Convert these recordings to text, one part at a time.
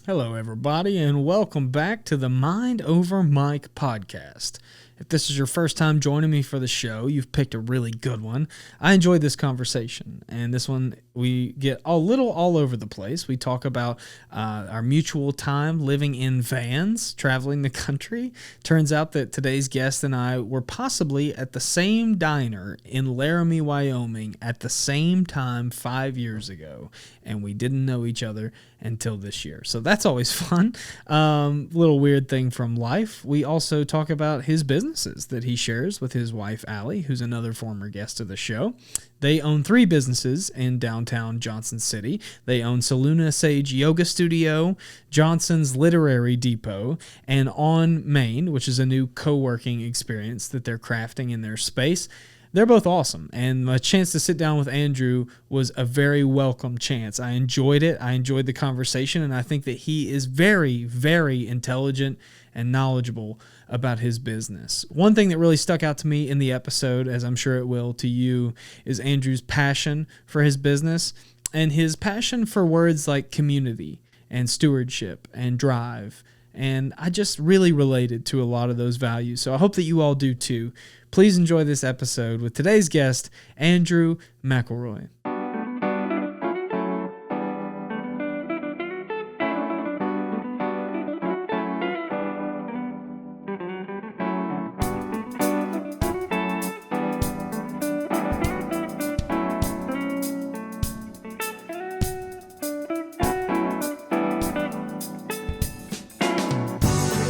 Hello, everybody, and welcome back to the Mind Over Mike podcast. If this is your first time joining me for the show, you've picked a really good one. I enjoyed this conversation, and this one we get a little all over the place. We talk about our mutual time living in vans, traveling the country. Turns out that today's guest and I were possibly at the same diner in Laramie, Wyoming at the same time 5 years ago, and we didn't know each other until this year. So that's always fun. Little weird thing from life. We also talk about his businesses that he shares with his wife, Allie, who's another former guest of the show. They own 3 businesses in downtown Johnson City. They own Saluna Sage Yoga Studio, Johnson's Literary Depot, and On Main, which is a new co-working experience that they're crafting in their space. They're both awesome, and a chance to sit down with Andrew was a very welcome chance. I enjoyed it. I enjoyed the conversation, and I think that he is very, very intelligent and knowledgeable about his business. One thing that really stuck out to me in the episode, as I'm sure it will to you, is Andrew's passion for his business and his passion for words like community and stewardship and drive. And I just really related to a lot of those values. So I hope that you all do too. Please enjoy this episode with today's guest, Andrew McElroy.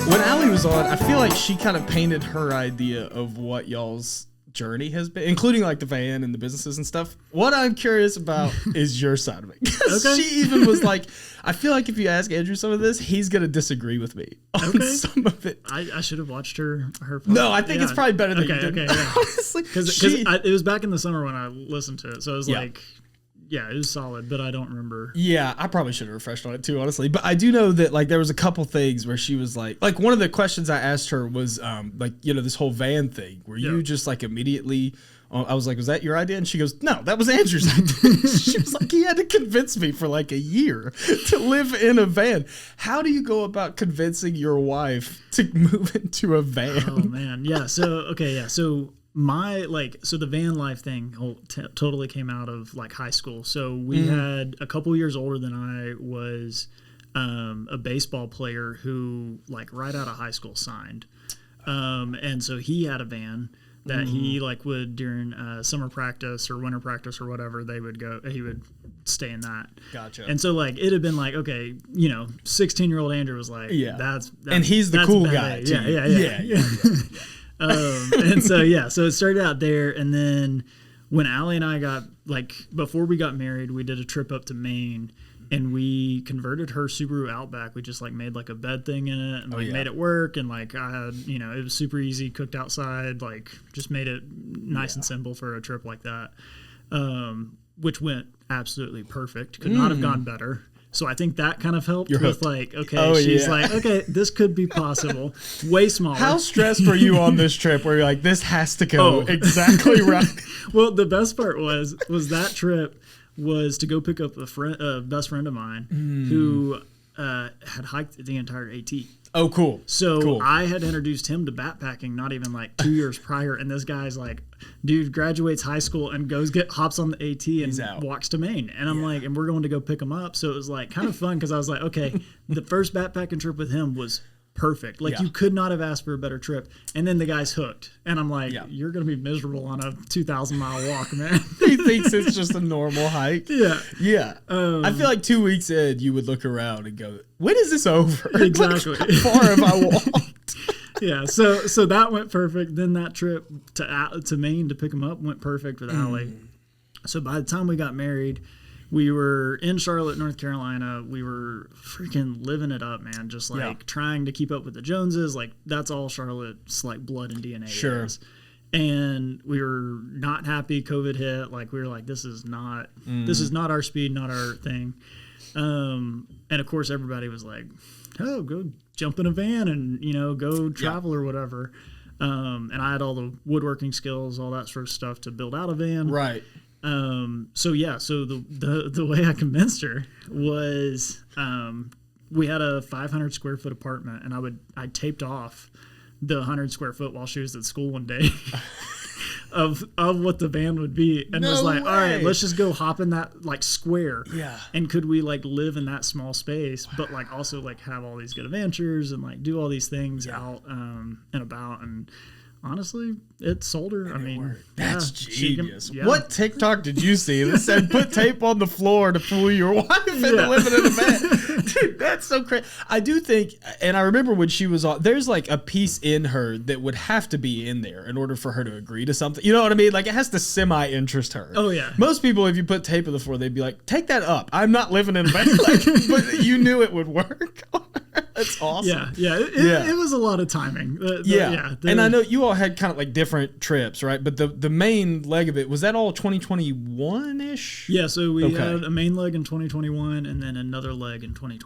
When Allie was on, I feel like she kind of painted her idea of what y'all's journey has been, including like the van and the businesses and stuff. What I'm curious about is your side of it. Okay. She even was like, I feel like if you ask Andrew some of this, he's going to disagree with me on some of it. I should have watched her. No, I think it's probably better than you did. Okay, yeah. Honestly. Because it was back in the summer when I listened to it. So it was like... Yeah, it was solid, but I don't remember. Yeah, I probably should have refreshed on it too, honestly. But I do know that like there was a couple things where she was like one of the questions I asked her was this whole van thing. Were you just like immediately? I was like, was that your idea? And she goes, no, that was Andrew's idea. She was like, he had to convince me for like a year to live in a van. How do you go about convincing your wife to move into a van? Oh man, yeah. So the van life thing totally came out of like high school. So we had a couple years older than I was, a baseball player who like right out of high school signed. And so he had a van that he like would during summer practice or winter practice or whatever, he would stay in that. Gotcha. And so like, it had been like, okay, 16-year-old Andrew was like, that's and he's the cool guy. Yeah. And so it started out there, and then when Allie and I got before we got married, we did a trip up to Maine, and we converted her Subaru Outback. We just made like a bed thing in it, and made it work, and I had it was super easy, cooked outside, just made it nice and simple for a trip like that, which went absolutely perfect. Could not have gone better. So I think that kind of helped with okay, this could be possible. Way smaller. How stressed were you on this trip where you're like, this has to go exactly right? Well, the best part was that trip was to go pick up a best friend of mine who had hiked the entire AT. Oh, cool. So I had introduced him to backpacking not even 2 years prior, and this guy's like, dude graduates high school and hops on the AT and walks to Maine. And I'm like, and we're going to go pick him up. So it was kind of fun because I was like, okay, the first backpacking trip with him was perfect. You could not have asked for a better trip. And then the guy's hooked. And I'm like, you're going to be miserable on a 2,000-mile walk, man. He thinks it's just a normal hike. Yeah. I feel like 2 weeks in, you would look around and go, when is this over? Exactly. How far have I walked? Yeah, so that went perfect. Then that trip to Maine to pick him up went perfect with Allie. So by the time we got married, we were in Charlotte, North Carolina. We were freaking living it up, man. Just trying to keep up with the Joneses. That's all Charlotte's blood and DNA is. And we were not happy. COVID hit. We were like, this is not our speed, not our thing. And of course, everybody was like, oh, go jump in a van and, go travel or whatever. And I had all the woodworking skills, all that sort of stuff to build out a van. Right. So the way I convinced her was we had a 500 square foot apartment, and I taped off the 100 square foot while she was at school one day of what the van would be, and was like, all right, let's just go hop in that like square. Yeah. And could we like live in that small space, but like also like have all these good adventures and like do all these things out and about. And honestly, it sold her. I mean, that's genius. What TikTok did you see that said put tape on the floor to fool your wife into living in a van? Dude, that's so crazy. I do think, and I remember when she was on, there's like a piece in her that would have to be in there in order for her to agree to something. You know what I mean? Like it has to semi-interest her. Oh yeah. Most people, if you put tape on the floor, they'd be like, take that up. I'm not living in a van. Like, but you knew it would work. That's awesome. It was a lot of timing. And I know you all had kind of like different trips, right? But the main leg of it, was that all 2021-ish? Yeah, so we had a main leg in 2021 and then another leg in 2023.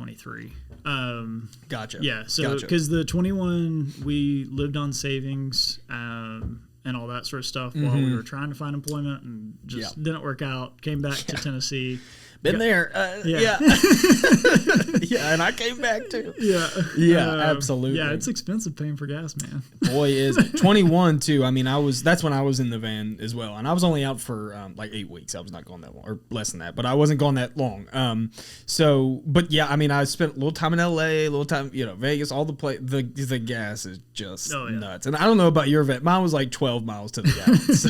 Gotcha. Yeah, so because the 21 we lived on savings and all that sort of stuff while we were trying to find employment and just didn't work out. Came back to Tennessee. Been there. Yeah, and I came back too. Absolutely. Yeah, it's expensive paying for gas, man. Boy, is it. 21 too. I mean, that's when I was in the van as well, and I was only out for like 8 weeks. I was not going that long, or less than that, but I wasn't going that long. But yeah, I mean, I spent a little time in LA, a little time, Vegas, all the gas is just nuts. And I don't know about your van. Mine was like 12 miles to the gallon. So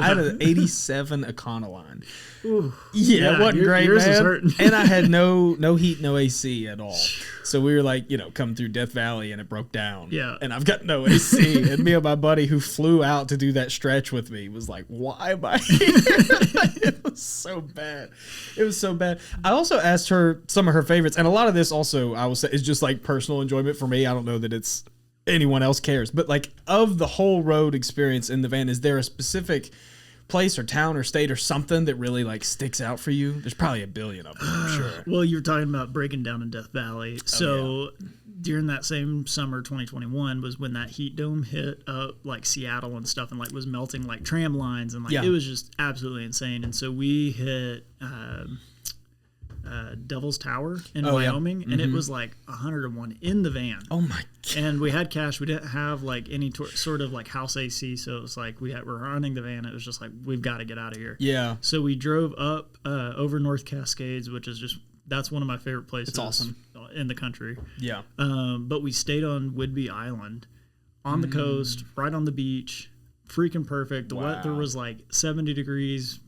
I had an 87 Econoline. Ooh. Yeah, it wasn't great, yours man. Was And I had no heat, no AC at all. So we were like, coming through Death Valley, and it broke down. Yeah. And I've got no AC. And me and my buddy who flew out to do that stretch with me was like, why am I here? It was so bad. It was so bad. I also asked her some of her favorites, and a lot of this also, I will say, is just like personal enjoyment for me. I don't know that it's anyone else cares. But like, of the whole road experience in the van, is there a specific place or town or state or something that really like sticks out for you? There's probably a billion of them, I'm sure. Well, you were talking about breaking down in Death Valley. So during that same summer, 2021, was when that heat dome hit like Seattle and stuff, and like was melting like tram lines, and like it was just absolutely insane. And so we hit Devil's Tower in Wyoming, and it was like 101 in the van. Oh my god! And we had cash. We didn't have like any sort of like house AC, so it was like we're running the van. It was just like, we've got to get out of here. Yeah. So we drove up over North Cascades, which is that's one of my favorite places. It's awesome in the country. Yeah. But we stayed on Whidbey Island, on the coast, right on the beach. Freaking perfect. The weather was like 70 degrees.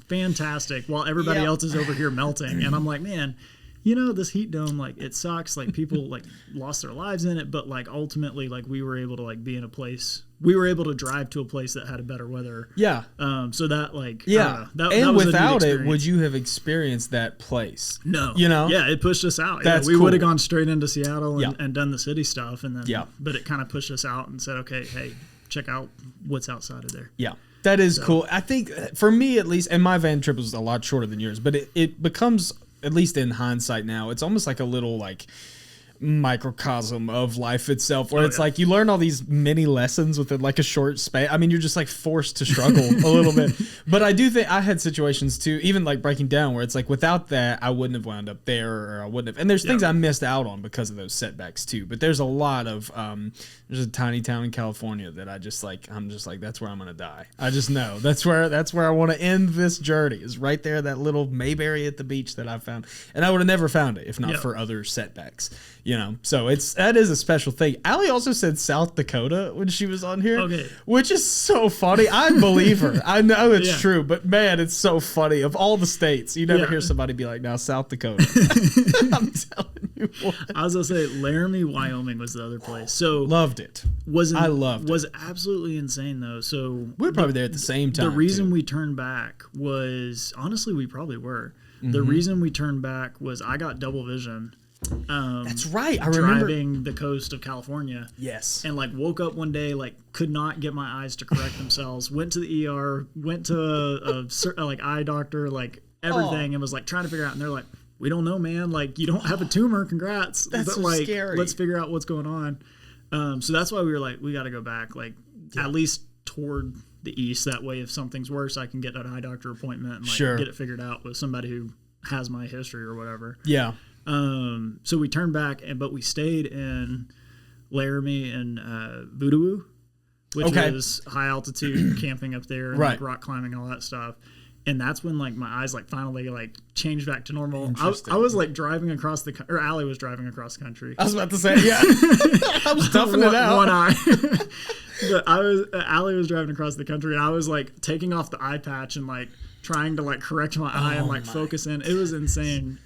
Fantastic, while everybody else is over here melting. And I'm like, man, this heat dome, like, it sucks. Like, people like lost their lives in it, but like ultimately, like, we were able to like be in a place. We were able to drive to a place that had a better weather. Yeah. So that like that was without it, would you have experienced that place? No. Yeah, it pushed us out. That's we cool. would have gone straight into Seattle and done the city stuff, and then but it kind of pushed us out and said, okay, hey, check out what's outside of there. Yeah. That is cool. I think for me, at least, and my van trip was a lot shorter than yours, but it becomes, at least in hindsight now, it's almost like a little like microcosm of life itself, where it's like you learn all these mini lessons within like a short span. I mean, you're just like forced to struggle a little bit. But I do think I had situations too, even like breaking down, where it's like without that I wouldn't have wound up there, or I wouldn't have. And there's things I missed out on because of those setbacks too. But there's a lot of there's a tiny town in California that I'm just like, that's where I'm gonna die. I just know that's where I want to end this journey, is right there, that little Mayberry at the beach that I found. And I would have never found it if not for other setbacks. So that is a special thing. Allie also said South Dakota when she was on here, which is so funny. I believe her. I know it's true, but man, it's so funny. Of all the states, you never hear somebody be like, now South Dakota. I'm telling you what. I was going to say Laramie, Wyoming was the other place. So loved it. I loved it. Was absolutely insane though. So we were probably there at the same time. The reason we turned back was, honestly, we probably were. The reason we turned back was I got double vision. That's right. I remember driving the coast of California. Yes. And like woke up one day, like could not get my eyes to correct themselves. Went to the ER, went to a like eye doctor, like everything, and was like trying to figure out. And they're like, we don't know, man. Like, you don't have a tumor. Congrats. That's but so like, scary. Let's figure out what's going on. So that's why we were like, we got to go back, like at least toward the east. That way, if something's worse, I can get an eye doctor appointment and like get it figured out with somebody who has my history or whatever. Yeah. So we turned back, but we stayed in Laramie and Voodoo, which is high altitude camping up there, and like rock climbing and all that stuff. And that's when like my eyes like finally like changed back to normal. I was like driving across or Allie was driving across the country. I was about to say, yeah. I was toughing it out. One eye. But Allie was driving across the country, and I was like taking off the eye patch and like trying to like correct my eye and like focus in. It was insane.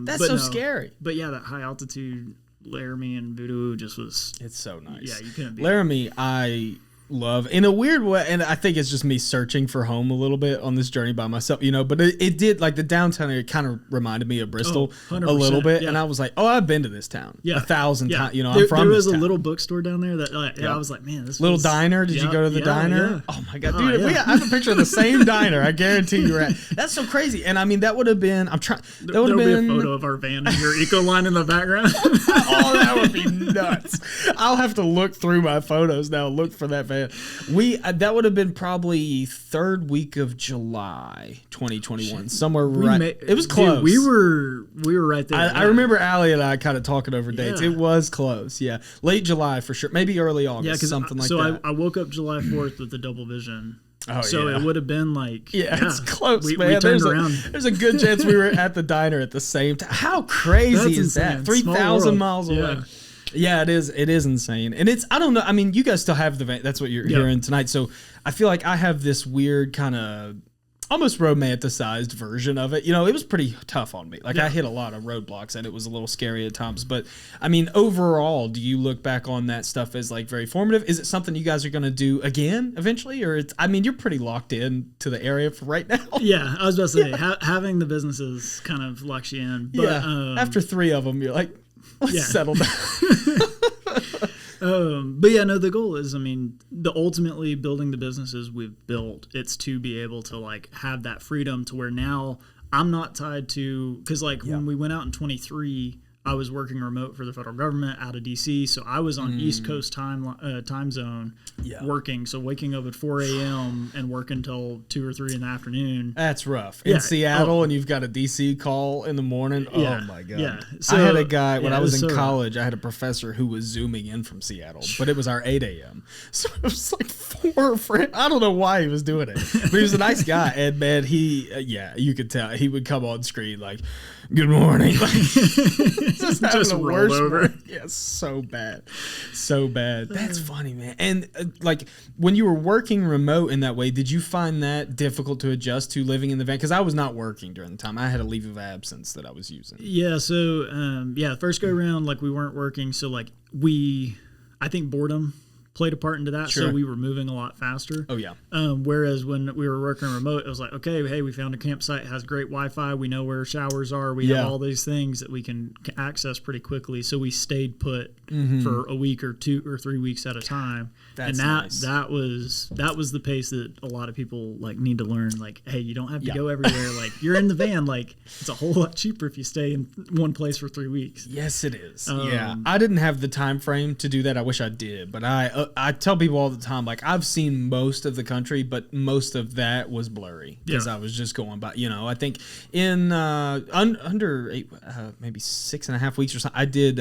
That's so scary. But yeah, that high altitude Laramie and Voodoo just was. It's so nice. Yeah, you couldn't be. Laramie, I love in a weird way, and I think it's just me searching for home a little bit on this journey by myself, you know, but it did, like the downtown area kind of reminded me of Bristol a little bit, and I was like, oh, I've been to this town 1,000 times, you know. I'm from there was this a town. Little bookstore down there that I was like, man, this little diner. Did you go to the diner? Yeah. Oh my god, dude, I have a picture of the same diner. I guarantee you were at. That's so crazy. And I mean, that would have been, there would have been a photo of our van and your eco line in the background. Oh, that would be nuts. I'll have to look through my photos now, look for that van. That would have been probably third week of July 2021, somewhere it was close. Dude, we were right there. I remember Allie and I kind of talking over dates. It was close, late July for sure, maybe early August, something like that. So I woke up July 4th with the double vision. Oh, so it would have been like it's close, man. We turned around. There's a good chance we were at the diner at the same time. How crazy is that? 3,000 miles away. Yeah, it is. It is insane. And I don't know. I mean, you guys still have the van. That's what you're hearing tonight. So I feel like I have this weird kind of almost romanticized version of it. You know, it was pretty tough on me. Like I hit a lot of roadblocks and it was a little scary at times. But I mean, overall, do you look back on that stuff as like very formative? Is it something you guys are going to do again eventually? Or I mean, you're pretty locked in to the area for right now. Yeah, I was about to say, having the businesses kind of locks you in. But, after 3 of them, you're like, let's settle down. But yeah, no, the goal is, I mean, ultimately building the businesses we've built, it's to be able to like have that freedom to where now I'm not tied to, because like when we went out in 23, I was working remote for the federal government out of DC, so I was on East Coast time zone working. So waking up at 4 a.m. and working till 2 or 3 in the afternoon. That's rough. In Seattle, and you've got a DC call in the morning. Yeah. Oh my god. Yeah. So, I had a guy when I was in college. I had a professor who was zooming in from Seattle, but it was our 8 a.m. So it was like 4 friends. I don't know why he was doing it, but he was a nice guy. And man, you could tell he would come on screen like, "Good morning." Like, just roll over. Yeah, so bad. That's funny, man. And like when you were working remote in that way, did you find that difficult to adjust to living in the van? Because I was not working during the time. I had a leave of absence that I was using. Yeah. So first go around, like we weren't working. So like I think boredom played a part into that. Sure. So we were moving a lot faster. Oh yeah. Whereas when we were working remote, it was like, okay, hey, we found a campsite, has great Wi-Fi. We know where showers are. We have all these things that we can access pretty quickly. So we stayed put for a week or 2 or 3 weeks at a time. That's nice. That was the pace that a lot of people like need to learn. Like, hey, you don't have to go everywhere. Like you're in the van. Like it's a whole lot cheaper if you stay in one place for 3 weeks. Yes, it is. I didn't have the time frame to do that. I wish I did, but I tell people all the time, like I've seen most of the country, but most of that was blurry because I was just going by, you know, I think in under 8, maybe 6.5 weeks or something, I did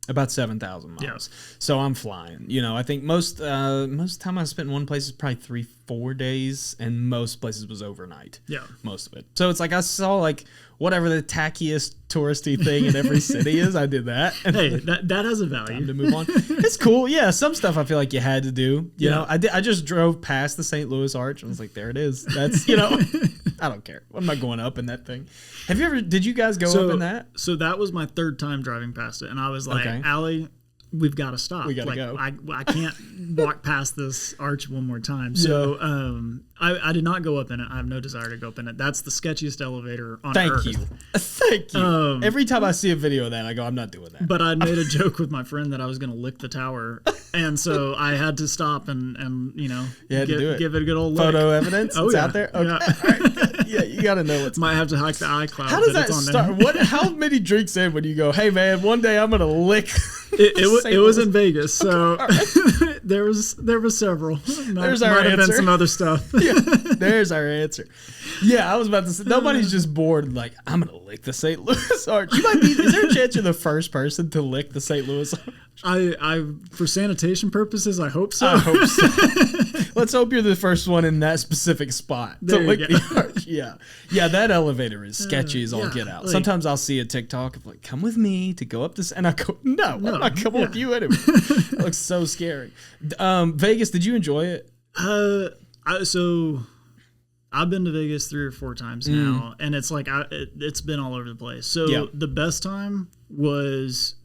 about 7,000 miles. Yeah. So I'm flying, you know, I think most time I spent in one place is probably 3-4 days, and most places was overnight. Yeah. Most of it. So it's like I saw like whatever the tackiest touristy thing in every city is, I did that. And hey, that has a value. Time to move on. It's cool. Yeah, some stuff I feel like you had to do. You know, I just drove past the St. Louis Arch and was like, there it is. That's, you know, I don't care. I'm not going up in that thing. Did you guys go up in that? So that was my 3rd time driving past it, and I was like, Allie, we've got to stop. We got to go. I can't walk past this arch one more time. So I did not go up in it. I have no desire to go up in it. That's the sketchiest elevator on Earth. Thank you. Every time I see a video of that, I go, I'm not doing that. But I made a joke with my friend that I was going to lick the tower. And so I had to stop and you know, give it a good old photo evidence. Oh, it's out there. Okay. Yeah, you got to know what's. Might have to hack the iCloud. How does that start? How many drinks in when you go, hey man, one day I'm going to lick. It was in Vegas, so There was several. There's our might have been answer. some other stuff. Yeah, there's our answer. Yeah, I was about to say, nobody's just bored like, I'm going to lick the St. Louis Arch. Is there a chance you're the first person to lick the St. Louis Arch? I for sanitation purposes, I hope so. I hope so. Let's hope you're the first one in that specific spot to There you lick go. the arch. Yeah. Yeah, that elevator is sketchy as all yeah, get out. like- Sometimes I'll see a TikTok of like, come with me to go up this. And I go, no, I'm not coming with you anyway. It looks so scary. Vegas, did you enjoy it? So I've been to Vegas 3 or 4 times now, and it's like it's been all over the place. So Yeah. the best time was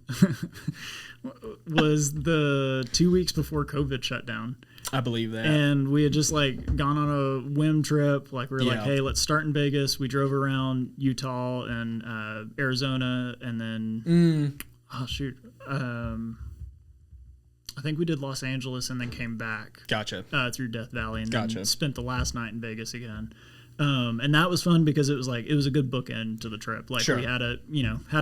the 2 weeks before COVID shut down. I believe that. And we had just like gone on a whim trip. Like we were like, Yeah. hey, let's start in Vegas. We drove around Utah and Arizona, and then oh shoot, I think we did Los Angeles and then came back Gotcha. through Death Valley, and Gotcha. then spent the last night in Vegas again. And that was fun because it was a good bookend to the trip. Like Sure. we had a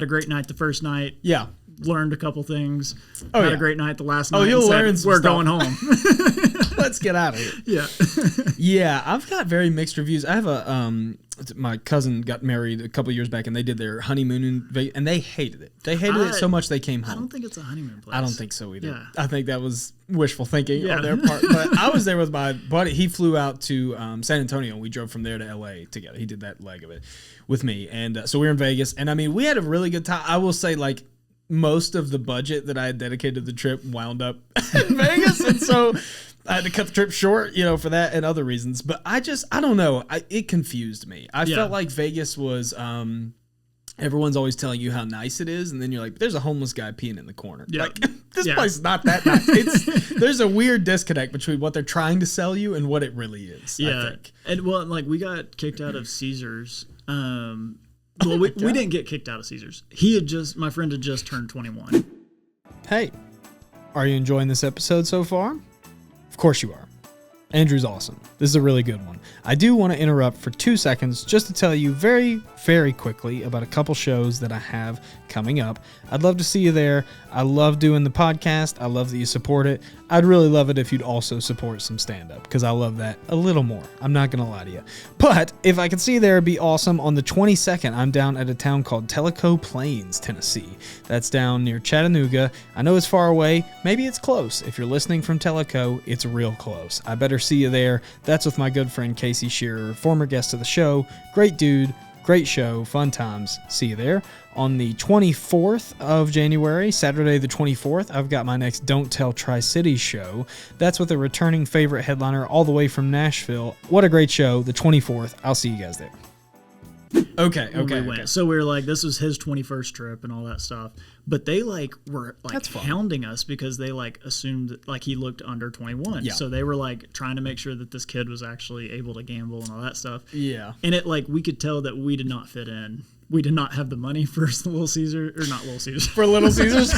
great night the first night. Yeah. Learned a couple things. Oh, had yeah. a great night the last night. Oh, you'll and said, learn some we're stuff. going home. Let's get out of here. Yeah. Yeah, I've got very mixed reviews. I have my cousin got married a couple years back, and they did their honeymoon in Vegas, and they hated it. They hated it so much they came I home. don't think it's a honeymoon place. I don't think so either. Yeah. I think that was wishful thinking Yeah. on their part. But I was there with my buddy. He flew out to San Antonio, and we drove from there to L.A. together. He did that leg of it with me. And so we were in Vegas. And, I mean, we had a really good time. I will say, like, most of the budget that I had dedicated to the trip wound up in Vegas. And so I had to cut the trip short, for that and other reasons. But I don't know. It confused me. I felt like Vegas was everyone's always telling you how nice it is, and then you're like, there's a homeless guy peeing in the corner. Yeah. Like, this Yeah. place is not that nice. There's a weird disconnect between what they're trying to sell you and what it really is, I think. And well, like we got kicked out of Caesars. Well, we didn't get kicked out of Caesars. My friend had just turned 21. Hey, are you enjoying this episode so far? Of course you are. Andrew's awesome. This is a really good one. I do want to interrupt for 2 seconds just to tell you very, very quickly about a couple shows that I have coming up. I'd love to see you there. I love doing the podcast. I love that you support it. I'd really love it if you'd also support some stand-up, because I love that a little more. I'm not going to lie to you. But if I could see you there, it'd be awesome. On the 22nd, I'm down at a town called Tellico Plains, Tennessee. That's down near Chattanooga. I know it's far away. Maybe it's close. If you're listening from Tellico, it's real close. I better see you there. That's with my good friend Casey Shearer, former guest of the show. Great dude. Great show, fun times. See you there. On the 24th of January, Saturday the 24th, I've got my next Don't Tell Tri-Cities show. That's with a returning favorite headliner all the way from Nashville. What a great show, the 24th. I'll see you guys there. Okay. We went. So we were like, this was his 21st trip and all that stuff. But they were That's fun. hounding us because they assumed that he looked under 21. Yeah. So they were trying to make sure that this kid was actually able to gamble and all that stuff. Yeah. And it we could tell that we did not fit in. We did not have the money for Little Caesar, or not Little Caesars. For Little Caesars,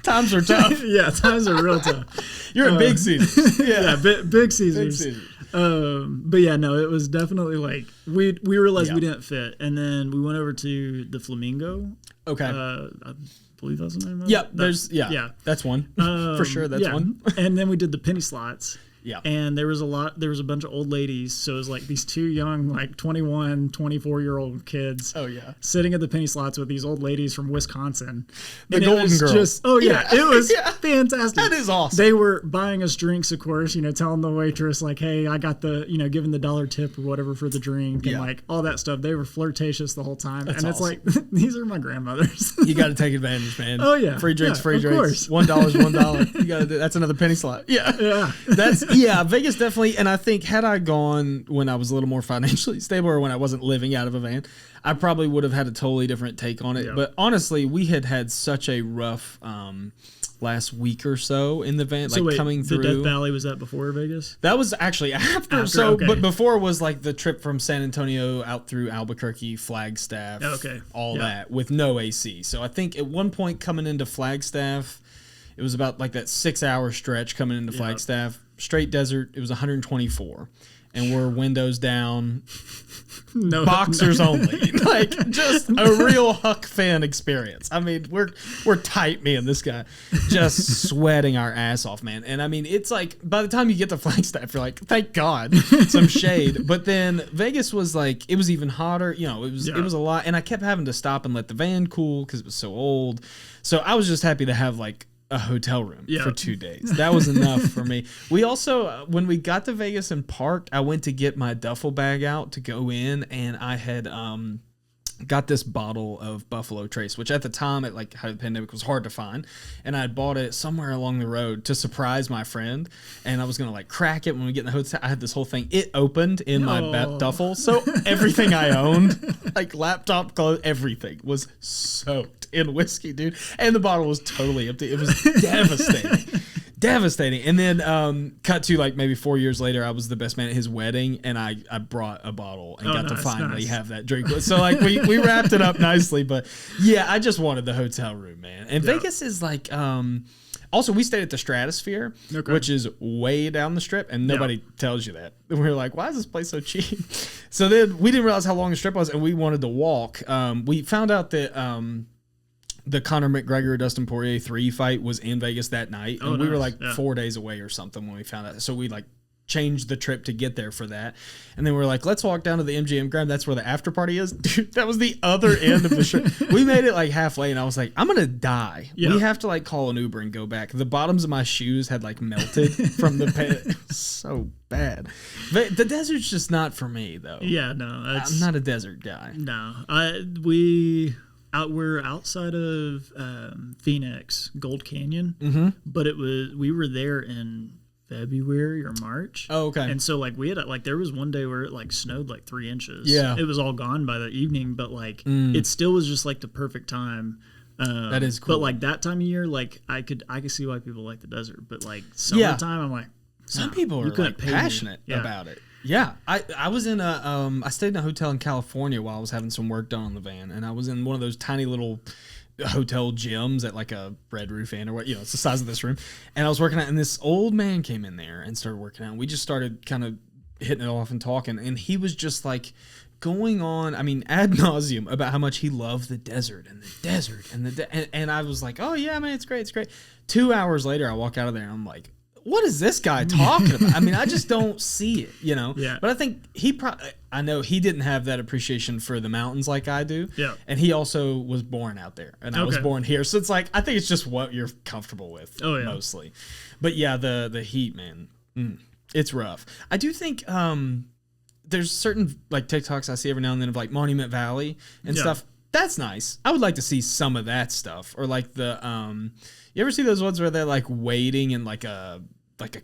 times are tough. Yeah, times are real tough. You're at Big Caesars. Yeah, big Caesars. Big Caesars. But yeah, no, it was definitely we realized Yeah. we didn't fit, and then we went over to the Flamingo. Okay. I believe that's the name of Yep. it. Yeah. That's one. For sure. That's yeah. one. And then we did the penny slots. Yeah. And there was a bunch of old ladies. So it was these two young, 21, 24-year-old kids. Oh, yeah. Sitting at the penny slots with these old ladies from Wisconsin. The And it Golden was Girls. It was Yeah. fantastic. That is awesome. They were buying us drinks, of course, telling the waitress, hey, I got the, giving the $1 tip or whatever for the drink, and Yeah. all that stuff. They were flirtatious the whole time. That's and it's these are my grandmothers. You got to take advantage, man. Oh, yeah. Free drinks, Yeah, free of drinks. course. $1 is $1. You got to do. That's another penny slot. Yeah. Yeah. Vegas definitely. And I think had I gone when I was a little more financially stable or when I wasn't living out of a van, I probably would have had a totally different take on it. Yeah. But honestly, we had such a rough last week or so in the van, So wait, coming through. the Death Valley, was that before Vegas? That was actually after. Okay. But before was the trip from San Antonio out through Albuquerque, Flagstaff, Okay. all Yeah. that with no AC. So I think at one point coming into Flagstaff, it was about that 6-hour stretch coming into Flagstaff, straight desert. It was 124. and we're windows down, No, boxers only, like just a real Huck Finn experience. I mean, we're tight, me and this guy, just sweating our ass off, man. And I mean, it's like by the time you get to Flagstaff, you're like, thank God, some shade. But then Vegas was like, it was even hotter. You know, it was a lot, and I kept having to stop and let the van cool because it was so old. So I was just happy to have like a hotel room for 2 days. That was enough for me. We also, when we got to Vegas and parked, I went to get my duffel bag out to go in, and I had got this bottle of Buffalo Trace, which at the time, at like height of the pandemic, was hard to find, and I had bought it somewhere along the road to surprise my friend, and I was gonna like crack it when we get in the hotel. I had this whole thing. It opened in my duffel, so everything I owned, like laptop, clothes, everything was soaked in whiskey, dude, and the bottle was totally empty. It was devastating. And then cut to like maybe 4 years later, I was the best man at his wedding, and I brought a bottle and got to finally have that drink. So like we wrapped it up nicely, but yeah, I just wanted the hotel room, man. And Vegas is like also, we stayed at the Stratosphere, which is way down the strip, and nobody tells you that. And we were like, why is this place so cheap? So then we didn't realize how long the strip was, and we wanted to walk. We found out that the Conor McGregor Dustin Poirier 3 fight was in Vegas that night, and we were like 4 days away or something when we found out. So we like changed the trip to get there for that, and then we were like, let's walk down to the MGM Grand. That's where the after party is. Dude, that was the other end of the strip. We made it like halfway, and I was like, I'm gonna die. We have to like call an Uber and go back. The bottoms of my shoes had like melted from the pit. It was so bad. But the desert's just not for me though. Yeah, no, I'm not a desert guy. No, we're outside of Phoenix, Gold Canyon, but we were there in February or March. Oh, okay. And so like we had like there was one day where it like snowed like 3 inches. Yeah, it was all gone by the evening, but like it still was just like the perfect time. That is cool. But like that time of year, like I could see why people like the desert, but like summertime, I'm like, some people are like passionate about it. Yeah, I was in I stayed in a hotel in California while I was having some work done on the van, and I was in one of those tiny little hotel gyms at like a Red Roof Inn or what, it's the size of this room, and I was working out, and this old man came in there and started working out, and we just started kind of hitting it off and talking, and he was just like going on, I mean, ad nauseum about how much he loved the desert and the desert and I was like, oh yeah, man, it's great. 2 hours later, I walk out of there and I'm like, what is this guy talking about? I mean, I just don't see it, Yeah. But I think I know he didn't have that appreciation for the mountains like I do. Yeah. And he also was born out there, and I was born here. So it's like, I think it's just what you're comfortable with mostly. But yeah, the heat, man, it's rough. I do think there's certain like TikToks I see every now and then of like Monument Valley and stuff. That's nice. I would like to see some of that stuff, or like the you ever see those ones where they're like wading in like a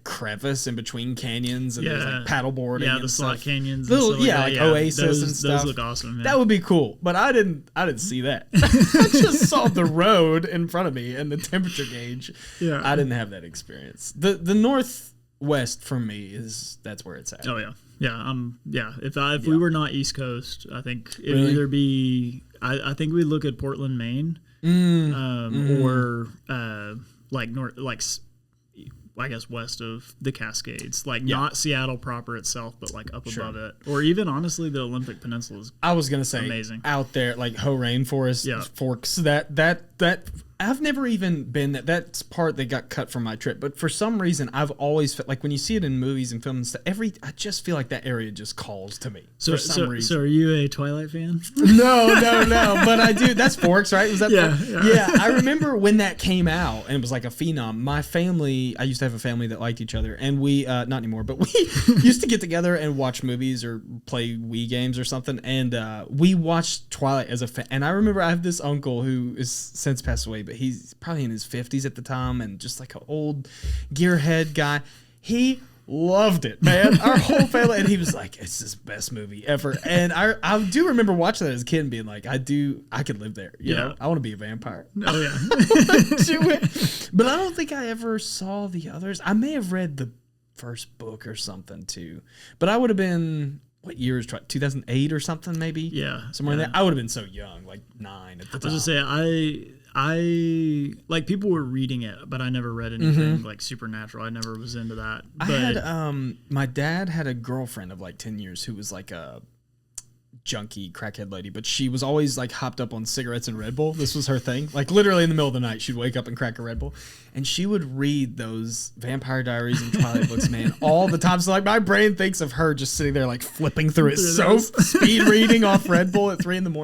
crevice in between canyons, and there's like paddle boarding, the slot canyons, little, like Oasis and stuff. Those look awesome. Man. That would be cool, but I didn't see that. I just saw the road in front of me and the temperature gauge. Yeah, I didn't have that experience. The Northwest for me that's where it's at. Oh yeah. If we were not East Coast, I think it would either be I think we'd look at Portland, Maine, or like north, like I guess west of the Cascades, like not Seattle proper itself, but like up above it, or even honestly the Olympic Peninsula is. I was gonna say amazing out there, like Hoh Rainforest, Forks. That I've never even been. That's part that got cut from my trip, but for some reason I've always felt like when you see it in movies and films, I just feel like that area just calls to me for some reason. So are you a Twilight fan? No, but I do. That's Forks, right? Was that? Yeah. I remember when that came out and it was like a phenom. My family, I used to have a family that liked each other, and we not anymore, but we used to get together and watch movies or play Wii games or something, and we watched Twilight as a fan. And I remember I have this uncle who is since passed away, but he's probably in his 50s at the time, and just like an old gearhead guy. He loved it, man. Our whole family, and he was like, it's the best movie ever. And I do remember watching that as a kid and being like, I could live there. You know? I want to be a vampire. Oh yeah. But I don't think I ever saw the others. I may have read the first book or something too, but I would have been, what year is 2008 or something, maybe? Yeah. Somewhere in there. I would have been so young, like 9 at the time. I was just say, I like people were reading it, but I never read anything like supernatural. I never was into that. But I had my dad had a girlfriend of like 10 years who was like a junkie crackhead lady, but she was always like hopped up on cigarettes and Red Bull. This was her thing. Like literally in the middle of the night, she'd wake up and crack a Red Bull, and she would read those Vampire Diaries and Twilight books, man, all the time. So like my brain thinks of her just sitting there like flipping through it, so speed reading off Red Bull at 3 a.m,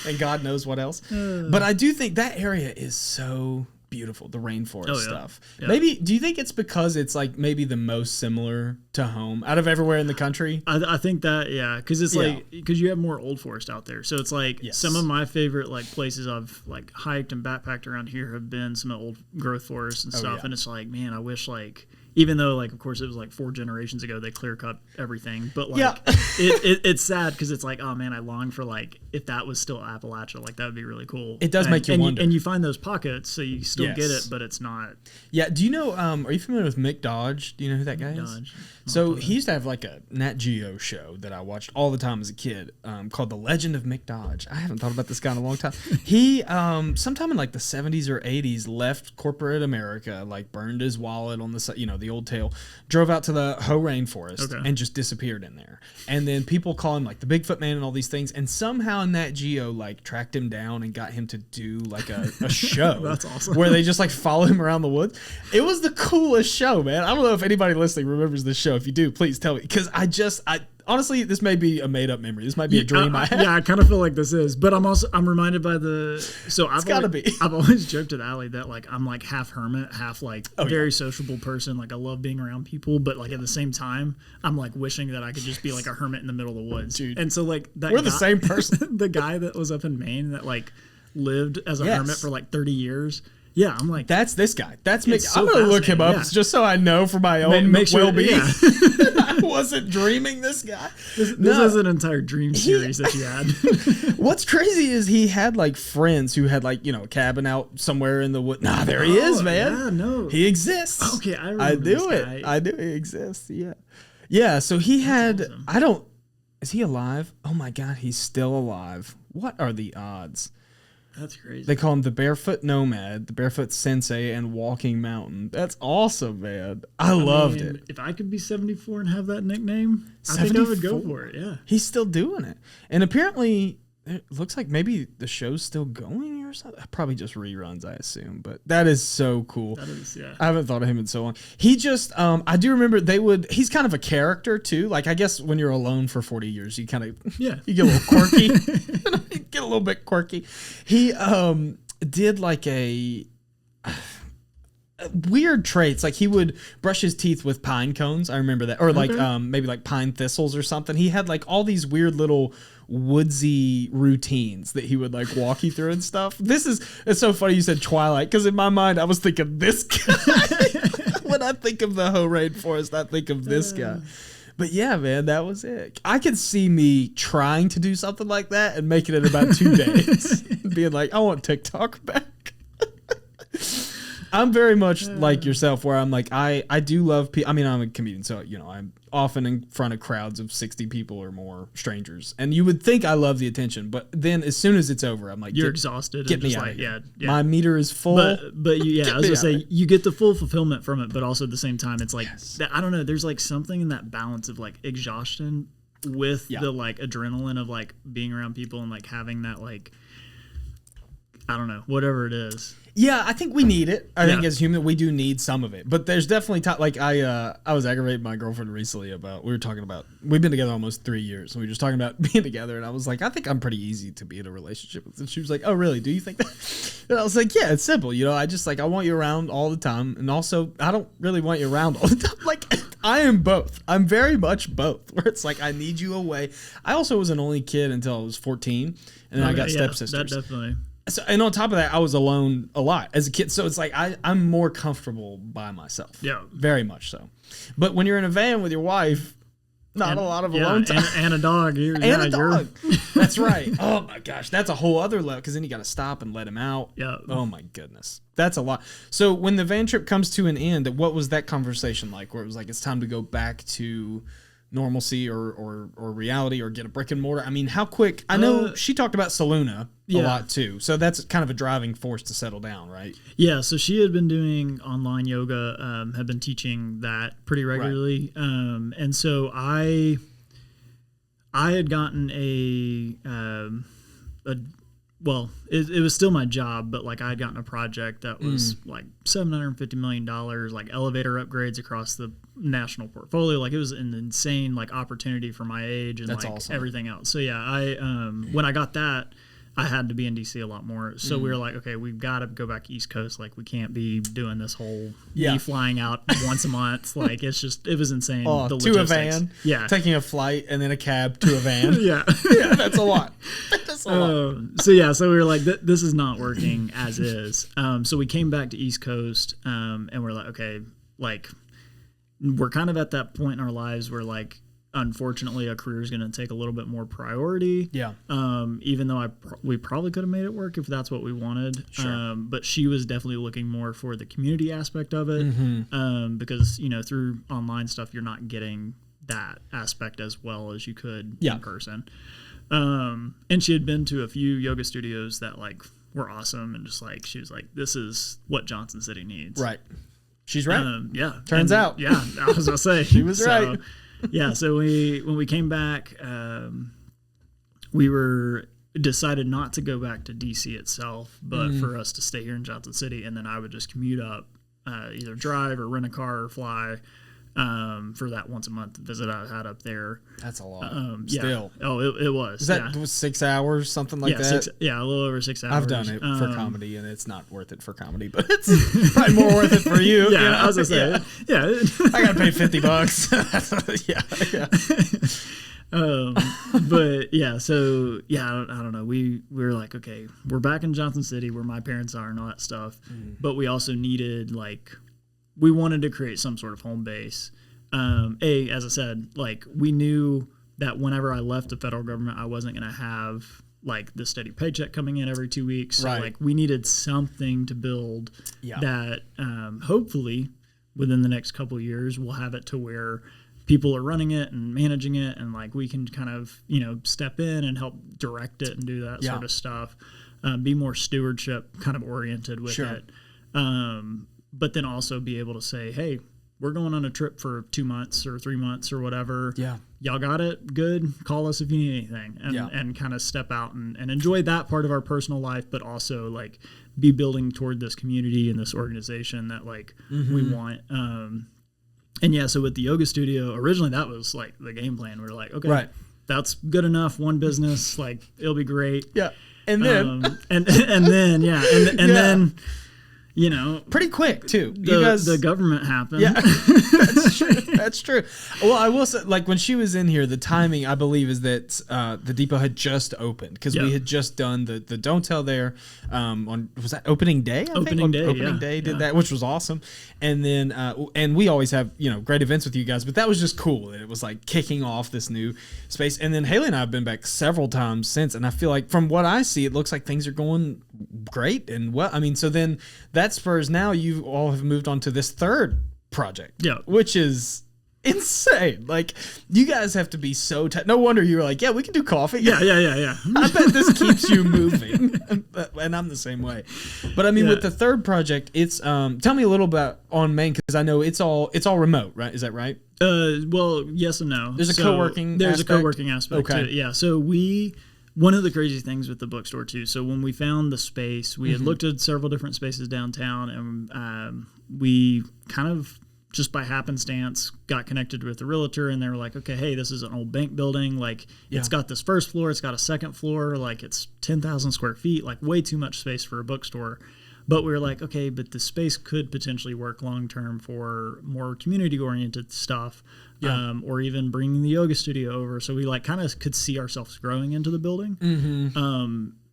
and God knows what else. But I do think that area is so beautiful, the rainforest stuff. Yeah. Maybe, do you think it's because it's like maybe the most similar to home out of everywhere in the country? I think that, yeah, because it's like, because you have more old forest out there. So it's like some of my favorite like places I've like hiked and backpacked around here have been some old growth forests and stuff. And it's like, man, I wish like, even though like, of course it was like 4 generations ago, they clear cut everything, but like it's sad because it's like, oh man, I long for like, if that was still Appalachia, like that would be really cool. It does make you wonder. And you find those pockets, so you still get it, but it's not. Yeah. Do you know, are you familiar with Mick Dodge? Do you know who that guy is? So he used to have like a Nat Geo show that I watched all the time as a kid, called The Legend of Mick Dodge. I haven't thought about this guy in a long time. He, sometime in like the 70s or 80s, left corporate America, like burned his wallet on the, the old tale, drove out to the Hoh rainforest and just disappeared in there. And then people call him like the Bigfoot man and all these things. And somehow Nat Geo like tracked him down and got him to do like a show. That's awesome. Where they just like follow him around the woods. It was the coolest show, man. I don't know if anybody listening remembers this show. If you do, please tell me. Because I honestly, this may be a made up memory. This might be a dream I had. Yeah, I kind of feel like this is. But I'm reminded by I've always joked to Allie that like I'm like half hermit, half like very sociable person. Like I love being around people, but like at the same time, I'm like wishing that I could just be like a hermit in the middle of the woods. Dude, and so like we're the same person. The guy that was up in Maine that like lived as a hermit for like 30 years. Yeah, I'm like, that's this guy. That's me. So I'm gonna look him up just so I know for my own well-being. Yeah. I wasn't dreaming this guy. This is an entire dream series that you had. What's crazy is he had like friends who had like a cabin out somewhere in the wood. Nah, there he is, man. Yeah, no, he exists. Okay, I knew it. I knew he exists. Yeah, yeah. So he had. Awesome. Is he alive? Oh my God, he's still alive. What are the odds? That's crazy. They call him the Barefoot Nomad, the Barefoot Sensei, and Walking Mountain. That's awesome, man. I loved it. If I could be 74 and have that nickname, 74? I think I would go for it, yeah. He's still doing it. And apparently, it looks like maybe the show's still going or something. Probably just reruns, I assume. But that is so cool. That is, yeah. I haven't thought of him in so long. He just, I do remember he's kind of a character, too. Like, I guess when you're alone for 40 years, you kind of, you get a little quirky. Get a little bit quirky. He did like a weird traits. Like he would brush his teeth with pine cones. I remember that. Or like maybe like pine thistles or something. He had like all these weird little woodsy routines that he would like walk you through and stuff. It's so funny you said Twilight, because in my mind I was thinking this guy. When I think of the Hoh rainforest, I think of this guy. But yeah, man, that was it. I could see me trying to do something like that and making it in about 2 days. Being like, I want TikTok back. I'm very much like yourself, where I'm like, I do love people. I mean, I'm a comedian, so, I'm often in front of crowds of 60 people or more, strangers. And you would think I love the attention, but then as soon as it's over, I'm like, you're exhausted. Get me out. Like, yeah. My meter is full. But I was going to say, you get the full fulfillment from it, but also at the same time, it's like, I don't know, there's like something in that balance of like exhaustion with the like adrenaline of like being around people and like having that like, I don't know, whatever it is. Yeah, I think we need it. I think as human, we do need some of it. But there's definitely like I was aggravating my girlfriend recently about, we've been together almost 3 years, and we were just talking about being together, and I was like, I think I'm pretty easy to be in a relationship with. And she was like, oh really? Do you think that? And I was like, yeah, it's simple. I just like, I want you around all the time, and also I don't really want you around all the time. Like I am both. I'm very much both. Where it's like I need you away. I also was an only kid until I was 14, and then I got stepsisters. That definitely. So, and on top of that, I was alone a lot as a kid. So it's like I'm more comfortable by myself. Yeah. Very much so. But when you're in a van with your wife, not a lot of alone time. And a dog. A dog. That's right. Oh, my gosh. That's a whole other level, because then you got to stop and let him out. Yeah. Oh, my goodness. That's a lot. So when the van trip comes to an end, what was that conversation like, where it was like it's time to go back to normalcy or reality or get a brick and mortar? I mean, how quick? I know she talked about Saluna a lot too. So that's kind of a driving force to settle down, right? Yeah. So she had been doing online yoga, had been teaching that pretty regularly. Right. And so I had gotten it was still my job, but like I had gotten a project that was like $750 million, like elevator upgrades across the national portfolio. Like it was an insane like opportunity for my age and That's like awesome. everything else. So yeah, I when I got that, I had to be in DC a lot more. So we were like, okay, we've got to go back East Coast. Like we can't be doing this whole me flying out once a month. Like it was insane. Oh, the to logistics. A van. Yeah. Taking a flight and then a cab to a van. Yeah. Yeah, that's a lot. That's a lot. So we were like, this is not working as is. So we came back to East Coast and we're like, okay, like we're kind of at that point in our lives where like, unfortunately, a career is going to take a little bit more priority. Yeah. Even though we probably could have made it work if that's what we wanted. Sure. But she was definitely looking more for the community aspect of it. Because, through online stuff, you're not getting that aspect as well as you could in person. And she had been to a few yoga studios that like were awesome. And just like, she was like, this is what Johnson City needs. Right. She's right. Yeah. Turns out. Yeah. I was going to say. She was right. Yeah, so when we came back, we decided not to go back to DC itself, but for us to stay here in Johnson City, and then I would just commute up, either drive or rent a car or fly, for that once a month visit I had up there. That's a lot. Still. Yeah. Oh, it was. Is that was 6 hours, something like that? A little over 6 hours. I've done it for comedy, and it's not worth it for comedy, but it's probably more worth it for you. Yeah, I was gonna say. Yeah. I gotta pay $50. Yeah. But yeah, so yeah, I don't know. We were like, okay, we're back in Johnson City where my parents are and all that stuff, but we also needed we wanted to create some sort of home base. As I said, like we knew that whenever I left the federal government, I wasn't going to have like the steady paycheck coming in every 2 weeks. So like we needed something to build that hopefully within the next couple of years we'll have it to where people are running it and managing it, and like we can kind of step in and help direct it and do that sort of stuff. Be more stewardship kind of oriented with it. But then also be able to say, hey, we're going on a trip for 2 months or 3 months or whatever. Yeah. Y'all got it? Good. Call us if you need anything. And kind of step out and enjoy that part of our personal life, but also like be building toward this community and this organization that like we want. And yeah, so with the yoga studio, originally that was like the game plan. We were like, okay, that's good enough. One business, like it'll be great. Yeah. And then, and then, then, pretty quick too. The government happened. Yeah, that's true. That's true. Well, I will say, like when she was in here, the timing I believe is that the depot had just opened because we had just done the Don't Tell there. Was that opening day? Opening day did that, which was awesome. And then and we always have great events with you guys, but that was just cool. That it was like kicking off this new space. And then Haley and I have been back several times since, and I feel like from what I see, it looks like things are going great and well. I mean, so then that spurs now you all have moved on to this third project, which is insane. Like you guys have to be so tight. No wonder you were like, yeah, we can do coffee. Yeah. I bet this keeps you moving, and I'm the same way. But I mean, with the third project, it's tell me a little about on Main because I know it's all remote, right? Is that right? Well, yes and no. There's a co-working. There's a co-working aspect to it. Yeah. So one of the crazy things with the bookstore too. So when we found the space, we had looked at several different spaces downtown, and we kind of just by happenstance got connected with the realtor, and they were like, okay, hey, this is an old bank building. Like it's got this first floor, it's got a second floor, like it's 10,000 square feet, like way too much space for a bookstore. But we were like, okay, but the space could potentially work long-term for more community-oriented stuff, or even bringing the yoga studio over. So we like kind of could see ourselves growing into the building.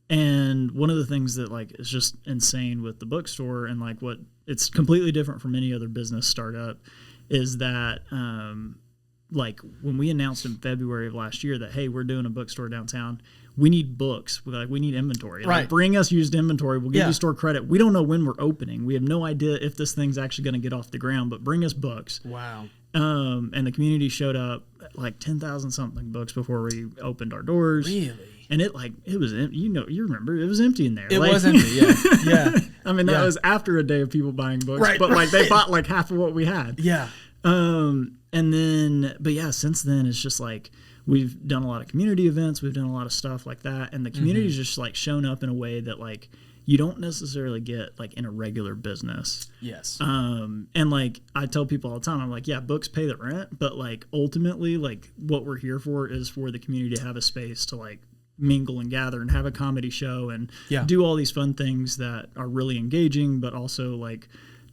And one of the things that like is just insane with the bookstore and like what it's completely different from any other business startup is that like when we announced in February of last year that, hey, we're doing a bookstore downtown, we need books. We need inventory. Like, bring us used inventory. We'll give you store credit. We don't know when we're opening. We have no idea if this thing's actually going to get off the ground, but bring us books. Wow. And the community showed up like 10,000 something books before we opened our doors. Really? And it was, you remember, it was empty in there. It was empty, yeah. Yeah. I mean, that was after a day of people buying books, Right, but like they bought like half of what we had. Yeah. And then, but yeah, since then it's just like, we've done a lot of community events. We've done a lot of stuff like that. And the community's just like shown up in a way that like you don't necessarily get like in a regular business. Yes. And like I tell people all the time, I'm like, yeah, books pay the rent, but like ultimately like what we're here for is for the community to have a space to like mingle and gather and have a comedy show and do all these fun things that are really engaging, but also like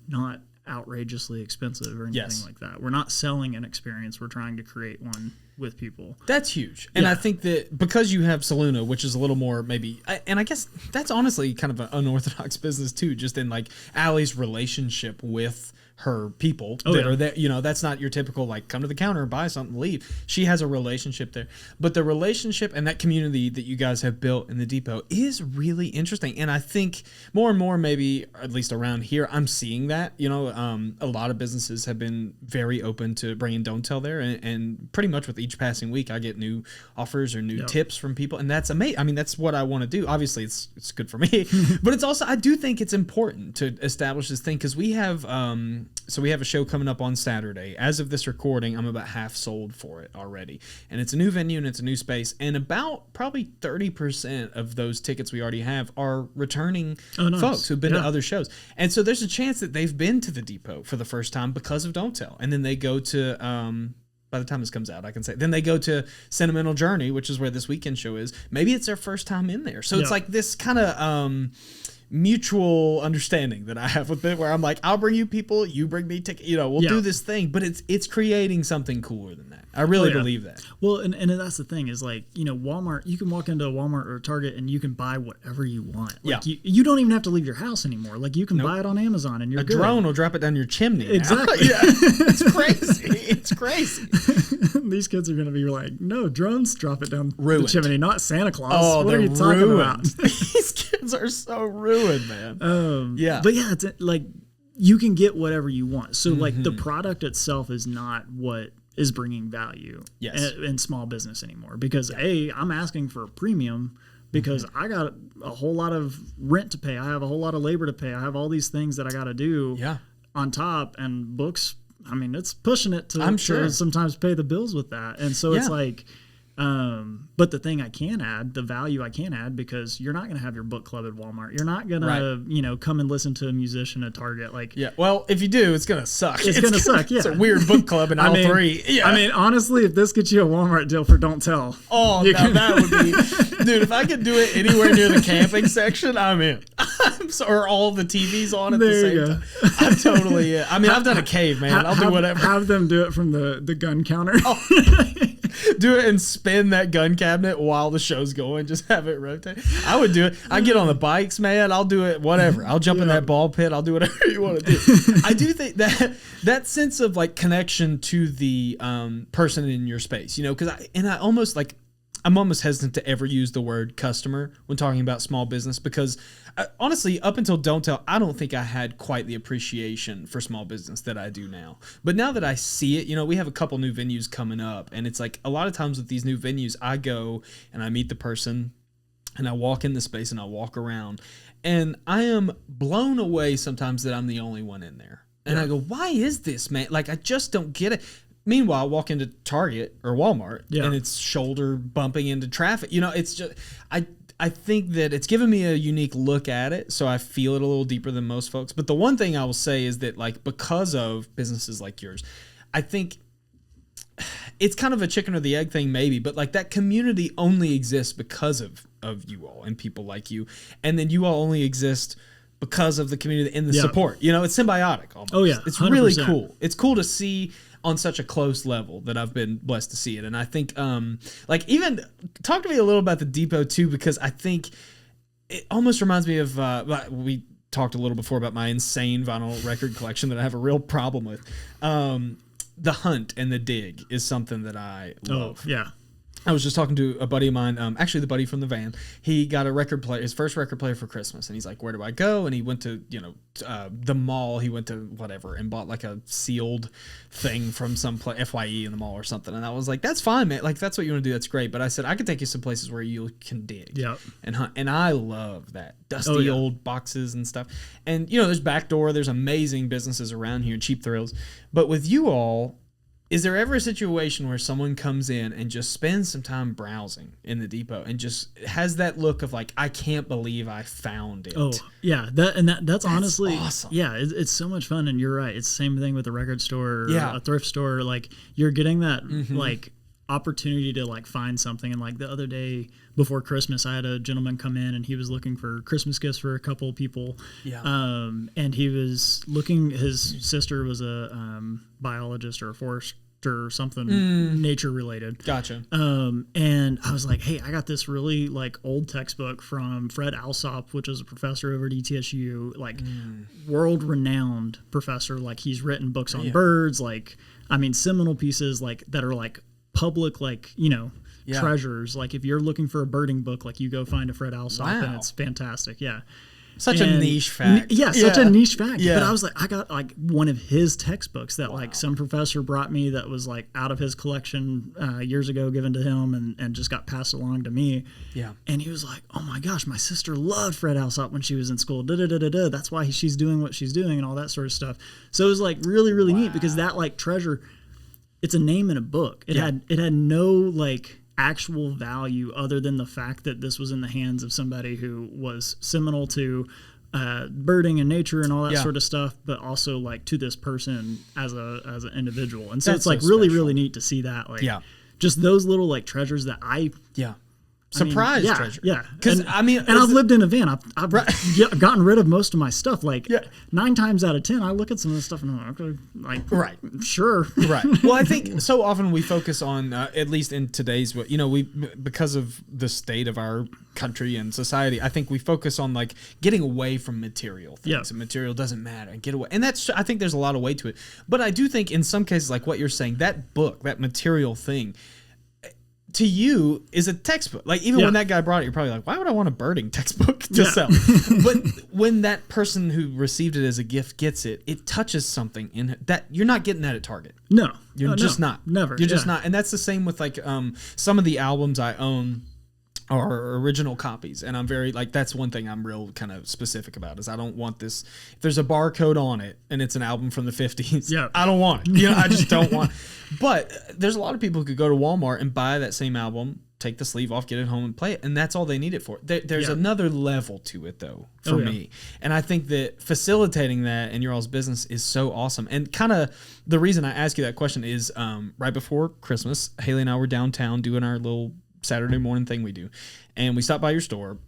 not outrageously expensive or anything like that. We're not selling an experience. We're trying to create one with people. That's huge. And I think that because you have Saluna, which is a little more maybe, and I guess that's honestly kind of an unorthodox business too, just in like Allie's relationship with her people that are there. You know, that's not your typical like come to the counter, buy something, leave. She has a relationship there. But the relationship and that community that you guys have built in the depot is really interesting. And I think more and more, maybe at least around here, I'm seeing that. You know, a lot of businesses have been very open to bringing Don't Tell there, and pretty much with each passing week, I get new offers or new tips from people, and that's amazing. I mean, that's what I want to do. Obviously, it's good for me, but it's also I do think it's important to establish this thing because we have. So we have a show coming up on Saturday. As of this recording, I'm about half sold for it already. And it's a new venue and it's a new space. And about probably 30% of those tickets we already have are returning folks who've been to other shows. And so there's a chance that they've been to the depot for the first time because of Don't Tell. And then they go to... by the time this comes out, I can say. Then they go to Sentimental Journey, which is where this weekend show is. Maybe it's their first time in there. So it's like this kind of... mutual understanding that I have with it, where I'm like, I'll bring you people, you bring me tickets, you know, we'll do this thing, but it's creating something cooler than that. I really believe that. Well, and that's the thing is like, you know, Walmart, you can walk into a Walmart or a Target and you can buy whatever you want. Like you don't even have to leave your house anymore. Like you can buy it on Amazon and you're good. A drone will drop it down your chimney. Exactly. It's crazy. It's crazy. These kids are going to be like, no, drones drop it down ruined. The chimney, not Santa Claus. Oh, what are you talking ruined. about? These kids are so ruined, man. But yeah, it's like you can get whatever you want. So like the product itself is not what is bringing value in small business anymore, because I'm asking for a premium because I got a whole lot of rent to pay. I have a whole lot of labor to pay. I have all these things that I got to do on top, and books, I mean, it's pushing it to sometimes pay the bills with that. And so it's like, but the thing I can add, the value I can add, because you're not going to have your book club at Walmart. You're not going to, you know, come and listen to a musician at Target. Like, well, if you do, it's going to suck. It's going to suck. Yeah. It's a weird book club in all three. Yeah. I mean, honestly, if this gets you a Walmart deal for Don't Tell. Oh, now that would be, dude, if I could do it anywhere near the camping section, I'm in. Or all the TVs on at the same time. I'm totally in. I mean, I've done a cave, man. I'll do whatever. Have them do it from the gun counter. Do it and spin that gun cabinet while the show's going. Just have it rotate. I would do it. I get on the bikes, man. I'll do it. Whatever. I'll jump in that ball pit. I'll do whatever you want to do. I do think that sense of like connection to the person in your space, you know, because I'm almost hesitant to ever use the word customer when talking about small business, because honestly, up until Don't Tell, I don't think I had quite the appreciation for small business that I do now. But now that I see it, you know, we have a couple new venues coming up, and it's like a lot of times with these new venues, I go and I meet the person and I walk in the space and I walk around, and I am blown away sometimes that I'm the only one in there. And I go, why is this, man? Like, I just don't get it. Meanwhile, I walk into Target or Walmart and it's shoulder bumping into traffic. You know, it's just, I think that it's given me a unique look at it, so I feel it a little deeper than most folks. But the one thing I will say is that, like, because of businesses like yours, I think it's kind of a chicken or the egg thing maybe, but like that community only exists because of you all and people like you. And then you all only exist because of the community and the support. You know, it's symbiotic almost. Oh, yeah. It's 100%. Really cool. It's cool to see on such a close level that I've been blessed to see it. And I think, like, even talk to me a little about the depot too, because I think it almost reminds me of, we talked a little before about my insane vinyl record collection that I have a real problem with. The hunt and the dig is something that I love. Oh, yeah. I was just talking to a buddy of mine, actually the buddy from the van. He got a record player, his first record player for Christmas, and he's like, "Where do I go?" And he went to the mall. He went to whatever and bought like a sealed thing from some FYE in the mall or something. And I was like, "That's fine, man. Like that's what you want to do. That's great." But I said I could take you some places where you can dig, and hunt. And I love that dusty old boxes and stuff. And there's Backdoor. There's amazing businesses around here, Cheap Thrills. But with you all, is there ever a situation where someone comes in and just spends some time browsing in the depot and just has that look of like, I can't believe I found it? Oh, yeah. That's honestly awesome. Yeah, it's so much fun. And you're right. It's the same thing with a record store, or a thrift store. Like you're getting that like opportunity to like find something. And like the other day before Christmas, I had a gentleman come in and he was looking for Christmas gifts for a couple of people. Yeah. And he was looking, his sister was a biologist or a forester or something nature related. Gotcha. And I was like, hey, I got this really like old textbook from Fred Alsop, which is a professor over at ETSU, like world renowned professor. Like he's written books on birds, like, I mean, seminal pieces like that are like public, like, treasures. Like if you're looking for a birding book, like you go find a Fred Alsop and it's fantastic. Yeah. Such a niche fact. Such a niche fact. Yeah. But I was like, I got like one of his textbooks that like some professor brought me that was like out of his collection years ago, given to him and just got passed along to me. Yeah. And he was like, oh my gosh, my sister loved Fred Alsop when she was in school. That's why she's doing what she's doing and all that sort of stuff. So it was like really, really neat because that like treasure, it's a name in a book. It had no like actual value other than the fact that this was in the hands of somebody who was seminal to birding and nature and all that sort of stuff, but also like to this person as an individual. And so it's like really, really neat to see that. Like just those little like treasures that surprise treasure. Yeah. Because and I've lived in a van. I've gotten rid of most of my stuff. Like 9 times out of 10, I look at some of this stuff and I'm like, right. Sure. Right. Well, I think so often we focus on, at least in today's, because of the state of our country and society, I think we focus on like getting away from material things and material doesn't matter and get away. And I think there's a lot of weight to it. But I do think in some cases, like what you're saying, that book, that material thing, to you is a textbook. Like even when that guy brought it, you're probably like, why would I want a birding textbook to sell? But when that person who received it as a gift gets it, it touches something in it that you're not getting that at Target. No, you're just not. Never. You're just not. And that's the same with like some of the albums I own are original copies, and I'm very like, that's one thing I'm real kind of specific about is I don't want this, if there's a barcode on it and it's an album from the 50s, I don't want it. I just don't want it. But there's a lot of people who could go to Walmart and buy that same album, take the sleeve off, get it home and play it, and that's all they need it for. There's another level to it though for me, and I think that facilitating that in your all's business is so awesome. And kind of the reason I ask you that question is right before Christmas, Haley and I were downtown doing our little Saturday morning thing we do, and we stopped by your store,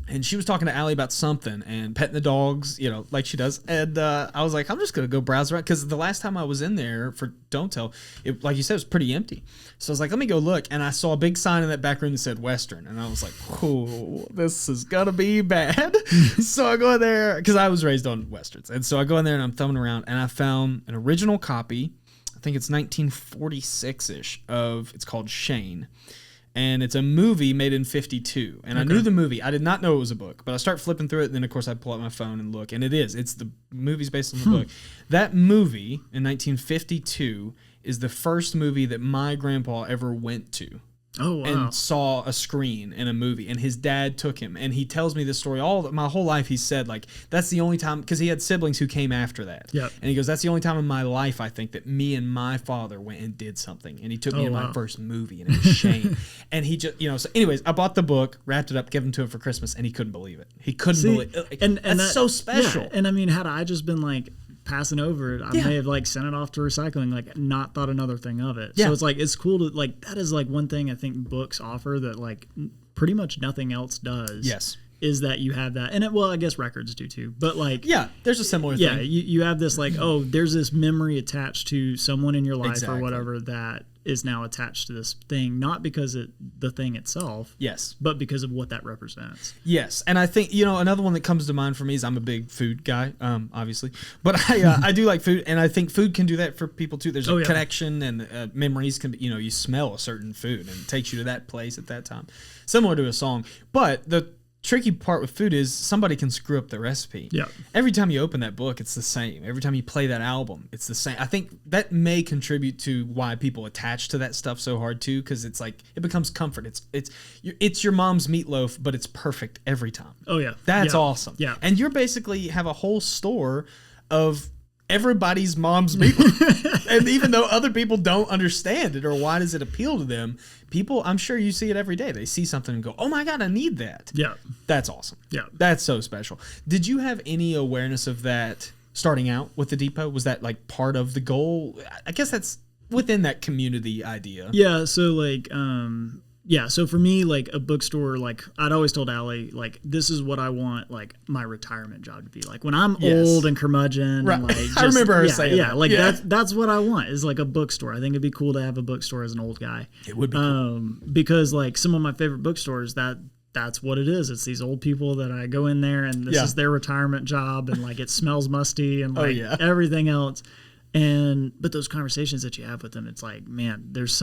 and she was talking to Allie about something and petting the dogs, like she does, and I was like, I'm just gonna go browse around, because the last time I was in there for Don't Tell, it, like you said, it was pretty empty. So I was like, let me go look, and I saw a big sign in that back room that said Western, and I was like, oh, this is gonna be bad. So I go in there, because I was raised on Westerns, and so I go in there and I'm thumbing around, and I found an original copy, I think it's 1946-ish, it's called Shane. And it's a movie made in 52. And I knew the movie. I did not know it was a book. But I start flipping through it, and then, of course, I pull out my phone and look. And it is. It's the movie's based on the book. That movie in 1952 is the first movie that my grandpa ever went to. Oh, wow. And saw a screen in a movie, and his dad took him, and he tells me this story my whole life. He said, like, that's the only time, because he had siblings who came after that. Yep. And he goes, that's the only time in my life, I think, that me and my father went and did something, and he took me to my first movie, and it was Shane. And he just, so anyways, I bought the book, wrapped it up, gave him to him for Christmas, and he couldn't believe it. He couldn't believe it. And that's so special. Yeah. And I mean, had I just been like passing over it, I may have like sent it off to recycling, like not thought another thing of it. So it's like, it's cool to like, that is like one thing I think books offer that like pretty much nothing else does. Yes. Is that you have that, and I guess records do too, but like, there's a similar thing. You have this like, there's this memory attached to someone in your life or whatever that is now attached to this thing, not because the thing itself, yes, but because of what that represents. Yes, and I think another one that comes to mind for me is I'm a big food guy, obviously, but I do like food, and I think food can do that for people too. There's a connection, and memories can be, you smell a certain food and it takes you to that place at that time, similar to a song. But the tricky part with food is somebody can screw up the recipe. Yeah. Every time you open that book, it's the same. Every time you play that album, it's the same. I think that may contribute to why people attach to that stuff so hard too, because it's like it becomes comfort. It's your mom's meatloaf, but it's perfect every time. Oh yeah, that's awesome. Yeah, and you're basically have a whole store of everybody's mom's meatloaf. And even though other people don't understand it or why does it appeal to them, people, I'm sure you see it every day. They see something and go, oh my God, I need that. Yeah. That's awesome. Yeah. That's so special. Did you have any awareness of that starting out with the depot? Was that like part of the goal? I guess that's within that community idea. Yeah. So like, so for me, like a bookstore, like I'd always told Allie, like, this is what I want, like my retirement job to be like when I'm old and curmudgeon. Right. And, like, I remember her saying that. Like that's what I want is like a bookstore. I think it'd be cool to have a bookstore as an old guy. It would be cool. Because like some of my favorite bookstores, that's what it is. It's these old people that I go in there and this is their retirement job and like it smells musty and like everything else. But those conversations that you have with them, it's like, man, there's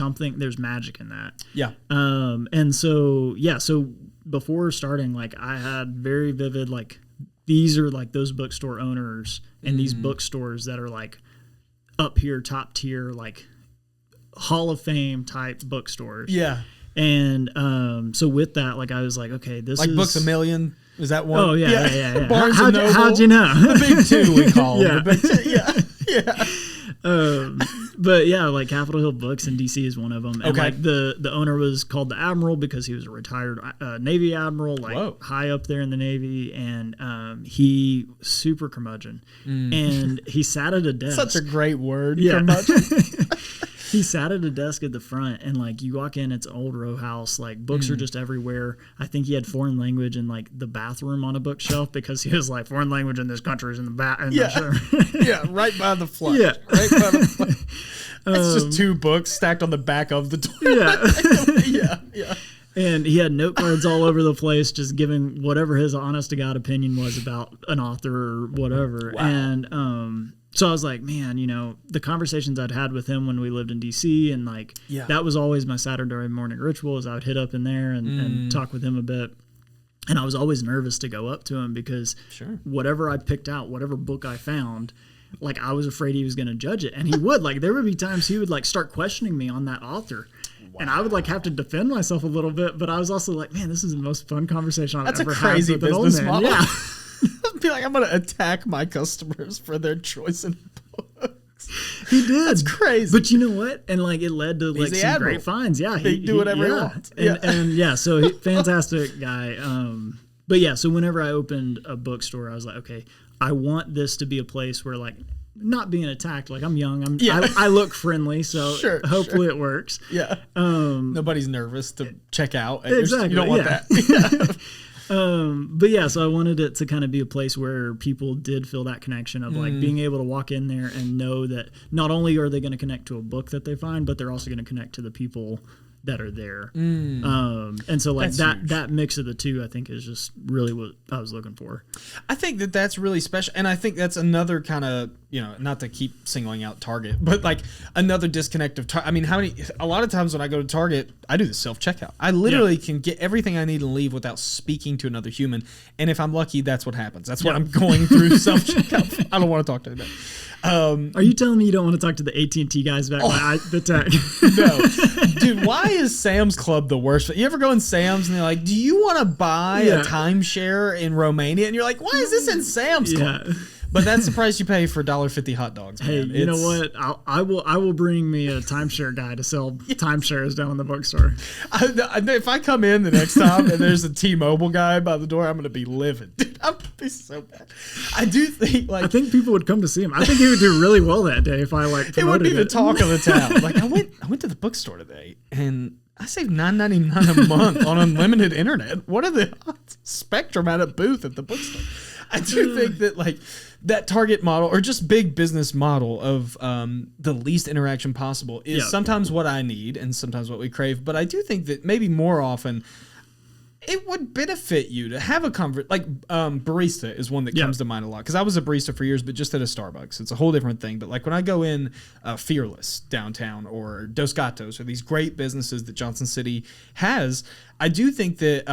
magic in that. Yeah. So before starting, like I had very vivid, like these are like those bookstore owners and these bookstores that are like up here, top tier, like Hall of Fame type bookstores. Yeah. And so with that, like I was like, okay, this like is Books A Million. Is that one? Oh yeah. Barnes and Noble. How'd you know? The big two we call them. Yeah. The big two. Yeah. But yeah, like Capitol Hill Books in DC is one of them. And okay. like the owner was called the Admiral because he was a retired Navy admiral, like high up there in the Navy, and he super curmudgeon, and he sat at a desk. Such a great word, curmudgeon. He sat at a desk at the front, and like you walk in, it's an old row house. Like books are just everywhere. I think he had foreign language in like the bathroom on a bookshelf because he was like, foreign language in this country is in the bath. Right by the flush. Yeah, right by the flush. It's just two books stacked on the back of the toilet. Yeah. And he had note cards all over the place, just giving whatever his honest to God opinion was about an author or whatever. Wow. And so I was like, man, the conversations I'd had with him when we lived in DC, and like that was always my Saturday morning ritual is I would hit up in there and talk with him a bit. And I was always nervous to go up to him because whatever I picked out, whatever book I found, like I was afraid he was going to judge it. And he would. Like there would be times he would like start questioning me on that author. Wow. And I would like have to defend myself a little bit, but I was also like, man, this is the most fun conversation I've ever had with an old man. Model. Yeah. Be like, I'm going to attack my customers for their choice in books. He did. That's crazy. But you know what? And like it led to like some great finds. Yeah. He do whatever he wants. And so fantastic guy. But yeah, so whenever I opened a bookstore, I was like, okay, I want this to be a place where like, not being attacked, like I'm young, I look friendly, so hopefully it works. Yeah. Nobody's nervous to check out. Exactly. You don't want that. But yeah, so I wanted it to kind of be a place where people did feel that connection of like being able to walk in there and know that not only are they going to connect to a book that they find, but they're also going to connect to the people that are there. And so like that mix of the two, I think is just really what I was looking for. I think that's really special. And I think that's another kind of, not to keep singling out Target, but like another disconnect of Target. I mean, a lot of times when I go to Target, I do the self-checkout. I literally can get everything I need and leave without speaking to another human. And if I'm lucky, that's what happens. That's what I'm going through self-checkout. I don't want to talk to anybody. Are you telling me you don't want to talk to the AT&T guys back by the tech? No. Dude, why is Sam's Club the worst? You ever go in Sam's and they're like, do you want to buy a timeshare in Romania? And you're like, why is this in Sam's Club? But that's the price you pay for $1.50 hot dogs, man. Hey, you know what? I will bring me a timeshare guy to sell timeshares down in the bookstore. If I come in the next time and there's a T-Mobile guy by the door, I'm going to be livid. Dude, I'm going to be so bad. I do think I think people would come to see him. I think he would do really well that day if I it would be the talk of the town. Like I went to the bookstore today and I saved $9.99 a month on unlimited internet. What are the odds? Spectrum at a booth at the bookstore? I do think that like that target model or just big business model of the least interaction possible is sometimes what I need and sometimes what we crave. But I do think that maybe more often it would benefit you to have a like barista is one that comes to mind a lot because I was a barista for years, but just at a Starbucks. It's a whole different thing. But like when I go in Fearless downtown or Dos Gatos or these great businesses that Johnson City has, I do think that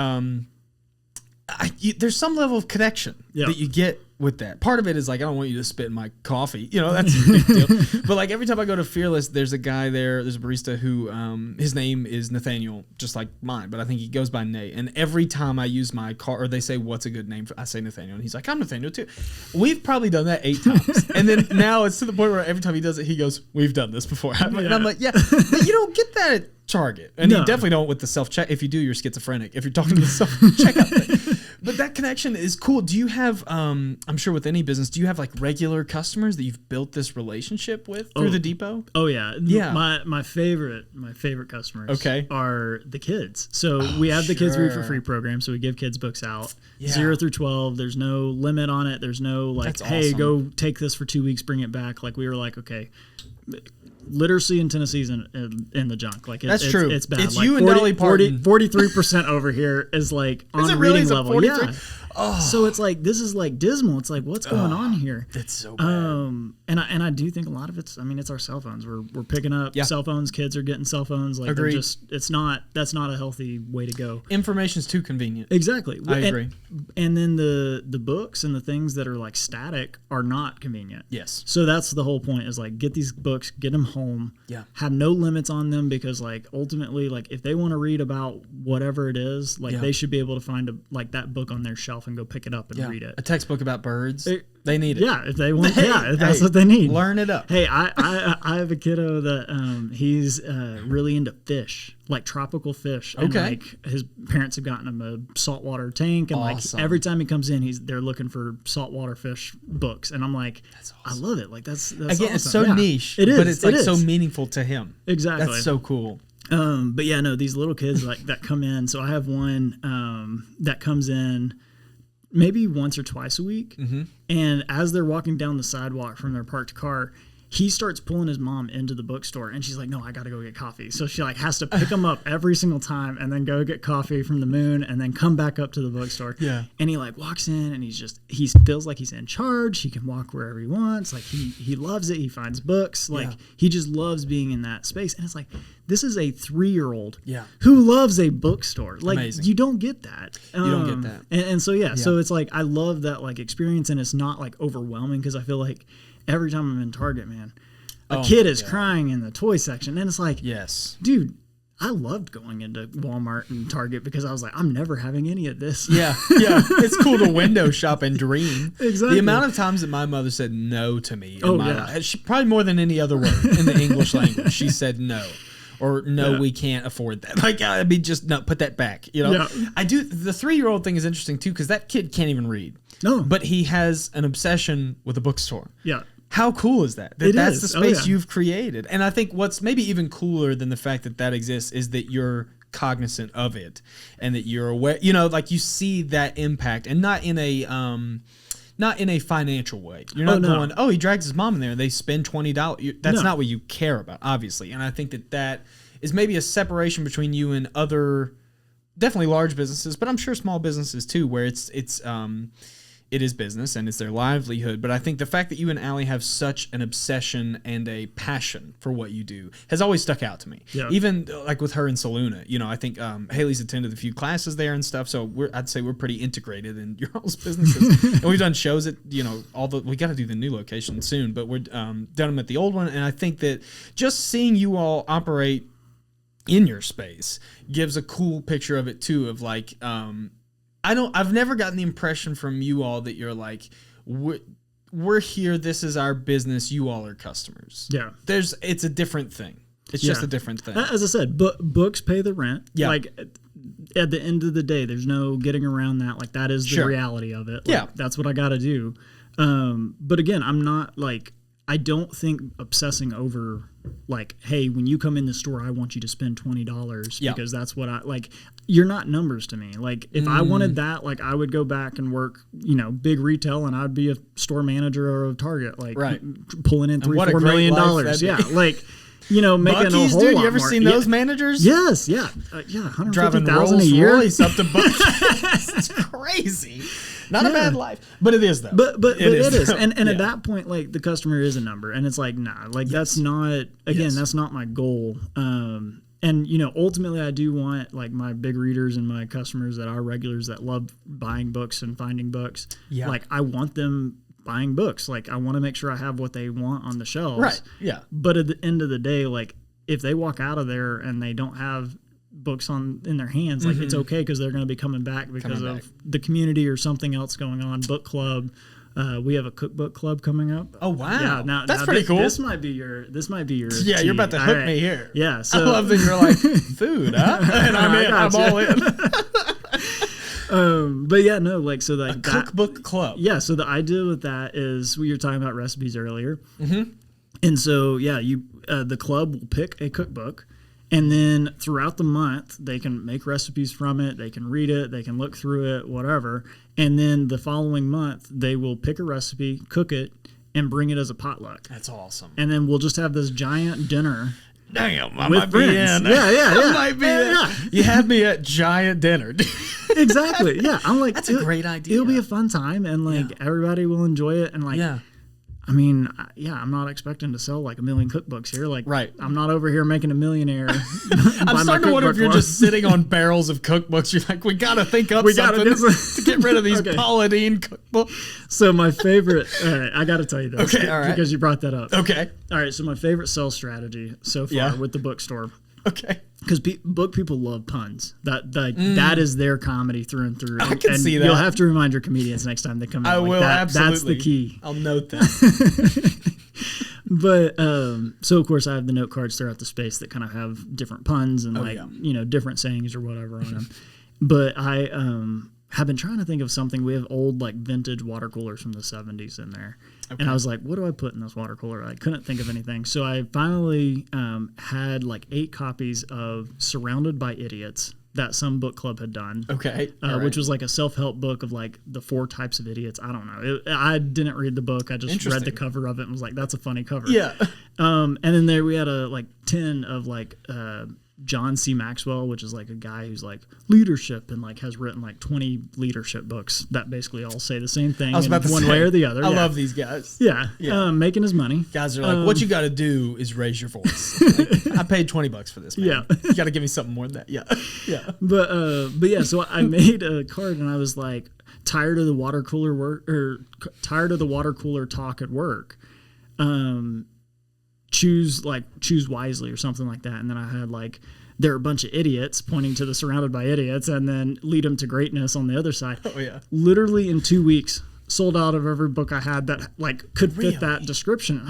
there's some level of connection that you get with that. Part of it is like, I don't want you to spit in my coffee. You know, that's a big deal. But like every time I go to Fearless, there's a guy there, there's a barista who, his name is Nathaniel, just like mine, but I think he goes by Nate. And every time I use my car, or they say, what's a good name? I say Nathaniel. And he's like, I'm Nathaniel too. We've probably done that 8 times. And then now it's to the point where every time he does it, he goes, we've done this before. And I'm like, yeah, but you don't get that at Target. And you definitely don't with the self-check. If you do, you're schizophrenic. If you're talking to the self-checkout thing. But that connection is cool. Do you have, I'm sure with any business, do you have like regular customers that you've built this relationship with through the depot? Oh yeah. My favorite customers are the kids. So we have the Kids Read for Free program. So we give kids books out 0 through 12. There's no limit on it. There's no like, hey, go take this for 2 weeks, bring it back. Like we were like, okay, literacy in Tennessee is in the junk. Like that's true. It's bad. It's like you and Dolly Parton. 43% over here is like on the reading level. 43? Yeah. Oh. So it's like this is like dismal. It's like what's going on here? It's so bad. And I do think a lot of it's our cell phones. We're picking up cell phones. Kids are getting cell phones. Like they're just that's not a healthy way to go. Information's too convenient. Exactly. I agree. And then the books and the things that are like static are not convenient. Yes. So that's the whole point is like get these books, get them home. Yeah. Have no limits on them because like ultimately like if they want to read about whatever it is, like they should be able to find like that book on their shelf and go pick it up and read it. A textbook about birds. They need it. Yeah, if they want. If that's what they need. Learn it up. Hey, I have a kiddo that he's really into fish, like tropical fish. And like his parents have gotten him a saltwater tank, and like every time he comes in, they're looking for saltwater fish books, and I'm like, that's awesome. I love it. Like that's again, awesome. it's so niche. It is, but it's like so meaningful to him. Exactly. That's so cool. But yeah, no, these little kids like that come in. So I have one that comes in maybe once or twice a week. Mm-hmm. And as they're walking down the sidewalk from their parked car, he starts pulling his mom into the bookstore, and she's like, no, I got to go get coffee. So she like has to pick him up every single time and then go get coffee from the Moon and then come back up to the bookstore. Yeah. And he like walks in and he feels like he's in charge. He can walk wherever he wants. Like he loves it. He finds books. Like he just loves being in that space. And it's like, this is a 3-year-old who loves a bookstore. Like amazing. You don't get that. You don't get that. And so, so it's like, I love that like experience, and it's not like overwhelming because I feel like every time I'm in Target, man, a kid is crying in the toy section. And it's like, dude, I loved going into Walmart and Target because I was like, I'm never having any of this. Yeah. It's cool to window shop and dream. Exactly. The amount of times that my mother said no to me in my life, she, probably more than any other word in the English language, she said no. Or no, we can't afford that. Like, I mean, just no, put that back. You know, I do. The 3-year-old thing is interesting too because that kid can't even read. No, but he has an obsession with a bookstore. Yeah. How cool is that? That's the space you've created. And I think what's maybe even cooler than the fact that exists is that you're cognizant of it and that you're aware. You know, like you see that impact, and not in a financial way. You're not going, oh, he drags his mom in there and they spend $20. That's not what you care about, obviously. And I think that is maybe a separation between you and other, definitely large businesses, but I'm sure small businesses too, where it is business and it's their livelihood. But I think the fact that you and Allie have such an obsession and a passion for what you do has always stuck out to me. Yeah. Even like with her in Saluna, you know, I think Haley's attended a few classes there and stuff. So I'd say we're pretty integrated in your all's businesses. And we've done shows at, you know, we got to do the new location soon, but we're done them at the old one. And I think that just seeing you all operate in your space gives a cool picture of it too, of like, I've never gotten the impression from you all that you're like, we're here, this is our business, you all are customers. Yeah. It's a different thing. It's just a different thing. As I said, books pay the rent. Yeah. Like at the end of the day, there's no getting around that. Like that is the reality of it. Like, that's what I got to do. But again, I'm not like, I don't think obsessing over like, hey, when you come in the store, I want you to spend $20 Yeah. because that's what I like. You're not numbers to me. Like if I wanted that, like I would go back and work, big retail, and I'd be a store manager of Target, like pulling in $3-4 million. Yeah, like. Making Buc-ee's, a whole dude, lot you ever more. seen those managers? Yes, yeah, Driving $150,000 a year. Rolls-Royce up to Buc-ee's. It's crazy. Not a bad life, but it is though. But it is. though. And at that point, like the customer is a number, and it's like like that's not that's not my goal. And ultimately, I do want like my big readers and my customers that are regulars that love buying books and finding books. Yeah. Like I want them buying books. Like I want to make sure I have what they want on the shelves. Right. Yeah. But at the end of the day, like if they walk out of there and they don't have books in their hands, like it's okay because they're going to be coming back because of the community or something else going on. Book club. We have a cookbook club coming up. Oh wow! Yeah, that's pretty cool. This might be your. Yeah, you're about to hook me here. Yeah, so I love that you're like food, huh? And I'm all in. But yeah, no, like so like a cookbook club. Yeah, so the idea with that is we were talking about recipes earlier, and so the club will pick a cookbook, and then throughout the month they can make recipes from it, they can read it, they can look through it, whatever, and then the following month they will pick a recipe, cook it, and bring it as a potluck. That's awesome. And then we'll just have this giant dinner. Damn, I with might friends. be in. Yeah. I might be in. Yeah. You had me at giant dinner. Exactly. Yeah. I'm like, that's a great idea. It'll be a fun time, and like everybody will enjoy it. And like, I mean, I'm not expecting to sell like 1 million cookbooks here. Like, I'm not over here making a millionaire. I'm starting to wonder if you're just sitting on barrels of cookbooks. You're like, we got to think up something to get rid of these Paula Deen cookbooks. So my favorite, all right, I got to tell you this. Okay, all right. Because you brought that up. Okay. All right, so my favorite sales strategy so far with the bookstore. Okay. Because book people love puns. That is their comedy through and through. I can see that. You'll have to remind your comedians next time they come in. I will, absolutely. That's the key. I'll note that. But so of course I have the note cards throughout the space that kind of have different puns and different sayings or whatever on them. But I have been trying to think of something. We have old like vintage water coolers from the 70s in there. Okay. And I was like, what do I put in this water cooler? I couldn't think of anything. So I finally had like 8 copies of Surrounded by Idiots that some book club had done. Okay. Which was like a self-help book of like the 4 types of idiots. I don't know. I didn't read the book. I just read the cover of it and was like, that's a funny cover. Yeah. And then there we had a like 10 of like John C. Maxwell, which is like a guy who's like leadership and like has written like 20 leadership books that basically all say the same thing in one way or the other. I love these guys. Yeah. Making his money. Guys are like, what you got to do is raise your voice. Like, I paid $20 for this, man. Yeah. You got to give me something more than that. Yeah. Yeah. But yeah, so I made a card and I was like, tired of the water cooler work or tired of the water cooler talk at work. Choose wisely or something like that. And then I had like, they're a bunch of idiots pointing to the Surrounded by Idiots and then lead them to greatness on the other side. Oh yeah. Literally in 2 weeks, sold out of every book I had that like could fit that description. And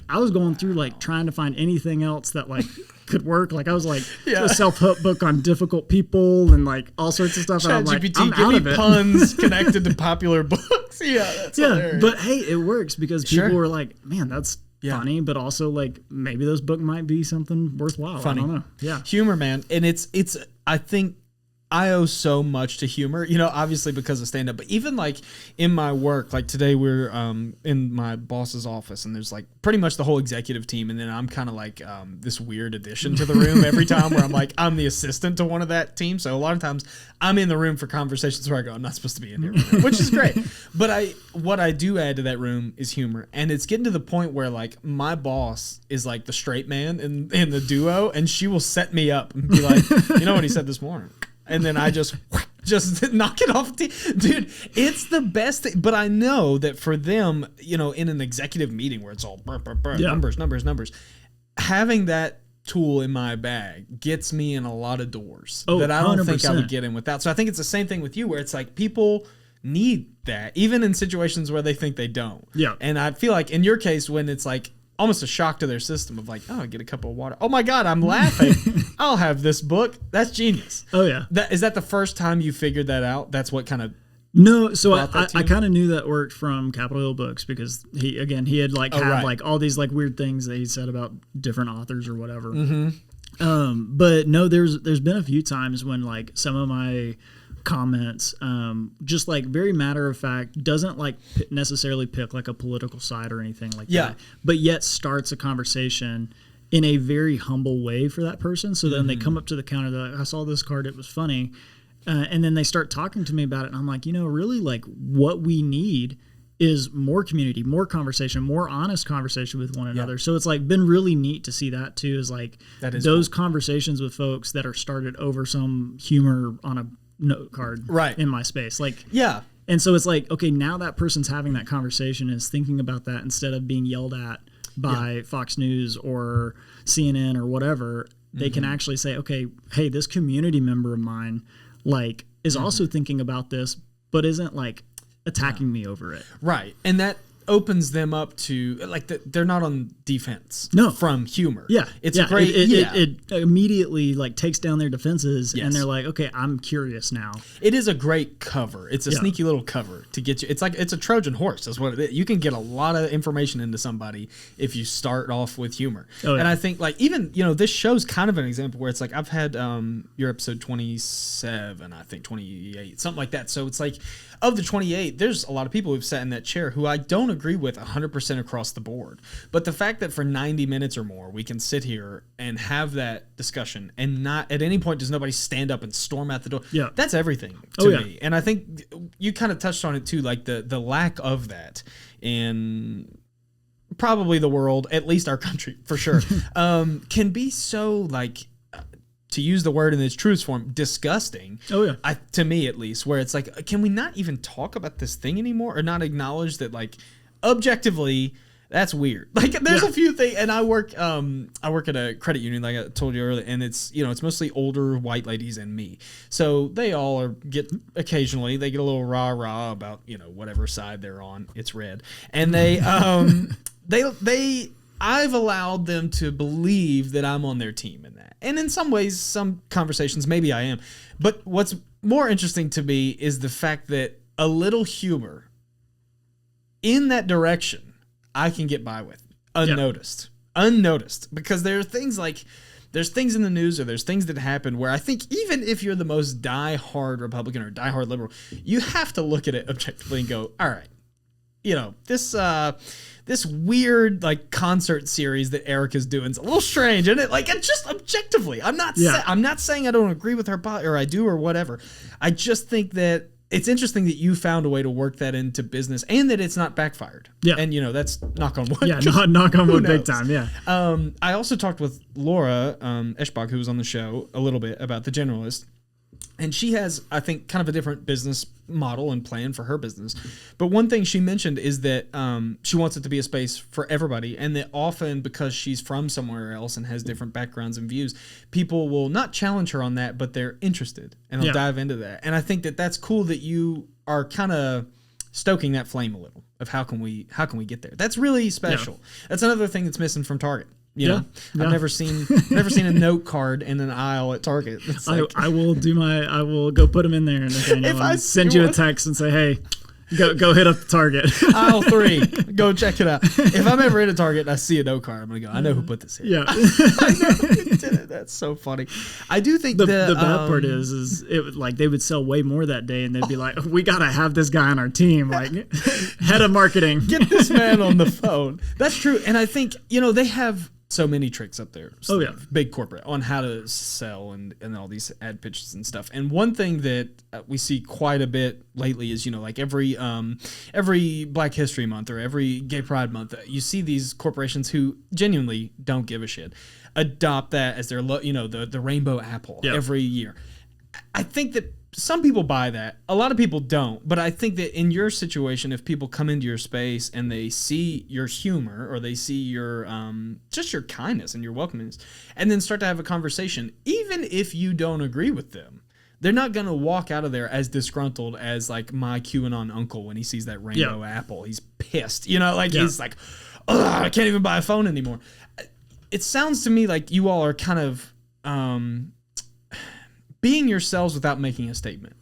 I was going through like trying to find anything else that like could work. Like I was like a self-help book on difficult people and like all sorts of stuff. And I'm like, I'm give out me of it. puns connected to popular books. Yeah. That's hilarious. But hey, it works because people were like, man, that's funny, but also like maybe this book might be something worthwhile. Funny. I don't know. Yeah. Humor, man. And it's I think I owe so much to humor, obviously because of stand up, but even like in my work, like today we're in my boss's office and there's like pretty much the whole executive team. And then I'm kind of like this weird addition to the room every time where I'm like, I'm the assistant to one of that team. So a lot of times I'm in the room for conversations where I go, I'm not supposed to be in here, which is great. But what I do add to that room is humor. And it's getting to the point where like my boss is like the straight man in the duo and she will set me up and be like, you know what he said this morning? And then I just knock it off. Dude, it's the best thing. But I know that for them, in an executive meeting where it's all numbers, having that tool in my bag gets me in a lot of doors that I don't 100%. Think I would get in without. So I think it's the same thing with you where it's like people need that, even in situations where they think they don't. Yeah. And I feel like in your case, when it's like, almost a shock to their system of like, oh, I get a cup of water. Oh my God, I'm laughing. I'll have this book. That's genius. Oh yeah. Is that the first time you figured that out? That's what kind of No, so brought that to I you? kind of knew that worked from Capitol Hill Books because he had like had right. like all these like weird things that he said about different authors or whatever. Mm-hmm. But no, there's been a few times when like some of my comments, just like very matter of fact, doesn't like necessarily pick like a political side or anything like Yeah. that, but yet starts a conversation in a very humble way for that person. So then they come up to the counter, they're like, I saw this card, it was funny. And then they start talking to me about it. And I'm like, really like what we need is more community, more conversation, more honest conversation with one another. So it's like been really neat to see that too, is like those conversations with folks that are started over some humor on a note card in my space. Like, yeah. And so it's like, okay, now that person's having that conversation is thinking about that instead of being yelled at by Fox News or CNN or whatever. They can actually say, okay, hey, this community member of mine like is also thinking about this, but isn't like attacking me over it. Right. And that opens them up to like they're not on defense from humor. Yeah. It's great. It immediately like takes down their defenses and they're like, okay, I'm curious now. It is a great cover. It's a sneaky little cover to get you. It's like, it's a Trojan horse. That's what it is. You can get a lot of information into somebody if you start off with humor. And I think like even, this show's kind of an example where it's like, I've had your episode 27, I think 28, something like that. So it's like, of the 28, there's a lot of people who've sat in that chair who I don't agree with 100% across the board. But the fact that for 90 minutes or more, we can sit here and have that discussion and not at any point does nobody stand up and storm out the door. Yeah. That's everything to me. And I think you kind of touched on it too, like the lack of that in probably the world, at least our country for sure, can be so like, to use the word in its truest form, disgusting. To me at least, where it's like, can we not even talk about this thing anymore or not acknowledge that like objectively that's weird. Like there's a few things, and I work at a credit union, like I told you earlier, and it's it's mostly older white ladies and me. So they all get occasionally they get a little rah about whatever side they're on. It's red, and they I've allowed them to believe that I'm on their team in that. And in some ways, some conversations, maybe I am. But what's more interesting to me is the fact that a little humor in that direction, I can get by with unnoticed. Unnoticed. Because there are things like, there's things in the news or there's things that happen where I think even if you're the most diehard Republican or diehard liberal, you have to look at it objectively and go, all right, this weird like concert series that Erica's doing is a little strange, and it's just objectively. I'm not saying I don't agree with her or I do or whatever. I just think that it's interesting that you found a way to work that into business and that it's not backfired. Yeah, and that's knock on wood. Yeah, knock on wood, big time. Yeah. I also talked with Laura Eschbach, who was on the show a little bit about The Generalist. And she has, I think, kind of a different business model and plan for her business. But one thing she mentioned is that she wants it to be a space for everybody. And that often, because she's from somewhere else and has different backgrounds and views, people will not challenge her on that, but they're interested and they'll dive into that. And I think that that's cool that you are kind of stoking that flame a little of how can we get there. That's really special. Yeah. That's another thing that's missing from Target. I've never seen a note card in an aisle at Target. I will go put them in there, Nathaniel, and send you a text and say, hey, go hit up Target. Aisle 3, go check it out. If I'm ever in a Target and I see a note card, I'm gonna go, I know who put this here. Yeah. I know who did it. That's so funny. I do think the bad part is it like they would sell way more that day, and they'd be like, we gotta have this guy on our team, like head of marketing. Get this man on the phone. That's true, and I think they have so many tricks up there. Big corporate on how to sell and all these ad pitches and stuff. And one thing that we see quite a bit lately is, like every Black History Month or every Gay Pride Month, you see these corporations who genuinely don't give a shit adopt that as their, the rainbow apple every year. I think that some people buy that. A lot of people don't. But I think that in your situation, if people come into your space and they see your humor or they see your just your kindness and your welcomeness and then start to have a conversation, even if you don't agree with them, they're not going to walk out of there as disgruntled as like my QAnon uncle when he sees that rainbow apple. He's pissed. He's like, ugh, I can't even buy a phone anymore. It sounds to me like you all are kind of being yourselves without making a statement.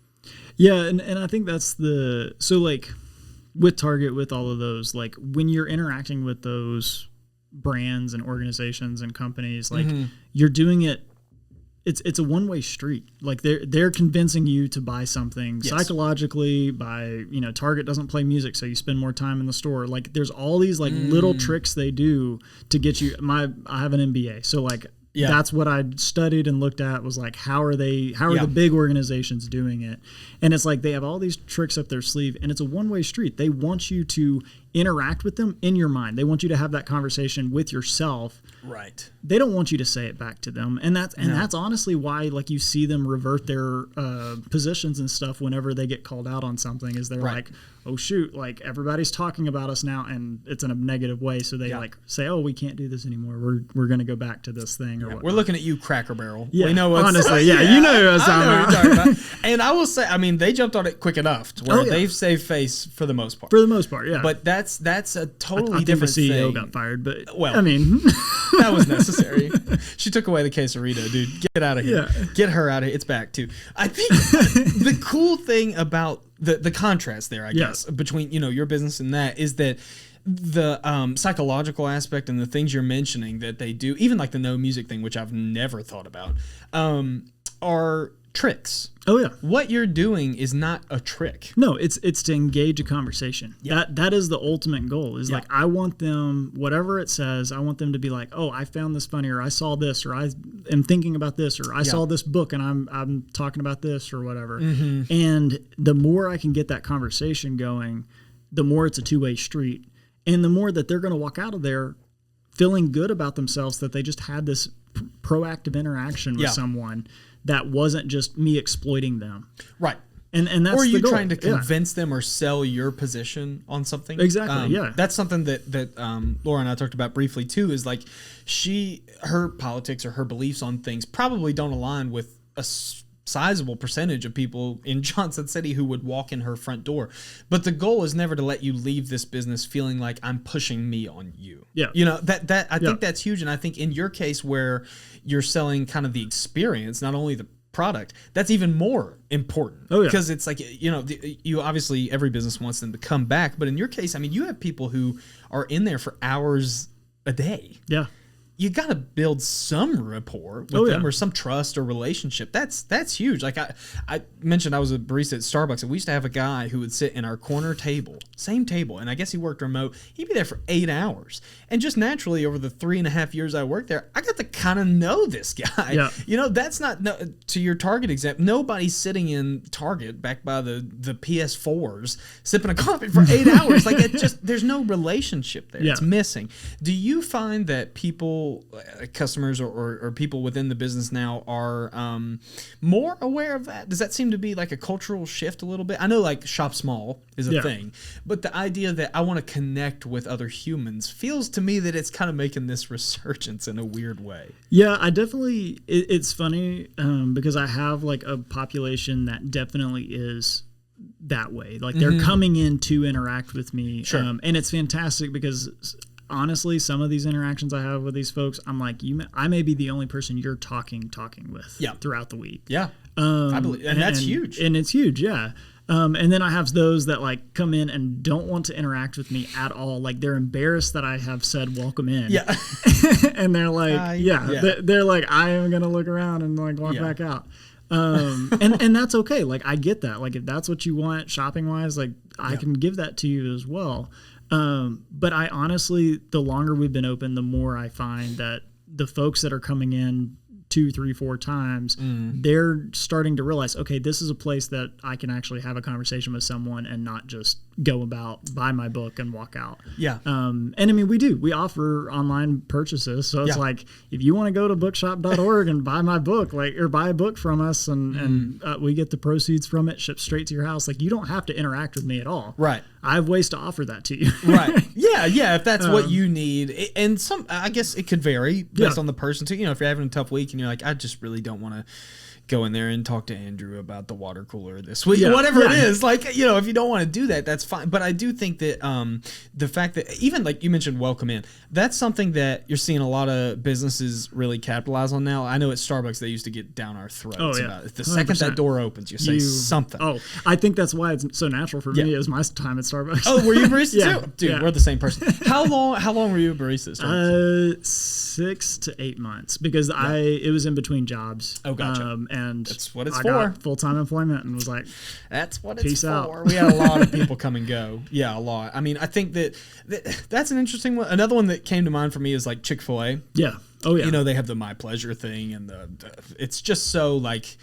Yeah, and I think that's so like with Target, with all of those, like when you're interacting with those brands and organizations and companies, like you're doing it. It's a one-way street. Like they're convincing you to buy something psychologically by, Target doesn't play music, so you spend more time in the store. Like there's all these like little tricks they do to get you. I have an MBA, so like that's what I studied and looked at was like how are the big organizations doing it? And it's like they have all these tricks up their sleeve, and it's a one-way street. They want you to interact with them in your mind. They want you to have that conversation with yourself. Right. They don't want you to say it back to them, and that's honestly why like you see them revert their positions and stuff whenever they get called out on something. Is they're like, oh shoot, like everybody's talking about us now, and it's in a negative way. So they like say, oh, we can't do this anymore. We're going to go back to this thing or whatnot. We're looking at you, Cracker Barrel. Yeah, we know honestly, you know what I'm talking about. And I will say, I mean, they jumped on it quick enough to where they've saved face for the most part. For the most part, yeah. But that's a totally I different think the CEO thing. got fired, but well, I mean, that was necessary. She took away the quesarito, dude. Get out of here. Yeah. Get her out of here. It's back too. I think the cool thing about the contrast there, I guess, between your business and that is that the psychological aspect and the things you're mentioning that they do, even like the no music thing, which I've never thought about, are tricks. Oh yeah. What you're doing is not a trick. No, it's to engage a conversation. Yeah. That is the ultimate goal. Is like I want them, whatever it says, I want them to be like, oh, I found this funny, or I saw this, or I am thinking about this, or I saw this book and I'm talking about this or whatever. And the more I can get that conversation going, the more it's a two-way street, and the more that they're going to walk out of there feeling good about themselves that they just had this proactive interaction with someone that wasn't just me exploiting them. Right. And that's or you the goal. trying to convince them or sell your position on something. Exactly. That's something that Laura and I talked about briefly too, is like her politics or her beliefs on things probably don't align with a sizable percentage of people in Johnson City who would walk in her front door. But the goal is never to let you leave this business feeling like I'm pushing me on you. Yeah. That I think that's huge. And I think in your case where you're selling kind of the experience, not only the product, that's even more important. Oh yeah. Because it's like, you obviously, every business wants them to come back. But in your case, I mean, you have people who are in there for hours a day. Yeah. You got to build some rapport with them or some trust or relationship. That's huge. Like I mentioned, I was a barista at Starbucks, and we used to have a guy who would sit in our corner table, same table, and I guess he worked remote. He'd be there for 8 hours. And just naturally, over the 3.5 years I worked there, I got to kind of know this guy. Yeah. That's not, to your Target example, nobody's sitting in Target back by the PS4s sipping a coffee for 8 hours. Like, there's no relationship there. It's missing. Do you find that people, customers or people within the business now are more aware of that? Does that seem to be like a cultural shift a little bit? I know like shop small is a thing, but the idea that I want to connect with other humans feels to me that it's kind of making this resurgence in a weird way. Yeah, I definitely, it's funny because I have like a population that definitely is that way. Like they're coming in to interact with me. Sure. And it's fantastic because honestly, some of these interactions I have with these folks, I'm like, I may be the only person you're talking with throughout the week. Yeah. I believe, and that's huge. And it's huge, yeah. And then I have those that like come in and don't want to interact with me at all. Like they're embarrassed that I have said welcome in. Yeah. And they're like, they're like, I am going to look around and like walk back out. And that's okay. Like I get that. Like if that's what you want shopping wise, like I can give that to you as well. But I honestly, the longer we've been open, the more I find that the folks that are coming in 2, 3, 4 times, they're starting to realize, okay, this is a place that I can actually have a conversation with someone and not just go about, buy my book and walk out. Yeah. And I mean, we offer online purchases. So it's like, if you want to go to bookshop.org and buy my book, like, or buy a book from us and we get the proceeds from it shipped straight to your house. Like you don't have to interact with me at all. Right. I have ways to offer that to you. Right. Yeah. If that's what you need. And I guess it could vary based on the person too. If you're having a tough week and you're like, I just really don't want to go in there and talk to Andrew about the water cooler this week, whatever it is. Like, if you don't want to do that, that's fine. But I do think that the fact that even like you mentioned, welcome in, that's something that you're seeing a lot of businesses really capitalize on now. I know at Starbucks they used to get down our throats about it. The 100%. Second that door opens, you say something. Oh, I think that's why it's so natural for me as my time at Starbucks. Oh, were you a barista too? Dude, we're the same person. How long were you a barista at Starbucks? 6 to 8 months because it was in between jobs. Oh, gotcha. And that's what it's I for. Got full-time employment and was like, that's what peace it's for. out. We had a lot of people come and go. Yeah, a lot. I mean, I think that's an interesting one. Another one that came to mind for me is like Chick-fil-A. Yeah. Oh, yeah. They have the My Pleasure thing and it's just so like,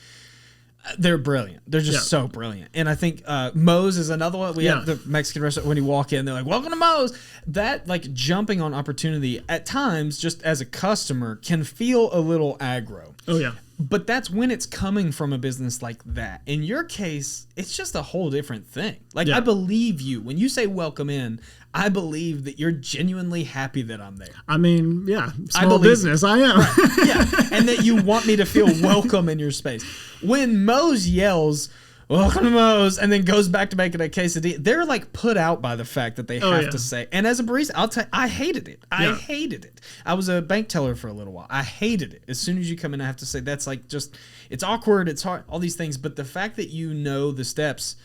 they're brilliant. They're just so brilliant. And I think Moe's is another one. We have the Mexican restaurant. When you walk in, they're like, welcome to Moe's. That like jumping on opportunity at times, just as a customer, can feel a little aggro. Oh, yeah. But that's when it's coming from a business like that. In your case, it's just a whole different thing. Like, I believe you. When you say welcome in, I believe that you're genuinely happy that I'm there. I mean, small business, I am. Right. Yeah, and that you want me to feel welcome in your space. When Moe's yells, welcome to Moe's, and then goes back to making a quesadilla, they're like put out by the fact that they have to say. And as a barista, I'll tell you, I hated it. I hated it. I was a bank teller for a little while. I hated it. As soon as you come in, I have to say, that's like just, it's awkward, it's hard, all these things. But the fact that you know the steps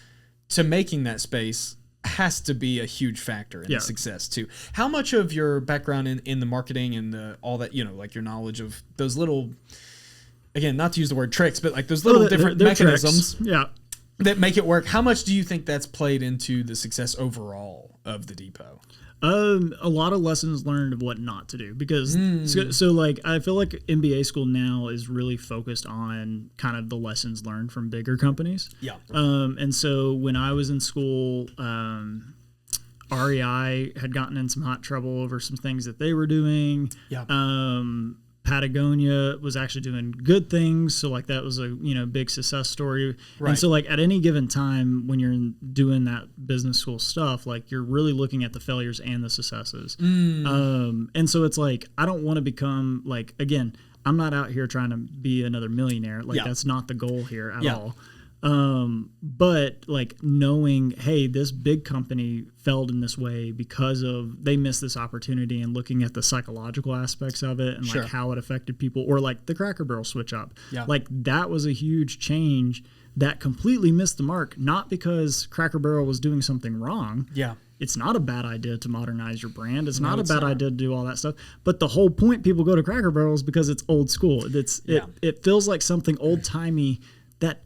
to making that space has to be a huge factor in the success too. How much of your background in the marketing and all that, like your knowledge of those little, again, not to use the word tricks, but like those little different mechanisms that make it work, how much do you think that's played into the success overall of the depot? A lot of lessons learned of what not to do because so like I feel like MBA school now is really focused on kind of the lessons learned from bigger companies. Yeah. And so when I was in school, REI had gotten in some hot trouble over some things that they were doing. Yeah. Patagonia was actually doing good things, so like that was a big success story. Right. And so like at any given time when you're doing that business school stuff, like you're really looking at the failures and the successes. And so it's like I don't want to become like, again, I'm not out here trying to be another millionaire. Like that's not the goal here at all. But like knowing, hey, this big company failed in this way because of they missed this opportunity, and looking at the psychological aspects of it and like how it affected people, or like the Cracker Barrel switch up, like that was a huge change that completely missed the mark. Not because Cracker Barrel was doing something wrong. Yeah. It's not a bad idea to modernize your brand. It's not a bad idea to do all that stuff. But the whole point people go to Cracker Barrel is because it's old school. It feels like something old timey that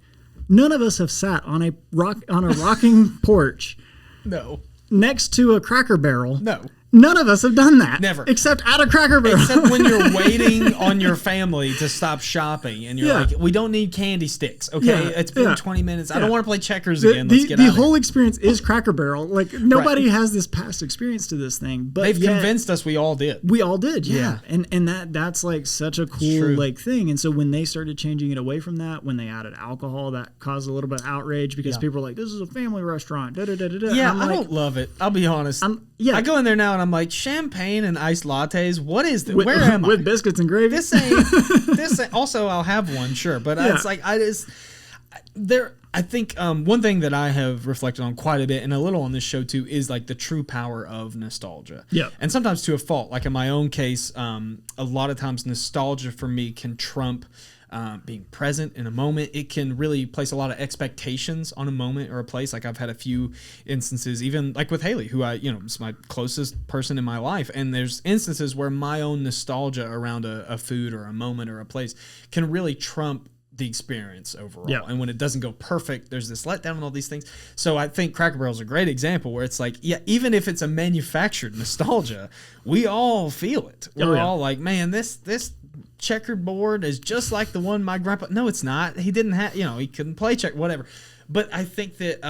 none of us have sat on a rocking porch. No. Next to a Cracker Barrel. No. None of us have done that. Never. Except at a Cracker Barrel. Except when you're waiting on your family to stop shopping and you're like, we don't need candy sticks. Okay, it's been 20 minutes. I don't want to play checkers again. Let's get out of here. The whole experience is Cracker Barrel. Like nobody has this past experience to this thing. But they've convinced us we all did. We all did, yeah. And that's like such a cool like thing. And so when they started changing it away from that, when they added alcohol, that caused a little bit of outrage because people were like, this is a family restaurant. Yeah, I don't love it. I'll be honest. I go in there now and I'm like, champagne and iced lattes. What is this? Where am I? With biscuits and gravy. This ain't. Also, I'll have one, sure. But it's like I think one thing that I have reflected on quite a bit and a little on this show too is like the true power of nostalgia. Yeah. And sometimes to a fault. Like in my own case, a lot of times nostalgia for me can trump being present in a moment. It can really place a lot of expectations on a moment or a place. Like I've had a few instances, even like with Haley, who is my closest person in my life. And there's instances where my own nostalgia around a food or a moment or a place can really trump the experience overall. Yeah. And when it doesn't go perfect, there's this letdown and all these things. So I think Cracker Barrel is a great example where it's like, even if it's a manufactured nostalgia, we all feel it. We're all like, man, this checkered board is just like the one my grandpa. No, it's not. He didn't have, he couldn't play check, whatever. But I think that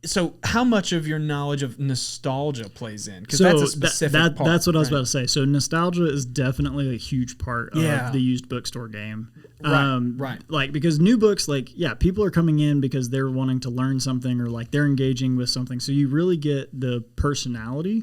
so how much of your knowledge of nostalgia plays in? Because that's a specific part. That's what I was about to say. So nostalgia is definitely a huge part of the used bookstore game. Right. Like, because new books, like, people are coming in because they're wanting to learn something or like they're engaging with something. So you really get the personality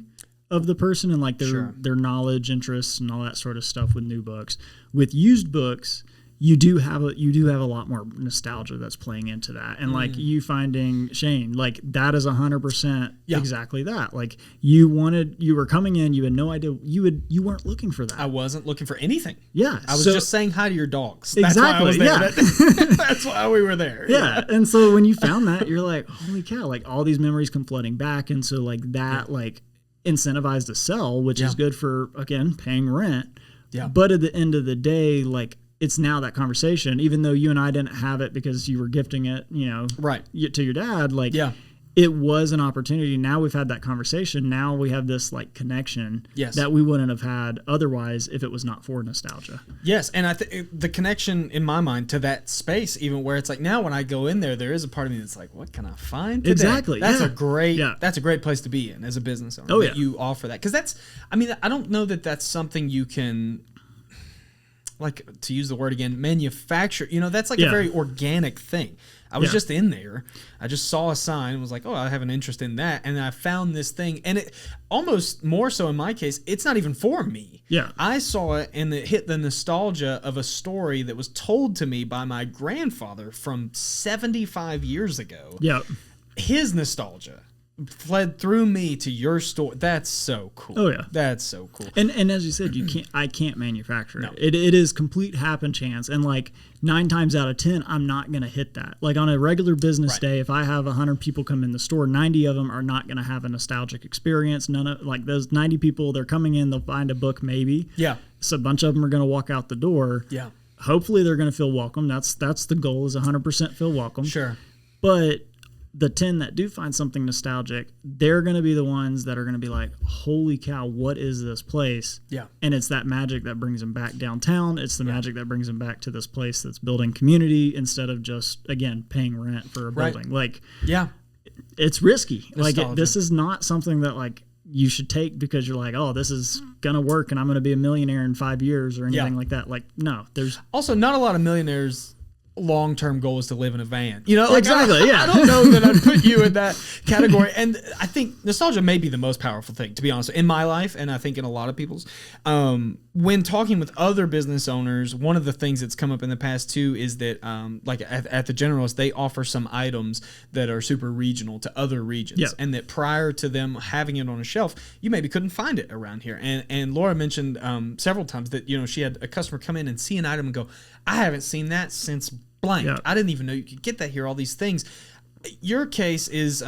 of the person and like their knowledge, interests, and all that sort of stuff with new books. With used books, you do have a lot more nostalgia that's playing into that. And like you finding Shane, like that is 100% exactly that. Like you were coming in, you had no idea, you weren't looking for that. I wasn't looking for anything. Yeah. I was just saying hi to your dogs. Exactly. That's why I was there. Yeah. That's why we were there. Yeah. And so when you found that, you're like, holy cow, like all these memories come flooding back. And so like that, like incentivized to sell, which is good for, again, paying rent. Yeah. But at the end of the day, like, it's now that conversation, even though you and I didn't have it because you were gifting it, right, to your dad. Like, it was an opportunity. Now we've had that conversation. Now we have this like connection that we wouldn't have had otherwise if it was not for nostalgia. Yes, and I think the connection in my mind to that space, even where it's like now when I go in there, there is a part of me that's like, what can I find today? Exactly. That's a great place to be in as a business owner. Oh, that you offer that, because I don't know that that's something you can, like, to use the word again, manufacture. That's like a very organic thing. I was just in there. I just saw a sign and was like, oh, I have an interest in that. And I found this thing. And it almost more so in my case, it's not even for me. Yeah. I saw it and it hit the nostalgia of a story that was told to me by my grandfather from 75 years ago. Yeah. His nostalgia fled through me to your store. That's so cool. Oh yeah, that's so cool. And as you said, I can't manufacture it. It is complete happen chance. And like 9 times out of 10, I'm not gonna hit that. Like on a regular business day, if I have 100 people come in the store, 90 of them are not gonna have a nostalgic experience. None of like those 90 people, they're coming in, they'll find a book maybe. Yeah. So a bunch of them are gonna walk out the door. Yeah. Hopefully they're gonna feel welcome. That's the goal, is 100% feel welcome. Sure. But the 10 that do find something nostalgic, they're going to be the ones that are going to be like, holy cow, what is this place? Yeah. And it's that magic that brings them back downtown. It's the magic that brings them back to this place that's building community instead of just, again, paying rent for a building. Like, it's risky. Nostalgia. Like, this is not something that, like, you should take because you're like, oh, this is going to work and I'm going to be a millionaire in 5 years or anything like that. Like, no, there's also not a lot of millionaires' long-term goal is to live in a van. Like, exactly. I don't know that I'd put you in that category. And I think nostalgia may be the most powerful thing, to be honest, in my life, and I think in a lot of people's. When talking with other business owners, one of the things that's come up in the past too is that, like at the Generalist, they offer some items that are super regional to other regions, and that prior to them having it on a shelf, you maybe couldn't find it around here. And Laura mentioned several times that she had a customer come in and see an item and go, I haven't seen that since blank. I didn't even know you could get that here, all these things. Your case is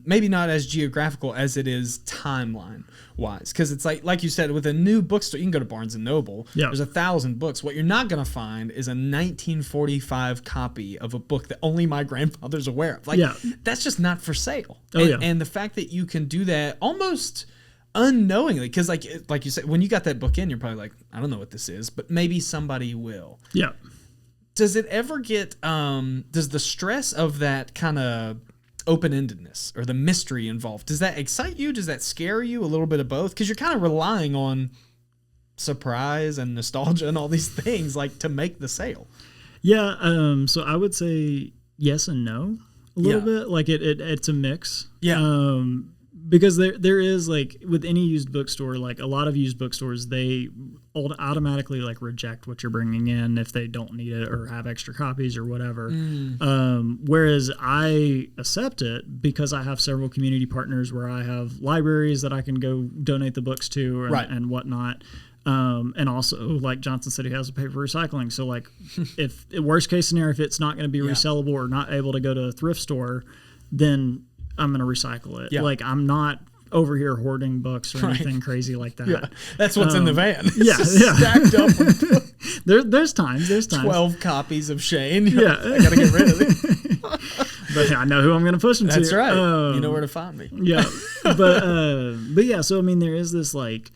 maybe not as geographical as it is timeline wise, because it's like you said, with a new bookstore, you can go to Barnes and Noble. There's 1,000 books. What you're not going to find is a 1945 copy of a book that only my grandfather's aware of. Like, that's just not for sale. And the fact that you can do that almost unknowingly, because like you said, when you got that book in, you're probably like, I don't know what this is, but maybe somebody will. Does it ever get, does the stress of that kind of open-endedness or the mystery involved, does that excite you? Does that scare you? A little bit of both? Because you're kind of relying on surprise and nostalgia and all these things, like, to make the sale. So I would say yes and no a little bit. Like it's a mix. Because there is, like, with any used bookstore, like a lot of used bookstores, they automatically like reject what you're bringing in if they don't need it or have extra copies or whatever. Whereas I accept it because I have several community partners where I have libraries that I can go donate the books to and whatnot. And also, like Johnson said, he has to pay for recycling. So, like, if worst case scenario, if it's not going to be resellable or not able to go to a thrift store, then I'm going to recycle it. Like, I'm not over here hoarding books or anything crazy like that. That's what's in the van. Stacked up. There's times. 12 copies of Shane. I got to get rid of it. But I know who I'm going to push them to. That's right. You know where to find me. But yeah, so I mean, there is this, like,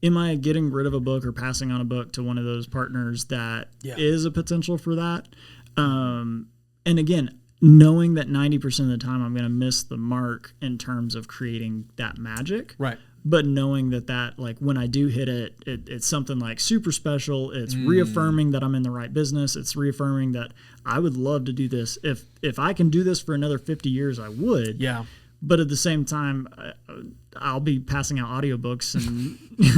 am I getting rid of a book or passing on a book to one of those partners that is a potential for that? And again, knowing that 90% of the time I'm going to miss the mark in terms of creating that magic. But knowing that like, when I do hit it, it's something like super special. It's reaffirming that I'm in the right business. It's reaffirming that I would love to do this. If I can do this for another 50 years, I would. But at the same time, I'll be passing out audiobooks and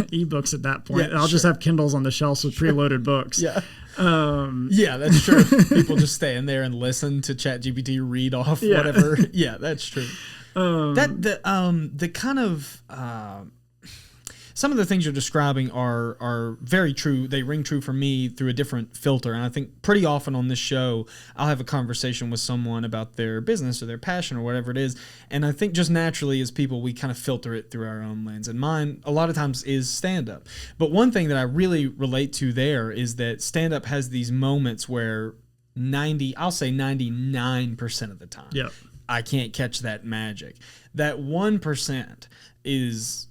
ebooks at that point. I'll just have Kindles on the shelves with preloaded books. Yeah. That's true. People just stand there and listen to ChatGPT read off whatever. Yeah, that's true. The kind of some of the things you're describing are very true. They ring true for me through a different filter. And I think pretty often on this show, I'll have a conversation with someone about their business or their passion or whatever it is. And I think just naturally as people, we kind of filter it through our own lens. And mine, a lot of times, is stand-up. But one thing that I really relate to there is that stand-up has these moments where 99% of the time, I can't catch that magic. That 1% is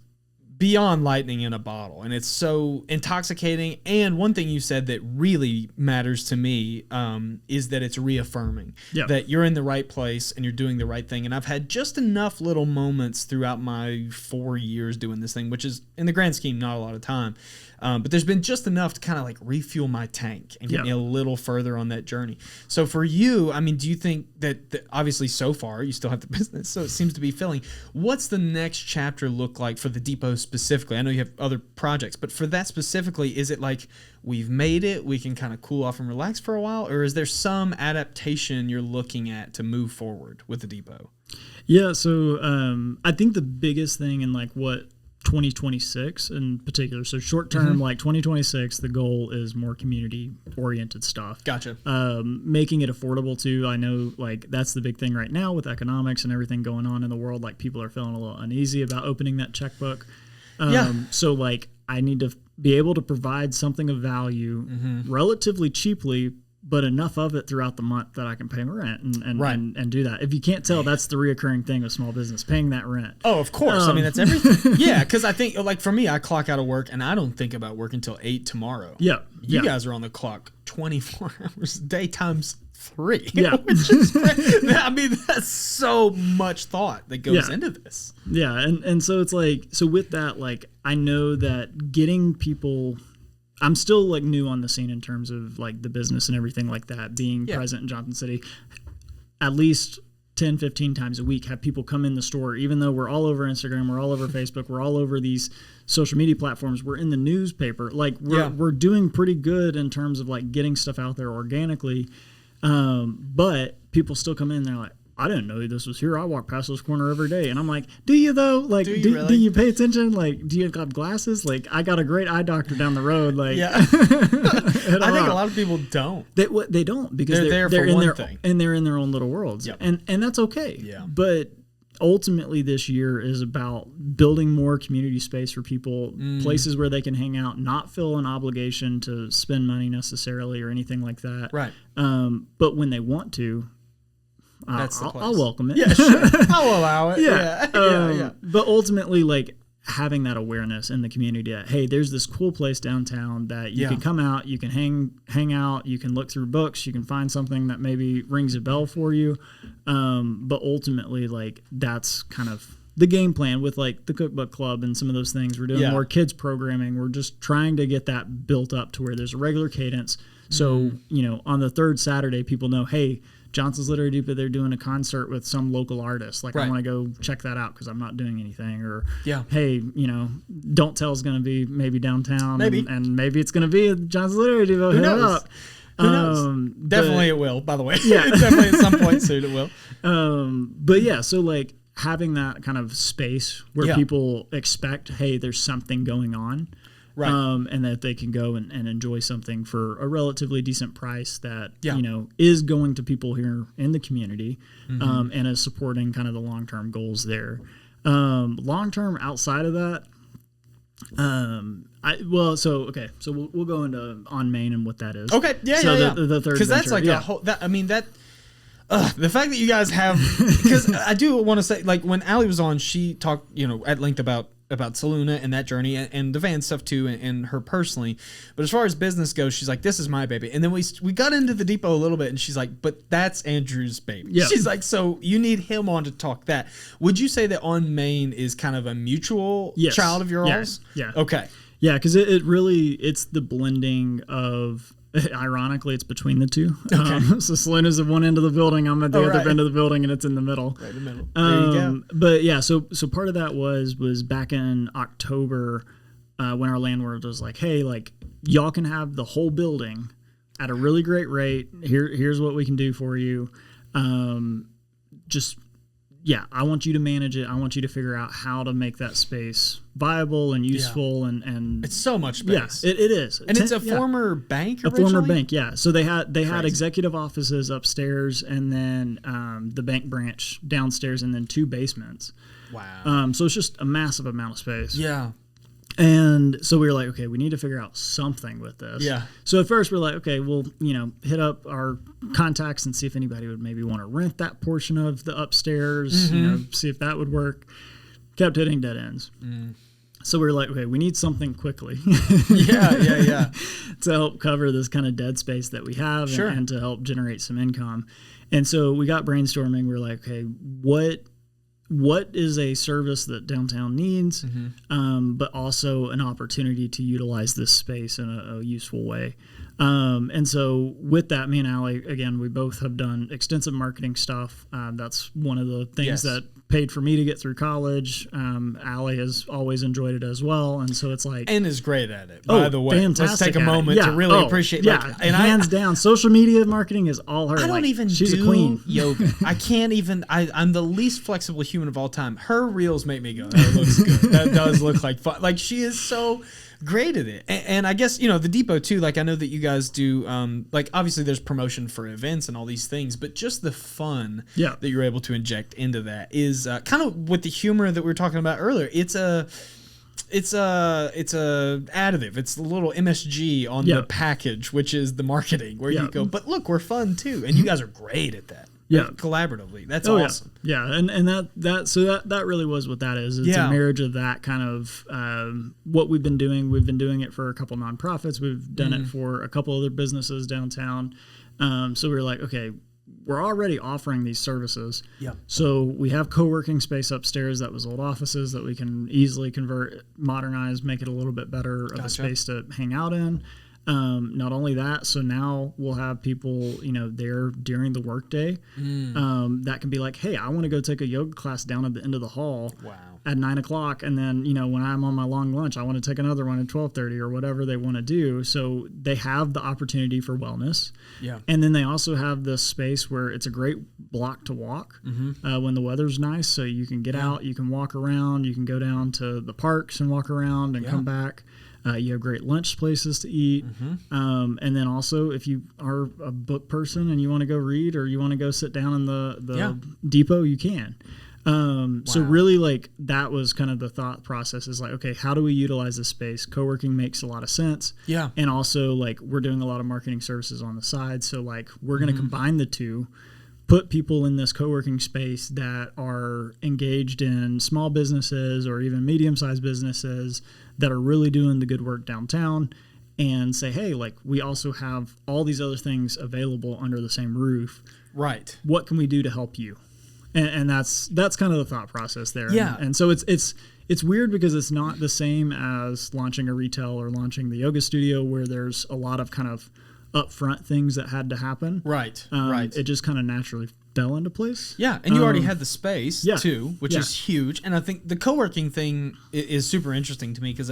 beyond lightning in a bottle, and it's so intoxicating. And one thing you said that really matters to me is that it's reaffirming that you're in the right place and you're doing the right thing. And I've had just enough little moments throughout my 4 years doing this thing, which is in the grand scheme not a lot of time, but there's been just enough to kind of like refuel my tank and get me a little further on that journey. So for you, I mean, do you think that obviously so far you still have the business, so it seems to be filling. What's the next chapter look like for the depot specifically? I know you have other projects, but for that specifically, is it like we've made it, we can kind of cool off and relax for a while, or is there some adaptation you're looking at to move forward with the depot? Yeah, so I think the biggest thing in like what 2026 in particular, so short term, like 2026, the goal is more community oriented stuff. Gotcha. Making it affordable too. I know like that's the big thing right now with economics and everything going on in the world. Like people are feeling a little uneasy about opening that checkbook. So like I need to be able to provide something of value relatively cheaply, but enough of it throughout the month that I can pay my rent and do that. If you can't tell, that's the reoccurring thing with small business, paying that rent. Oh, of course. I mean, that's everything. Yeah, because I think, like for me, I clock out of work and I don't think about work until 8 tomorrow. Yeah. You guys are on the clock 24 hours a day times 3. Yeah. Which is, I mean, that's so much thought that goes into this. Yeah. And so it's like, so with that, like, I know that getting people, I'm still like new on the scene in terms of like the business and everything like that, being present in Johnson City at least 10, 15 times a week, have people come in the store, even though we're all over Instagram, we're all over Facebook, we're all over these social media platforms, we're in the newspaper, like we're doing pretty good in terms of like getting stuff out there organically. But people still come in, they're like, I didn't know this was here. I walk past this corner every day. And I'm like, do you though? Like, do you pay attention? Like, do you have glasses? Like, I got a great eye doctor down the road. Like, I think a lot of people don't. They don't because they're in their own little worlds. Yep. And that's okay. Yeah. But ultimately this year is about building more community space for people, places where they can hang out, not feel an obligation to spend money necessarily or anything like that. Right. But when they want to, I'll welcome it. Yeah, sure. I'll allow it. Yeah. But ultimately, like having that awareness in the community that, hey, there's this cool place downtown that you can come out, you can hang out, you can look through books, you can find something that maybe rings a bell for you. But ultimately, like that's kind of the game plan with like the cookbook club and some of those things. We're doing more kids programming. We're just trying to get that built up to where there's a regular cadence. So, on the third Saturday, people know, hey, Johnson's Literary Depot, they're doing a concert with some local artist. Like, I want to go check that out because I'm not doing anything. Or, hey, Don't Tell's going to be maybe downtown. Maybe. And maybe it's going to be at Johnson's Literary Depot. Who knows? Who knows? Definitely it will, by the way. Yeah. Definitely at some point soon it will. But yeah, so like having that kind of space where people expect, hey, there's something going on. Right. And that they can go and enjoy something for a relatively decent price that, is going to people here in the community and is supporting kind of the long-term goals there. Long-term outside of that, so we'll go into On Main and what that is. Okay. Yeah. The third because that's like a whole, the fact that you guys have, because I do want to say, like when Allie was on, she talked, at length about Saluna and that journey and the van stuff too, and her personally. But as far as business goes, she's like, this is my baby. And then we got into the depot a little bit and she's like, but that's Andrew's baby. Yep. She's like, so you need him on to talk that. Would you say that On Main is kind of a mutual child of yours? Yeah. Okay. Yeah, because it's the blending of Ironically, it's between the two. Okay. So saloon is at one end of the building. I'm at the other right. end of the building, and it's in the middle. Right in the middle. There you go. But yeah, so part of that was back in October when our landlord was like, "Hey, like y'all can have the whole building at a really great rate. Here's what we can do for you. I want you to manage it. I want you to figure out how to make that space viable and useful and it's so much space. Yeah, it is. And it's a former bank originally? A former bank, yeah. So they had executive offices upstairs and then the bank branch downstairs and then 2 basements. Wow. So it's just a massive amount of space. Yeah. And so we were like, okay, we need to figure out something with this. Yeah. So at first we're like, okay, we'll, hit up our contacts and see if anybody would maybe want to rent that portion of the upstairs, see if that would work. Kept hitting dead ends. So we were like, okay, we need something quickly. Yeah. To help cover this kind of dead space that we have and to help generate some income. And so we got brainstorming. We were like, okay, what is a service that downtown needs, but also an opportunity to utilize this space in a useful way. And so with that, me and Allie, again, we both have done extensive marketing stuff. That's one of the things that paid for me to get through college. Allie has always enjoyed it as well. And so it's like... And is great at it, by the way. Fantastic. Let's take a moment to really appreciate it. And hands down, social media marketing is all her. I don't even she's do a queen. yoga. I can't even... I'm the least flexible human of all time. Her reels make me go, that looks good. That does look like fun. Like, she is so... great at it. And I guess, the depot too, like I know that you guys do, like obviously there's promotion for events and all these things, but just the fun that you're able to inject into that is kind of with the humor that we were talking about earlier. It's a additive. It's the little MSG on the package, which is the marketing where you go, but look, we're fun too. And you guys are great at that. Yeah, collaboratively. That's awesome. Yeah, and that really was what that is. It's a marriage of that kind of what we've been doing. We've been doing it for a couple nonprofits. We've done it for a couple other businesses downtown. So we were like, okay, we're already offering these services. Yeah. So we have co-working space upstairs that was old offices that we can easily convert, modernize, make it a little bit better of a space to hang out in. Not only that, so now we'll have people, there during the workday that can be like, hey, I want to go take a yoga class down at the end of the hall at 9:00. And then, when I'm on my long lunch, I want to take another one at 12:30 or whatever they want to do. So they have the opportunity for wellness. Yeah. And then they also have this space where it's a great block to walk when the weather's nice. So you can get out, you can walk around, you can go down to the parks and walk around and come back. You have great lunch places to eat. And then also if you are a book person and you want to go read or you want to go sit down in the depot, you can. So really like that was kind of the thought process is like, okay, how do we utilize this space? Co-working makes a lot of sense. Yeah. And also like we're doing a lot of marketing services on the side. So like we're going to combine the two, put people in this co-working space that are engaged in small businesses or even medium-sized businesses that are really doing the good work downtown and say, hey, like we also have all these other things available under the same roof. Right. What can we do to help you? And that's kind of the thought process there. Yeah. And so it's weird because it's not the same as launching a retail or launching the yoga studio where there's a lot of kind of upfront things that had to happen. Right. Right. It just kind of naturally fell into place. Yeah. And you already had the space too, which is huge. And I think the co-working thing is super interesting to me because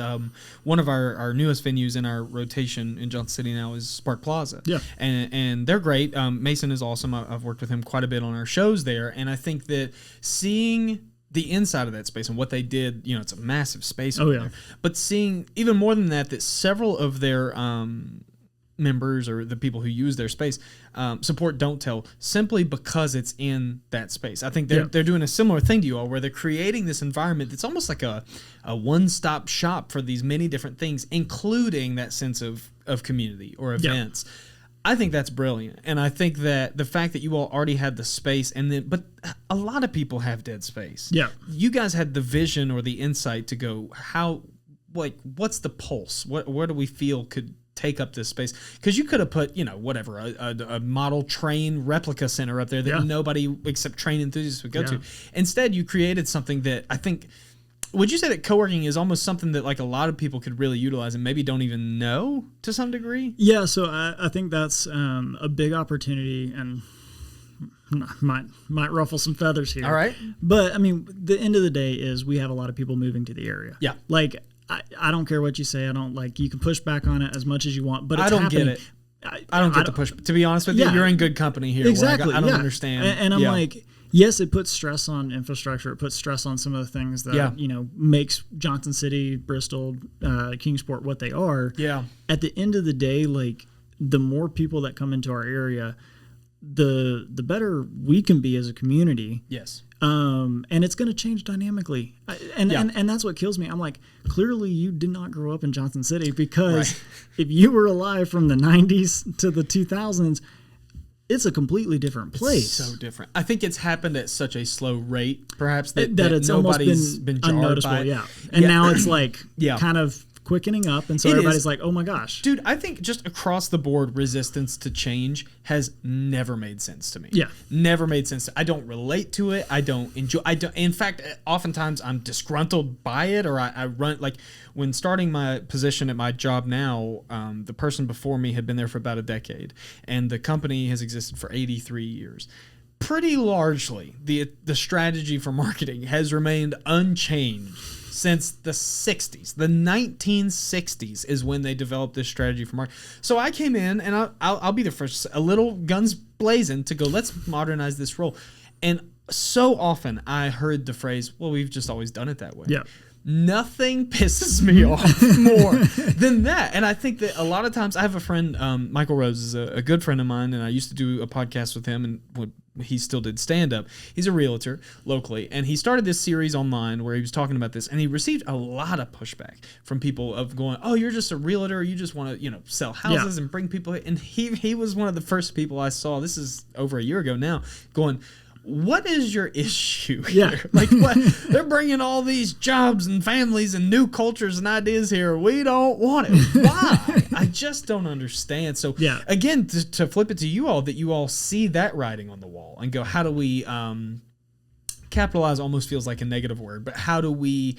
one of our newest venues in our rotation in Johnson City now is Spark Plaza. Yeah. And they're great. Mason is awesome. I've worked with him quite a bit on our shows there. And I think that seeing the inside of that space and what they did, it's a massive space over there. But seeing even more than that several of their members or the people who use their space support Don't Tell simply because it's in that space. I think they're doing a similar thing to you all where they're creating this environment that's almost like a one-stop shop for these many different things, including that sense of community or events. I think that's brilliant. And I think that the fact that you all already had the space but a lot of people have dead space. Yeah. You guys had the vision or the insight to go, what's the pulse? Where do we feel could take up this space? Because you could have put, whatever, a model train replica center up there that nobody except train enthusiasts would go to. Instead, you created something that I think would you say that co-working is almost something that like a lot of people could really utilize and maybe don't even know to some degree? Yeah, so I think that's a big opportunity, and might ruffle some feathers here. All right. But I mean, the end of the day is we have a lot of people moving to the area. Yeah. Like I don't care what you say. I don't like, you can push back on it as much as you want, but it's I don't happening. get it. I don't get the push. To be honest with you, you're in good company here. Exactly. I don't understand. And I'm like, yes, it puts stress on infrastructure. It puts stress on some of the things that, makes Johnson City, Bristol, Kingsport what they are. Yeah. At the end of the day, like, the more people that come into our area, the better we can be as a community. Yes. And it's going to change dynamically. And that's what kills me. I'm like, clearly you did not grow up in Johnson City, because if you were alive from the 90s to the 2000s, it's a completely different place. It's so different. I think it's happened at such a slow rate, perhaps, that it's nobody's almost been jarred unnoticeable. by it. Yeah. And now it's like kind of quickening up, and so everybody's like, oh my gosh. Dude, I think just across the board, resistance to change has never made sense to me. Yeah. Never made sense. I don't relate to it. I don't enjoy. In fact, oftentimes I'm disgruntled by it, or I run, like when starting my position at my job now, the person before me had been there for about a decade, and the company has existed for 83 years. Pretty largely, the strategy for marketing has remained unchanged since the 60s. The 1960s is when they developed this strategy for marketing. So I came in, and I'll be the first, a little guns blazing, to go, let's modernize this role. And so often I heard the phrase, well, we've just always done it that way. Yeah. Nothing pisses me off more than that. And I think that a lot of times, I have a friend, Michael Rose is a good friend of mine, and I used to do a podcast with him, and he still did stand-up. He's a realtor locally, and he started this series online where he was talking about this, and he received a lot of pushback from people of going, oh, you're just a realtor, you just want to sell houses and bring people in. And he was one of the first people I saw, this is over a year ago now, going, what is your issue here? Yeah. Like, what? They're bringing all these jobs and families and new cultures and ideas here. We don't want it. Why? I just don't understand. So, again, to flip it to you all, that you all see that writing on the wall and go, how do we capitalize? Almost feels like a negative word, but how do we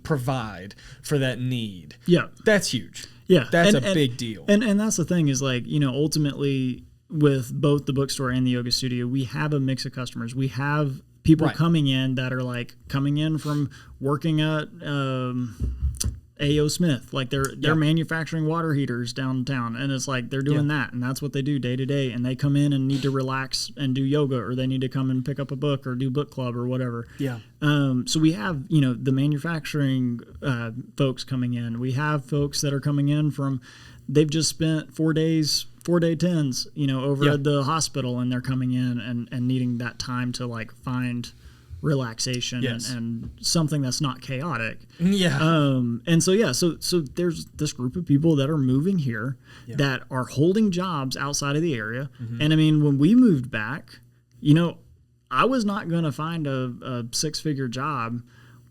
provide for that need? Yeah, that's huge. Yeah, that's a big deal. And that's the thing is, like, ultimately, with both the bookstore and the yoga studio, we have a mix of customers. We have people coming in that are like coming in from working at A.O. Smith. Like they're manufacturing water heaters downtown, and it's like they're doing that, and that's what they do day to day. And they come in and need to relax and do yoga, or they need to come and pick up a book or do book club or whatever. Yeah. So we have, the manufacturing folks coming in. We have folks that are coming in from, they've just spent 4-day tens, over at the hospital, and they're coming in and needing that time to like find relaxation and something that's not chaotic. Yeah. And so there's this group of people that are moving here that are holding jobs outside of the area. Mm-hmm. And I mean, when we moved back, I was not going to find a 6-figure job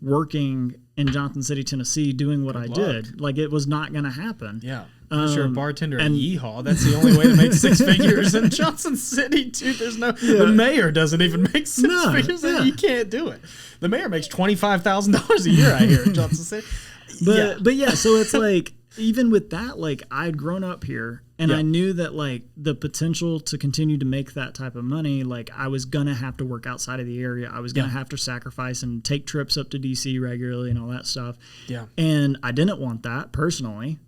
working in Johnson City, Tennessee, doing what I did. Like, it was not going to happen. Yeah. Unless you're a bartender at Yeehaw, that's the only way to make 6 figures in Johnson City, too. There's no, the mayor doesn't even make 6 figures. Yeah. You can't do it. The mayor makes $25,000 a year, I hear, in Johnson City. But so it's like, even with that, like, I'd grown up here, and I knew that, like, the potential to continue to make that type of money, like, I was going to have to work outside of the area. I was going to have to sacrifice and take trips up to D.C. regularly and all that stuff. Yeah. And I didn't want that personally.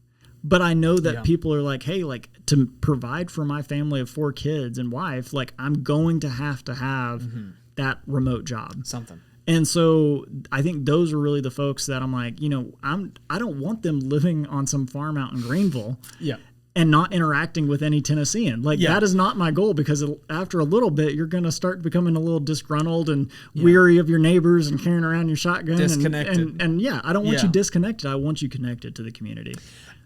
But I know that people are like, hey, like, to provide for my family of 4 kids and wife, like, I'm going to have that remote job. Something. And so I think those are really the folks that I'm like, I don't want them living on some farm out in Greenville. Yeah. And not interacting with any Tennessean. Like, that is not my goal, because after a little bit, you're going to start becoming a little disgruntled and weary of your neighbors and carrying around your shotgun. Disconnected. And I don't want you disconnected. I want you connected to the community.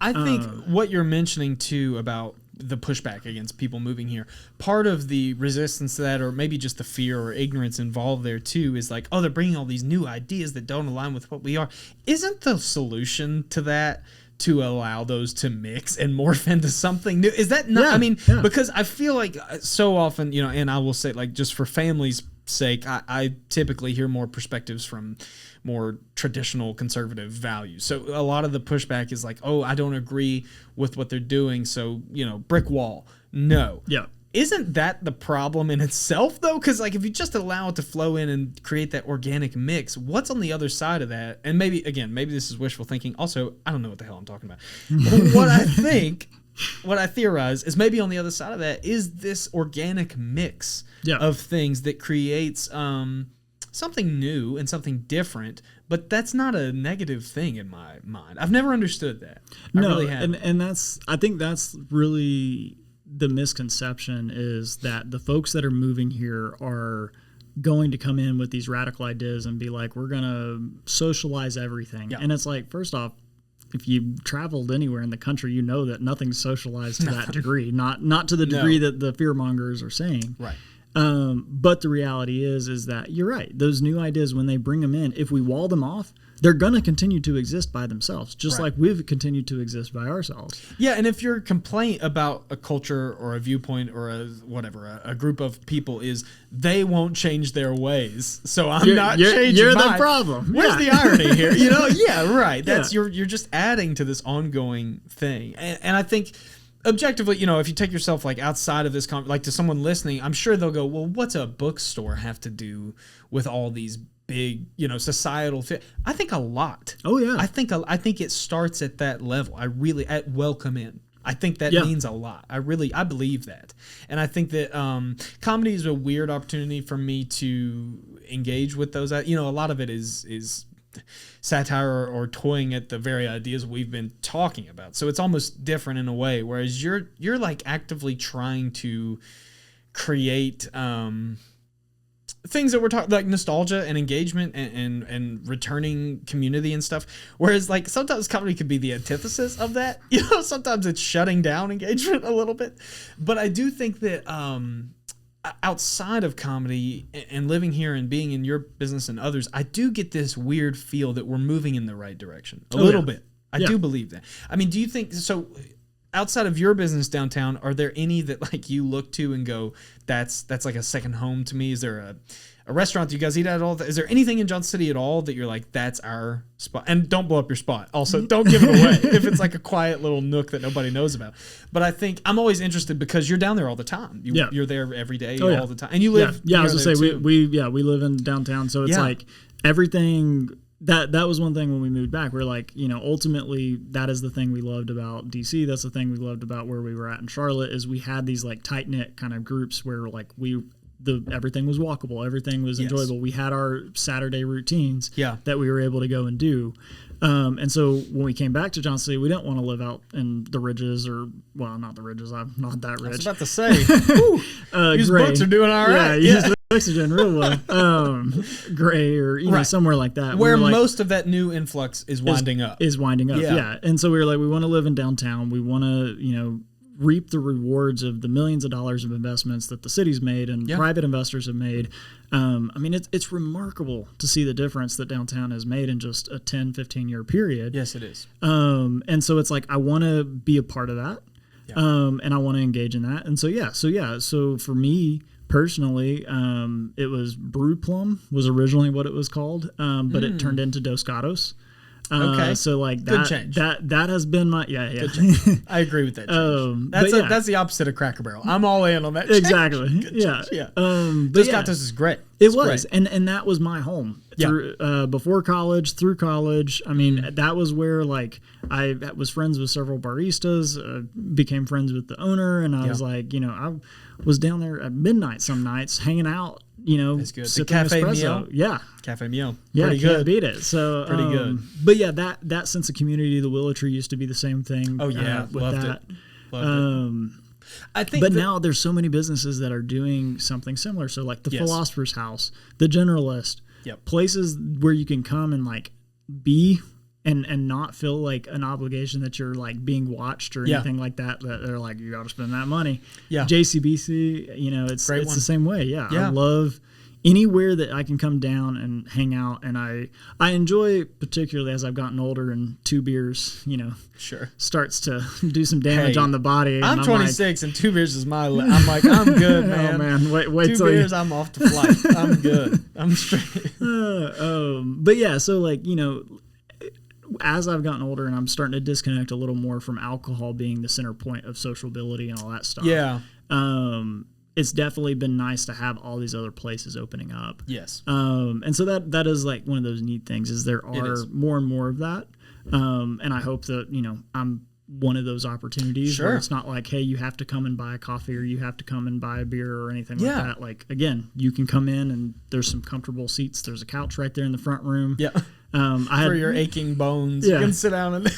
I think what you're mentioning, too, about the pushback against people moving here, part of the resistance to that, or maybe just the fear or ignorance involved there, too, is like, oh, they're bringing all these new ideas that don't align with what we are. Isn't the solution to that to allow those to mix and morph into something new? Is that not, because I feel like so often, and I will say, like, just for families sake, I typically hear more perspectives from more traditional conservative values. So a lot of the pushback is like, oh, I don't agree with what they're doing, so, brick wall. No. Yeah. Isn't that the problem in itself, though? Because, like, if you just allow it to flow in and create that organic mix, what's on the other side of that? And maybe this is wishful thinking. Also, I don't know what the hell I'm talking about. What I theorize is maybe on the other side of that is this organic mix of things that creates something new and something different, but that's not a negative thing in my mind. I've never understood that. I really haven't. And I think that's really the misconception, is that the folks that are moving here are going to come in with these radical ideas and be like, we're going to socialize everything. Yeah. And it's like, first off, if you've traveled anywhere in the country, you know that nothing's socialized to that degree, not to the degree that the fearmongers are saying. Right. But the reality is that you're right. Those new ideas, when they bring them in, if we wall them off, they're going to continue to exist by themselves, just like we've continued to exist by ourselves. Yeah, and if your complaint about a culture or a viewpoint or a group of people is they won't change their ways, so I'm not changing You're mine. the problem. Where's the irony here? Yeah, right. That's you're just adding to this ongoing thing, and I think. Objectively, if you take yourself like outside of this, like to someone listening, I'm sure they'll go, well, what's a bookstore have to do with all these big, societal I think a lot. Oh yeah. I think it starts at that level. At welcome in. I think that means a lot. I believe that. And I think that comedy is a weird opportunity for me to engage with those. A lot of it is satire or toying at the very ideas we've been talking about. So it's almost different in a way, whereas you're like actively trying to create things that we're talking like nostalgia and engagement and returning community and stuff. Whereas like sometimes comedy could be the antithesis of that. Sometimes it's shutting down engagement a little bit. But I do think that outside of comedy and living here and being in your business and others, I do get this weird feel that we're moving in the right direction a little bit. I do believe that. I mean, do you think so? Outside of your business downtown, are there any that like you look to and go, that's like a second home to me? Is there a restaurant that you guys eat at all? Is there anything in Johnson City at all that you're like, that's our spot? And don't blow up your spot. Also, don't give it away if it's like a quiet little nook that nobody knows about. But I think I'm always interested because you're down there all the time. You're there every day, all the time, and you live. Yeah, I was gonna say we live in downtown, so it's like everything. That was one thing when we moved back. We're like, ultimately that is the thing we loved about DC. That's the thing we loved about where we were at in Charlotte, is we had these like tight knit kind of groups where like everything was walkable, everything was enjoyable. We had our Saturday routines that we were able to go and do. And so when we came back to Johnson City, we didn't want to live out in the ridges not the ridges. I'm not that rich. I was about to say, these books are doing all right. Yeah, the books are doing real well. Gray or somewhere like that. Where most of that new influx is winding up. Yeah. And so we were like, we want to live in downtown. We want to, reap the rewards of the millions of dollars of investments that the city's made and private investors have made. I mean, it's remarkable to see the difference that downtown has made in just a 10, 15-year period. Yes, it is. And so it's like, I want to be a part of that. Yeah. And I want to engage in that. And so for me personally, it was Brewed Plum was originally what it was called, but it turned into Dos Gatos. Okay. So like good change. That has been my Good change. I agree with that change. That's the opposite of Cracker Barrel. I'm all in on that change. Exactly. Yeah. Dos Gatos is great. It was. Great. And that was my home. Through, before college, through college. I mean, that was where like I was friends with several baristas, became friends with the owner, and I was like, I was down there at midnight some nights hanging out. It's good. The Cafe Mio. Yeah. Cafe Mio. Yeah, pretty can't good. beat it. So pretty good. But yeah, that sense of community, the Willow Tree used to be the same thing. Oh yeah, with loved that. It. Loved it. I think but now there's so many businesses that are doing something similar. So like the Philosopher's House, the Generalist, places where you can come and like be and not feel like an obligation that you're like being watched or anything like that. That they're like, you got to spend that money. Yeah. JCBC, it's the same way. Yeah. I love anywhere that I can come down and hang out. And I enjoy, particularly as I've gotten older and 2 beers, Sure. starts to do some damage on the body. I'm 26 and 2 beers is I'm like, I'm good, man. Oh man, wait 2 till beers, I'm off to flight. I'm good. I'm straight. But yeah, so like, as I've gotten older and I'm starting to disconnect a little more from alcohol being the center point of sociability and all that stuff. Yeah. It's definitely been nice to have all these other places opening up. Yes. And so that is like one of those neat things is there are more and more of that. And I hope that, I'm one of those opportunities where it's not like, hey, you have to come and buy a coffee or you have to come and buy a beer or anything like that. Like, again, you can come in and there's some comfortable seats. There's a couch right there in the front room. Yeah. For your aching bones, you can sit down and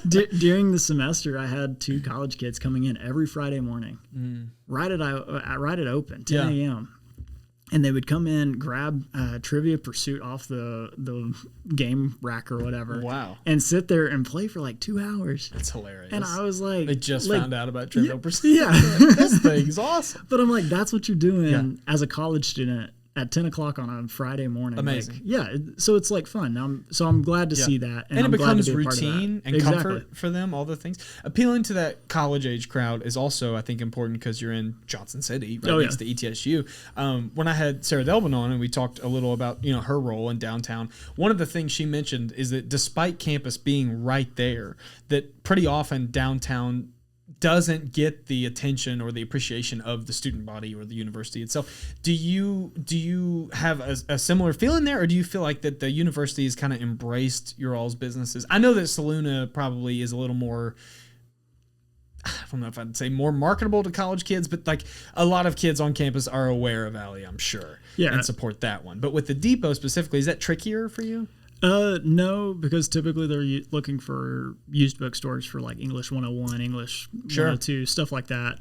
during the semester, I had 2 college kids coming in every Friday morning, right at open, 10 a.m. And they would come in, grab Trivia Pursuit off the game rack or whatever. Wow. And sit there and play for like 2 hours. That's hilarious. And I was like... They just found out about Trivia Pursuit. Yeah. This thing's awesome. But I'm like, that's what you're doing as a college student at 10 o'clock on a Friday morning. Amazing. Like, so it's like fun. I'm glad to see that. And it I'm becomes glad to be routine and comfort for them, all the things. Appealing to that college age crowd is also, I think, important because you're in Johnson City, right next to ETSU. When I had Sarah Delvin on and we talked a little about, her role in downtown, one of the things she mentioned is that despite campus being right there, that pretty often downtown doesn't get the attention or the appreciation of the student body or the university itself. Do you have a similar feeling there, or do you feel like that the university has kind of embraced your all's businesses? I know that Saluna probably is a little more, I don't know if I'd say more marketable to college kids, but like a lot of kids on campus are aware of Alley, I'm sure, and support that one. But with the Depot specifically, is that trickier for you? No, because typically they're looking for used bookstores for like English 101, English 102, stuff like that.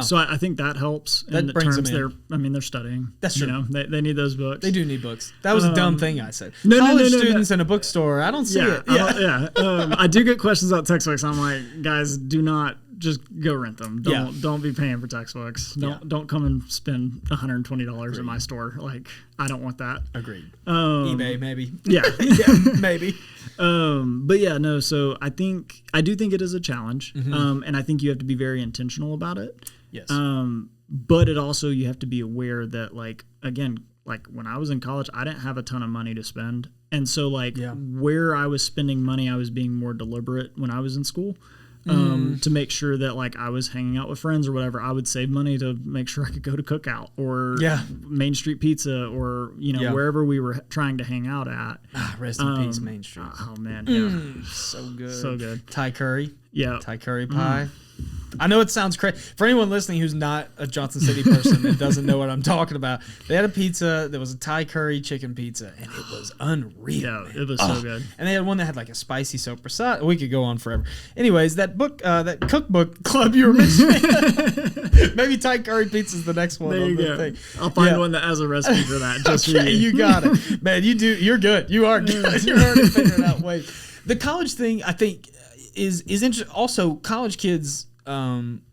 So I think that helps. That brings them in. They're studying. That's true. They need those books. They do need books. That was a dumb thing I said. College students in a bookstore. I don't see it. I do get questions about textbooks. I'm like, guys, do not. Just go rent them. Don't be paying for textbooks. Don't come and spend $120 in my store. Like, I don't want that. Agreed. eBay maybe. Yeah. Maybe. But yeah, no. So I do think it is a challenge. And I think you have to be very intentional about it. Yes. But it also, you have to be aware that, like, again, like when I was in college, I didn't have a ton of money to spend. And so like where I was spending money, I was being more deliberate when I was in school. To make sure that like I was hanging out with friends or whatever, I would save money to make sure I could go to Cookout or Main Street Pizza or wherever we were trying to hang out at. Rest in peace, Main Street. Oh man, so good, so good. Thai curry, Thai curry pie. I know it sounds crazy. For anyone listening who's not a Johnson City person and doesn't know what I'm talking about, they had a pizza. There was a Thai curry chicken pizza, and it was unreal. Yeah, it was so good. And they had one that had like a spicy sopressata. We could go on forever. Anyways, that book, that cookbook club you were mentioning, maybe Thai curry pizza is the next one. There you go. Thing. I'll find one that has a recipe for that. Just okay, you got it, man. You're good. You are good. You're already figuring out ways. The college thing, I think, is interesting. Also, college kids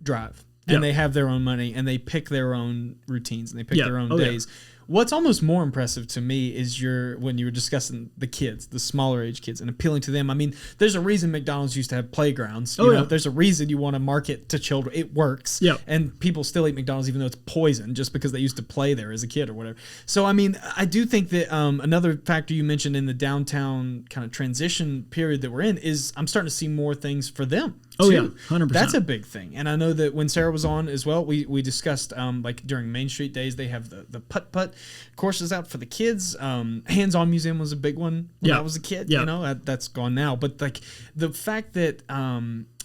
drive and they have their own money and they pick their own routines and they pick their own days. What's almost more impressive to me is when you were discussing the kids, the smaller age kids, and appealing to them. I mean, there's a reason McDonald's used to have playgrounds. You know, there's a reason you want to market to children. It works. And people still eat McDonald's even though it's poison just because they used to play there as a kid or whatever. So, I mean, I do think that another factor you mentioned in the downtown kind of transition period that we're in is I'm starting to see more things for them. Oh, yeah, 100%. That's a big thing. And I know that when Sarah was on as well, we discussed, like during Main Street Days, they have the putt-putt courses out for the kids. Hands-on Museum was a big one when I was a kid. You know, that's gone now. But like the fact that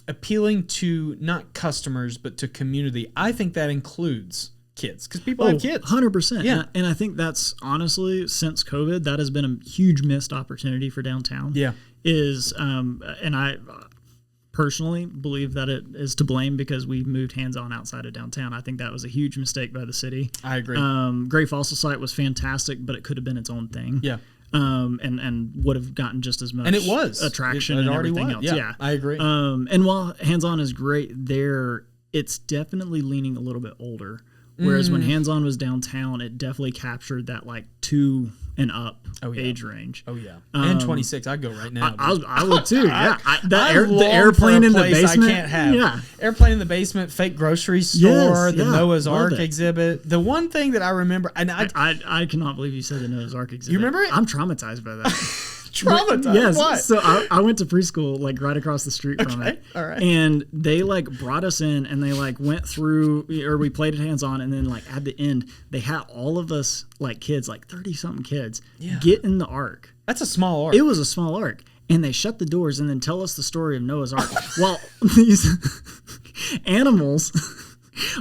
appealing to not customers, but to community, I think that includes kids because people have kids. 100%. Yeah. And I think that's honestly, since COVID, that has been a huge missed opportunity for downtown. Yeah. And I personally believe that it is to blame because we moved hands-on outside of downtown. I think that was a huge mistake by the city. I agree. Great Fossil Site was fantastic, but it could have been its own thing. Yeah. And would have gotten just as much and it was attraction it and already everything was. else. Yeah, I agree. And while hands-on is great there, it's definitely leaning a little bit older, Whereas when hands-on was downtown, it definitely captured that like 2 and up age range. Oh yeah, and 26. I'd go right now. I would too. Yeah, the airplane in the basement. I can't have. Yeah, airplane in the basement, fake grocery store, the Noah's Ark it. exhibit. The one thing that I remember, and I cannot believe you said the Noah's Ark exhibit. You remember it? I'm traumatized by that. Traumatized? Yes. What? So I went to preschool like right across the street from it. All right. And they like brought us in and they like went through, or we played it hands on, and then like at the end they had all of us like kids, like 30 something kids, get in the ark. That's a small ark. It was a small ark. And they shut the doors and then tell us the story of Noah's Ark. While these animals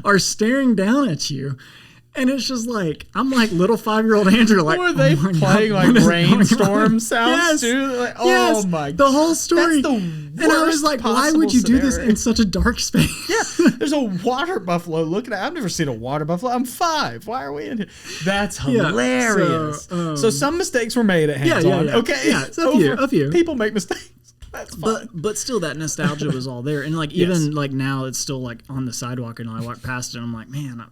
are staring down at you. And it's just like, I'm like little 5-year-old Andrew, like, were they playing like rainstorm sounds too? Like, oh my god. The whole story. That's the and I was like, why would you do this in such a dark space? Yeah, there's a water buffalo looking at. I've never seen a water buffalo. I'm 5. Why are we in here? That's hilarious. So some mistakes were made at hands-on. Okay. Yeah, a few. People make mistakes. That's fine. But still, that nostalgia was all there, and like even like now, it's still like on the sidewalk, and I walk past it, and I'm like, man,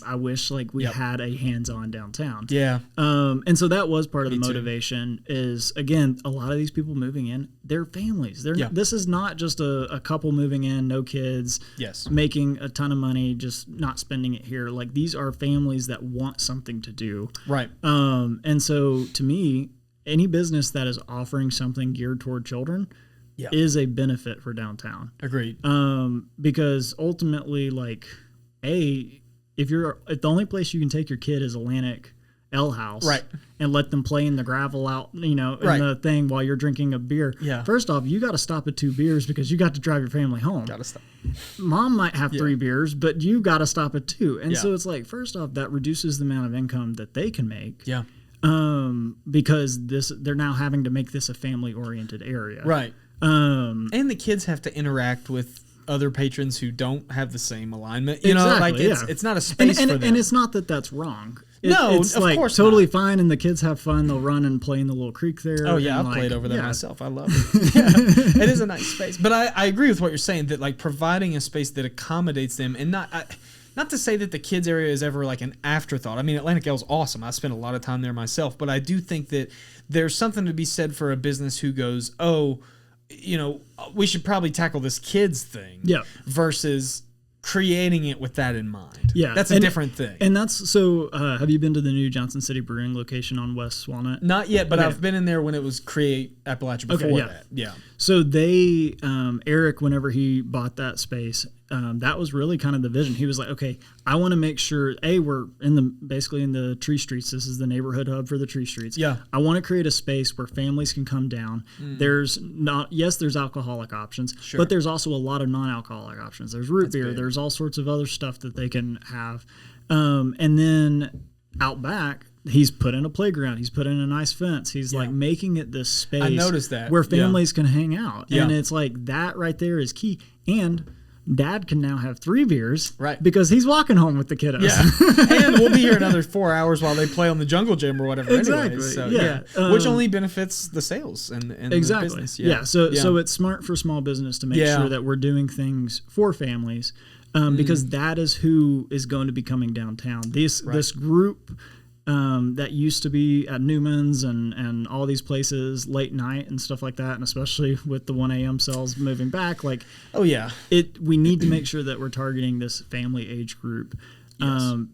I wish like we had a hands-on downtown. Yeah. And so that was part of the motivation. Is again, a lot of these people moving in, they're families. This is not just a couple moving in, no kids. Yes. Making a ton of money, just not spending it here. Like these are families that want something to do. Right. And so to me, any business that is offering something geared toward children is a benefit for downtown. Agreed. Because ultimately, like, if the only place you can take your kid is Atlantic L House, right, and let them play in the gravel out, in the thing while you're drinking a beer. Yeah. First off, you got to stop at 2 beers because you got to drive your family home. Got to stop. Mom might have 3 beers, but you got to stop at 2. And so it's like, first off, that reduces the amount of income that they can make. Yeah. Because they're now having to make this a family-oriented area. Right. And the kids have to interact with other patrons who don't have the same alignment. You know, like it's not a space for them. And it's not that that's wrong. It's of like course totally not. Fine, and the kids have fun. They'll run and play in the little creek there. Oh yeah, I've played over there myself. I love it. It is a nice space. But I agree with what you're saying, that like providing a space that accommodates them, and not to say that the kids area is ever like an afterthought. I mean, Atlantic L's awesome. I spent a lot of time there myself, but I do think that there's something to be said for a business who goes, we should probably tackle this kids thing versus creating it with that in mind. Yeah. That's a different thing. And that's so have you been to the new Johnson City Brewing location on West Walnut? Not yet, but I've been in there when it was Create Appalachia before that. Yeah. So they Eric, whenever he bought that space, that was really kind of the vision. He was like, okay, I want to make sure we're basically in the Tree Streets. This is the neighborhood hub for the Tree Streets. Yeah. I want to create a space where families can come down. There's alcoholic options, but there's also a lot of non-alcoholic options. There's root beer. Big. There's all sorts of other stuff that they can have. And then out back, he's put in a playground. He's put in a nice fence. He's like making it this space. I noticed that. Where families can hang out. Yeah. And it's like that right there is key. And Dad can now have 3 beers, right? Because he's walking home with the kiddos. Yeah, and we'll be here another 4 hours while they play on the Jungle Gym or whatever. Exactly. Anyways. So, which only benefits the sales and the business. Yeah. So it's smart for small business to make sure that we're doing things for families, because that is who is going to be coming downtown. This group. That used to be at Newman's and all these places late night and stuff like that, and especially with the 1 a.m. sales moving back, like we need to make sure that we're targeting this family age group,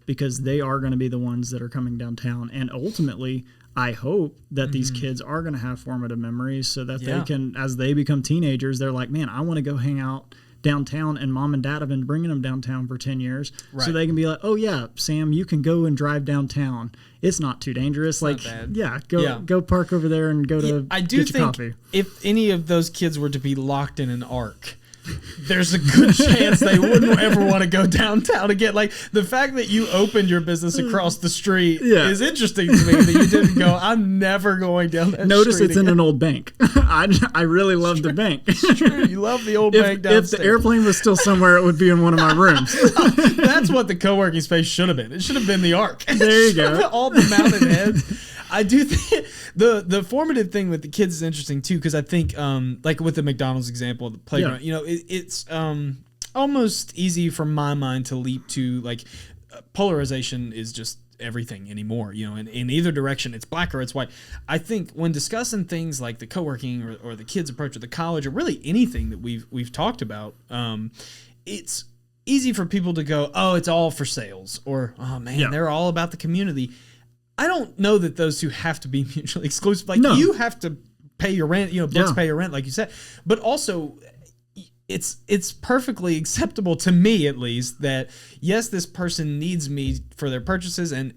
because they are going to be the ones that are coming downtown, and ultimately I hope that these kids are going to have formative memories so that they can, as they become teenagers, they're like, man, I want to go hang out downtown, and Mom and Dad have been bringing them downtown for 10 years, so they can be like, oh yeah, Sam, you can go and drive downtown. It's not too dangerous. It's go park over there and go to I do get your think coffee. If any of those kids were to be locked in an ark, there's a good chance they wouldn't ever want to go downtown again. Like, the fact that you opened your business across the street is interesting to me, that you didn't go, I'm never going down that Notice street it's again. in an old bank. I really love the bank. It's true. You love the old bank downstairs. If the airplane was still somewhere, it would be in one of my rooms. That's what the co-working space should have been. It should have been the ark. There you go. All the mounted heads. I do think the formative thing with the kids is interesting too, because I think like with the McDonald's example, the playground, it's almost easy from my mind to leap to like polarization is just everything anymore, you know, in either direction, it's black or it's white. I think when discussing things like the co-working or the kids approach or the college or really anything that we've talked about, it's easy for people to go, oh, it's all for sales, or, oh man, they're all about the community. I don't know that those two have to be mutually exclusive. Like, you have to pay your rent, you know, books pay your rent, like you said, but also it's perfectly acceptable to me, at least, that yes, this person needs me for their purchases and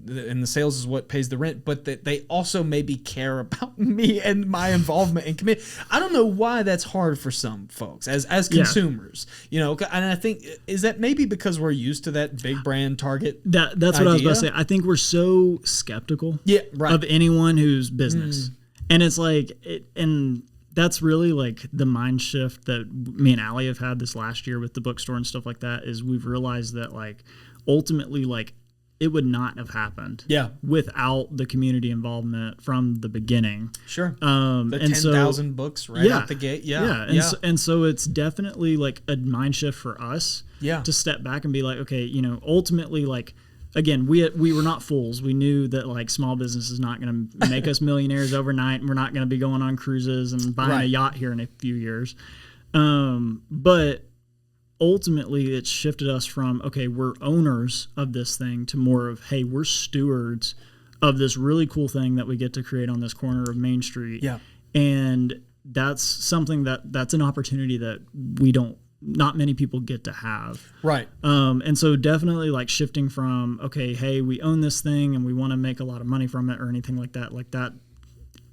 the sales is what pays the rent, but that they also maybe care about me and my involvement and commitment. I don't know why that's hard for some folks as consumers, you know, and I think, is that maybe because we're used to that big brand Target? That's what I was about to say. I think we're so skeptical of anyone who's business. And it's like, and that's really like the mind shift that me and Allie have had this last year with the bookstore and stuff like that, is we've realized that like ultimately like it would not have happened without the community involvement from the beginning. Sure. The 10,000 books right out the gate. And so it's definitely like a mind shift for us to step back and be like, okay, you know, ultimately, like, again, we were not fools. We knew that like small business is not going to make us millionaires overnight, and we're not going to be going on cruises and buying a yacht here in a few years. But ultimately, it's shifted us from, okay, we're owners of this thing, to more of, hey, we're stewards of this really cool thing that we get to create on this corner of Main Street. Yeah, and that's something that's an opportunity that not many people get to have. Right. And so definitely like shifting from, okay, hey, we own this thing and we want to make a lot of money from it or anything like that,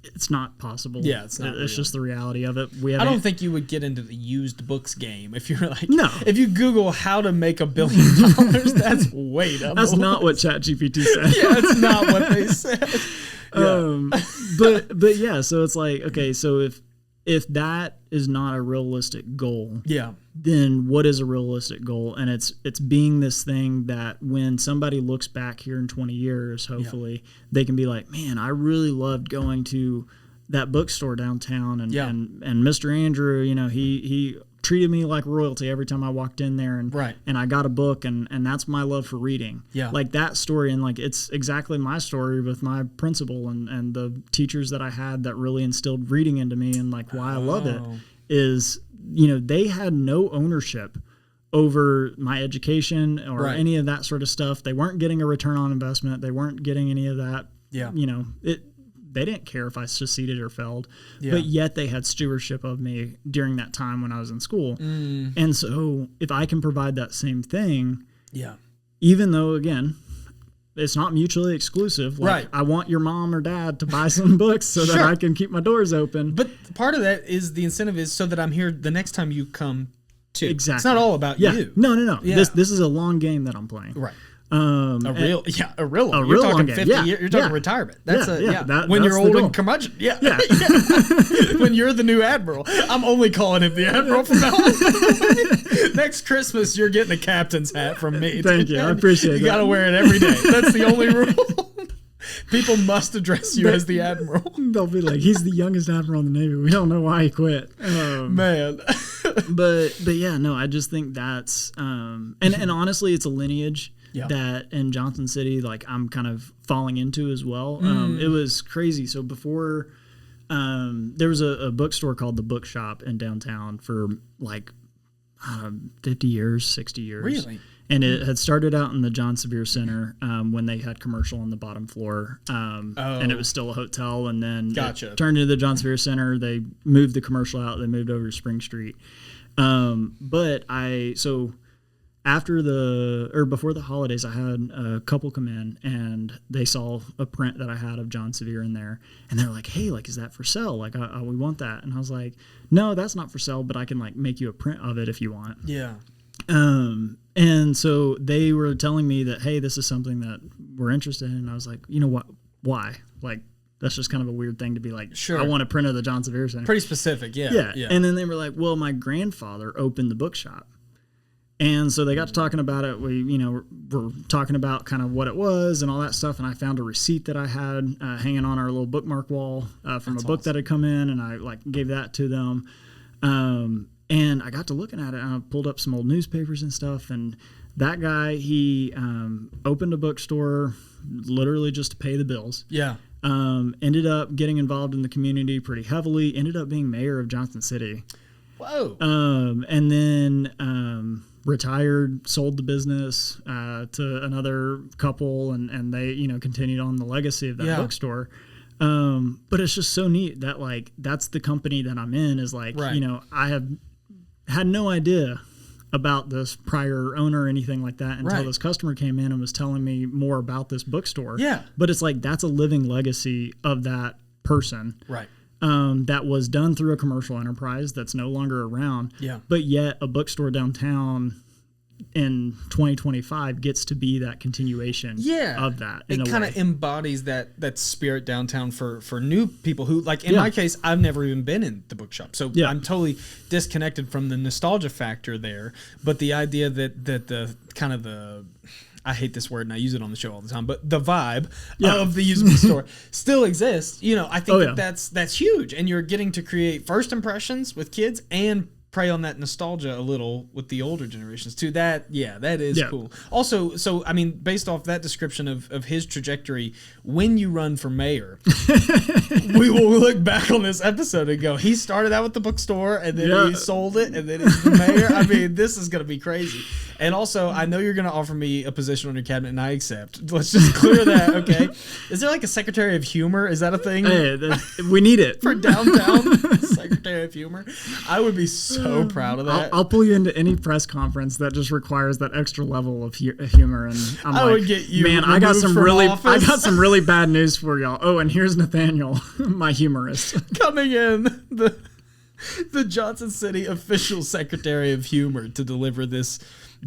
it's not possible. Yeah, it's not. It's just the reality of it. I don't think you would get into the used books game if you're like, if you Google how to make $1 billion, that's way down. That's not what ChatGPT said. Yeah, it's not what they said. But yeah, so it's like, okay, so if that is not a realistic goal, then what is a realistic goal? And it's being this thing that when somebody looks back here in 20 years, hopefully they can be like, man, I really loved going to that bookstore downtown, and Mr. Andrew, you know, he treated me like royalty every time I walked in there, and I got a book, and that's my love for reading. Yeah. Like that story, and like it's exactly my story with my principal and the teachers that I had that really instilled reading into me, and like why I love it is, you know, they had no ownership over my education or any of that sort of stuff. They weren't getting a return on investment. They weren't getting any of that. Yeah. You know, they didn't care if I succeeded or failed, but yet they had stewardship of me during that time when I was in school. And so if I can provide that same thing, even though, again, it's not mutually exclusive. Like, I want your mom or dad to buy some books so that I can keep my doors open. But part of that is the incentive is so that I'm here the next time you come too. Exactly. It's not all about you. No. Yeah. This is a long game that I'm playing. Right. A real one. You're talking 50 years. You're talking retirement. That's when you're old and curmudgeon. Yeah. When you're the new admiral. I'm only calling him the admiral from now on. Next Christmas, you're getting a captain's hat from me. Thank you. I appreciate that. You got to wear it every day. That's the only rule. People must address you as the admiral. They'll be like, he's the youngest admiral in the Navy. We don't know why he quit. Man. but yeah, no, I just think that's and honestly, it's a lineage. That in Johnson City, like I'm kind of falling into as well. It was crazy. So before, there was a bookstore called The Bookshop in downtown for like 50 years, 60 years. Really? And it had started out in the John Sevier Center when they had commercial on the bottom floor. And it was still a hotel. And then it turned into the John Sevier Center. They moved the commercial out. They moved over to Spring Street. After before the holidays, I had a couple come in and they saw a print that I had of John Sevier in there, and they're like, "Hey, like, is that for sale? Like, we want that." And I was like, "No, that's not for sale, but I can like make you a print of it if you want." Yeah. And so they were telling me that, "Hey, this is something that we're interested in." And I was like, "You know what? Why? Like, that's just kind of a weird thing to be like, I want a print of the John Sevier Center." Pretty specific, yeah. And then they were like, "Well, my grandfather opened the bookshop." And so they got to talking about it. We, were talking about kind of what it was and all that stuff. And I found a receipt that I had hanging on our little bookmark wall from a book that had come in, and I like gave that to them. And I got to looking at it, and I pulled up some old newspapers and stuff. And that guy, he opened a bookstore literally just to pay the bills. Yeah. Ended up getting involved in the community pretty heavily. Ended up being mayor of Johnson City. Whoa. And then retired, sold the business to another couple, and they, continued on the legacy of that bookstore. But it's just so neat that, like, that's the company that I'm in, is like, right. I have had no idea about this prior owner or anything like that until this customer came in and was telling me more about this bookstore. Yeah. But it's like, that's a living legacy of that person. Right. That was done through a commercial enterprise that's no longer around. Yeah. But yet a bookstore downtown in 2025 gets to be that continuation of that. It kind of embodies that spirit downtown for new people who, like, in my case, I've never even been in the bookshop. So I'm totally disconnected from the nostalgia factor there. But the idea that the kind of the, I hate this word and I use it on the show all the time, but the vibe of the used book store still exists. I think that's huge. And you're getting to create first impressions with kids and prey on that nostalgia a little with the older generations too. That is cool. Also, so I mean, based off that description of his trajectory, when you run for mayor, we will look back on this episode and go, he started out with the bookstore and then he sold it and then he's the mayor. I mean, this is going to be crazy. And also, I know you're going to offer me a position on your cabinet, and I accept. Let's just clear that, okay? Is there like a Secretary of Humor? Is that a thing? Hey, we need it. For downtown Secretary of Humor? I would be so proud of that. I'll pull you into any press conference that just requires that extra level of humor, and I would get you. Man, I got some really bad news for y'all. Oh, and here's Nathaniel, my humorist, coming in, the Johnson City official Secretary of Humor, to deliver this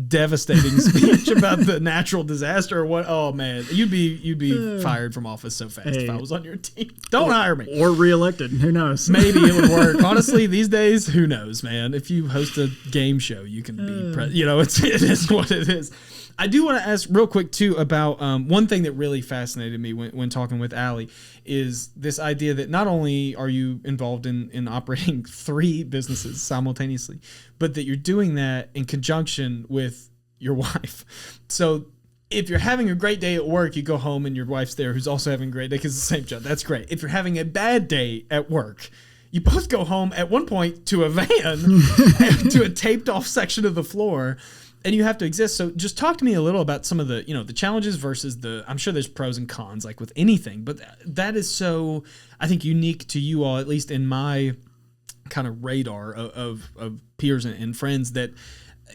devastating speech about the natural disaster or what. Oh man, you'd be fired from office so fast if I was on your team. Don't hire me. Or reelected. Who knows? Maybe it would work. Honestly, these days, who knows, man? If you host a game show, you can be it is what it is. I do want to ask real quick too about one thing that really fascinated me when talking with Allie is this idea that not only are you involved in operating 3 businesses simultaneously, but that you're doing that in conjunction with your wife. So if you're having a great day at work, you go home and your wife's there who's also having a great day because it's the same job. That's great. If you're having a bad day at work, you both go home at one point to a van, to a taped off section of the floor, and you have to exist. So just talk to me a little about some of the, the challenges versus I'm sure there's pros and cons like with anything, but that is so, I think, unique to you all, at least in my kind of radar of peers and friends, that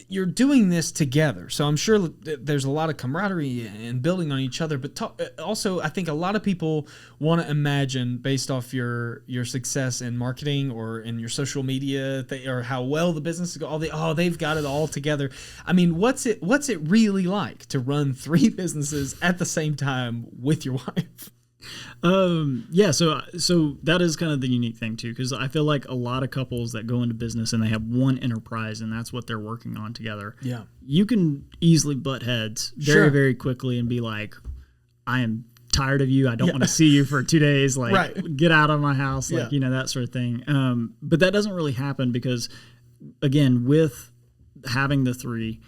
you're doing this together. So I'm sure there's a lot of camaraderie and building on each other, but also I think a lot of people want to imagine, based off your success in marketing or in your social media, or how well the business is going, they've got it all together. I mean, what's it really like to run 3 businesses at the same time with your wife? So that is kind of the unique thing too, because I feel like a lot of couples that go into business and they have one enterprise and that's what they're working on together. Yeah, you can easily butt heads very, very quickly and be like, I am tired of you. I don't want to see you for 2 days. Like, get out of my house. Like, that sort of thing. But that doesn't really happen because, again, with having the 3,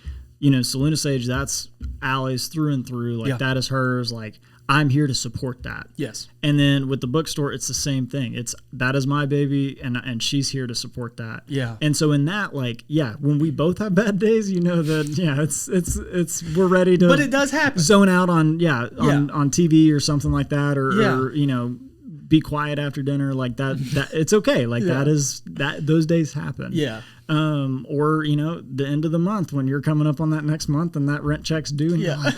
Saluna Sage, that's Allie's through and through. Like, that is hers. Like, I'm here to support that. Yes. And then with the bookstore, it's the same thing. That is my baby, and she's here to support that. Yeah. And so in that, when we both have bad days, that we're ready to. But it does happen. Zone out on TV or something like that, or be quiet after dinner, like that. That it's okay. Like that those days happen. Yeah. Or the end of the month when you're coming up on that next month and that rent check's due, and you're like,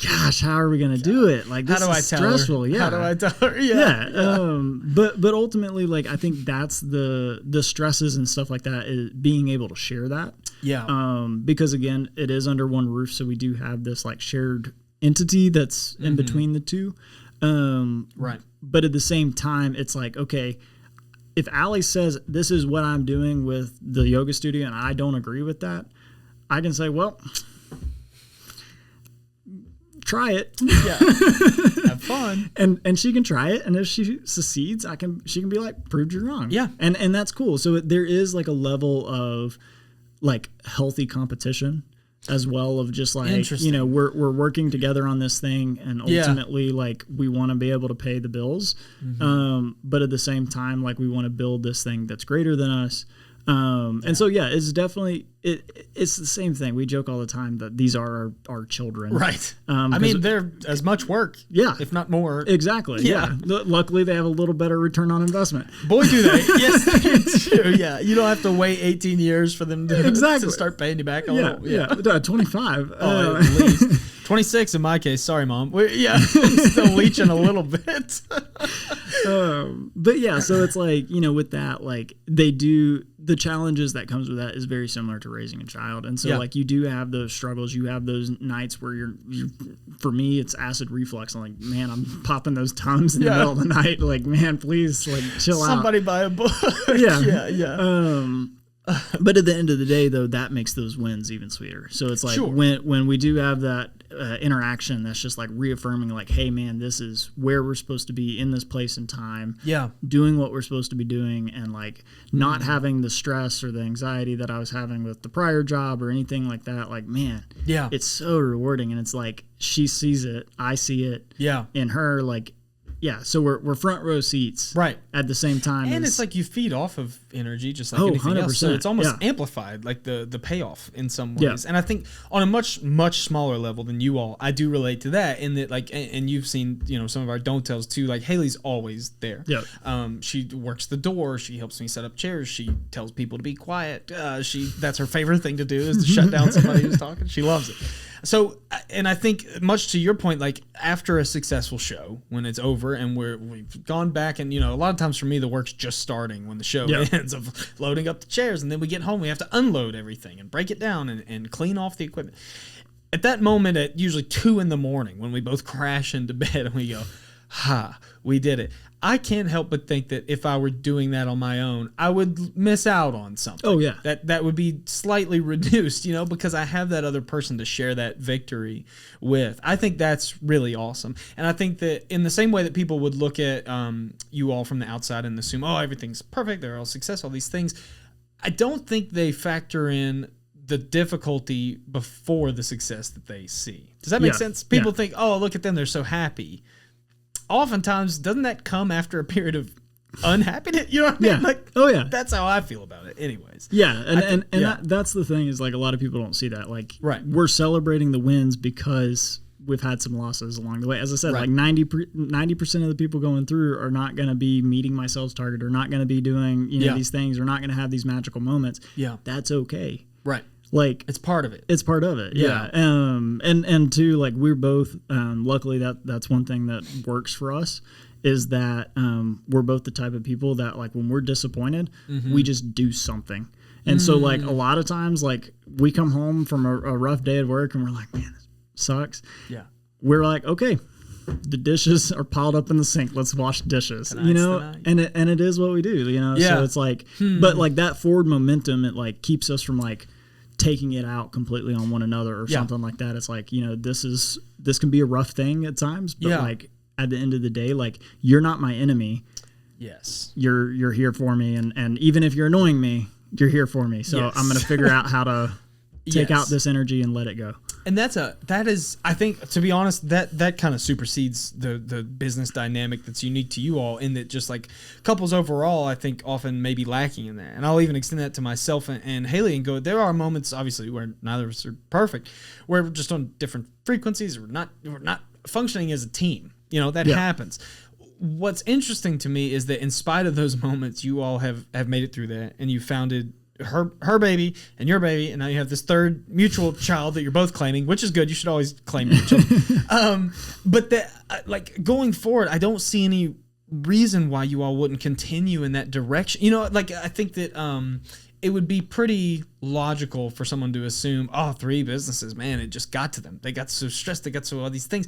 gosh, how are we going to do it? Like, this is stressful. Yeah. How do I tell her? Yeah. But ultimately, like, I think that's the stresses and stuff like that, is being able to share that. Yeah. Because again, it is under one roof. So we do have this like shared entity that's in between the two. Right. But at the same time, it's like, okay, if Allie says this is what I'm doing with the yoga studio and I don't agree with that, I can say, well, try it. Yeah. Have fun. And she can try it, and if she succeeds, she can be like, proved you wrong. Yeah. And that's cool. So there is like a level of like healthy competition as well, of just like, you know, we're working together on this thing, and ultimately like we want to be able to pay the bills. But at the same time, like we want to build this thing that's greater than us. And so, yeah, it's definitely, it's the same thing. We joke all the time that these are our children. Right. I mean, they're as much work. Yeah. If not more. Exactly. Yeah. Luckily, they have a little better return on investment. Boy, do they. Yes, they do. Yeah. You don't have to wait 18 years for them to start paying you back a little. Yeah. 25. At least. 26 in my case. Sorry, Mom. Still leeching a little bit. But yeah, so it's like, you know, with that, like the challenges that comes with that is very similar to raising a child. And so like you do have those struggles, you have those nights where you're for me, it's acid reflux. I'm like, man, I'm popping those tums in the middle of the night. Like, man, please, like, chill out. Somebody buy a book. Yeah. But at the end of the day, though, that makes those wins even sweeter. So it's like when we do have that interaction, that's just like reaffirming, like, hey, man, this is where we're supposed to be in this place and time. Yeah, doing what we're supposed to be doing, and like not having the stress or the anxiety that I was having with the prior job or anything like that. Like, man, it's so rewarding, and it's like she sees it, I see it, in her, like. Yeah, so we're front row seats, right? At the same time, and it's like you feed off of energy, just like anything 100%, else. So it's almost amplified, like the payoff in some ways. And I think on a much smaller level than you all, I do relate to that in that, like, and you've seen, you know, some of our don't tells too. Like Haley's always there. Yeah. She works the door. She helps me set up chairs. She tells people to be quiet. That's her favorite thing to do is to shut down somebody who's talking. She loves it. So, and I think much to your point, like after a successful show, when it's over and we've gone back, and, you know, a lot of times for me, the work's just starting when the show ends, of loading up the chairs, and then we get home, we have to unload everything and break it down and clean off the equipment. At that moment, at usually 2 a.m, when we both crash into bed and we go, we did it. I can't help but think that if I were doing that on my own, I would miss out on something. Oh, yeah. That would be slightly reduced, you know, because I have that other person to share that victory with. I think that's really awesome. And I think that in the same way that people would look at you all from the outside and assume, oh, everything's perfect, they're all successful, all these things, I don't think they factor in the difficulty before the success that they see. Does that make sense? People think, oh, look at them, they're so happy. Oftentimes, doesn't that come after a period of unhappiness? You know what I mean? Like, that's how I feel about it anyways. Yeah, and that's the thing, is like a lot of people don't see that. Like, we're celebrating the wins because we've had some losses along the way. As I said, like 90% of the people going through are not going to be meeting my sales target, or not going to be doing, you know, these things, or not going to have these magical moments. Yeah. That's okay. Right. Like, it's part of it. It's part of it. Yeah. And two, like, we're both, luckily that's one thing that works for us, is that we're both the type of people that, like, when we're disappointed, we just do something. And so, like, a lot of times, like, we come home from a rough day at work and we're like, man, this sucks. Yeah. We're like, okay, the dishes are piled up in the sink, let's wash dishes. Tonight's, you know, and it is what we do, you know. So it's like, but like that forward momentum, it like keeps us from like taking it out completely on one another or something like that. It's like, you know, this can be a rough thing at times, but like at the end of the day, like, you're not my enemy. Yes. You're here for me, and even if you're annoying me, you're here for me. So I'm going to figure out how to take out this energy and let it go. And that is, I think, to be honest, that kind of supersedes the business dynamic that's unique to you all, in that just like couples overall, I think often may be lacking in that. And I'll even extend that to myself and Haley and go, there are moments obviously where neither of us are perfect, where we're just on different frequencies, we're not functioning as a team. You know, that happens. What's interesting to me is that in spite of those moments, you all have made it through that, and you founded her baby and your baby, and now you have this third mutual child that you're both claiming, which is good. You should always claim your children. But that, like, going forward, I don't see any reason why you all wouldn't continue in that direction. You know, like, I think that it would be pretty logical for someone to assume, oh, 3 businesses, man, it just got to them. They got so stressed. They got so all these things.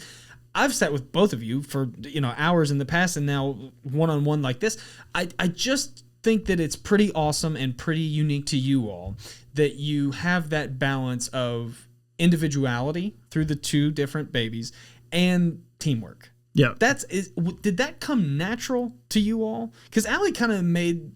I've sat with both of you for, you know, hours in the past, and now one-on-one like this. I just think that it's pretty awesome and pretty unique to you all that you have that balance of individuality through the two different babies and teamwork. Yeah. Did that come natural to you all? Because Allie kind of made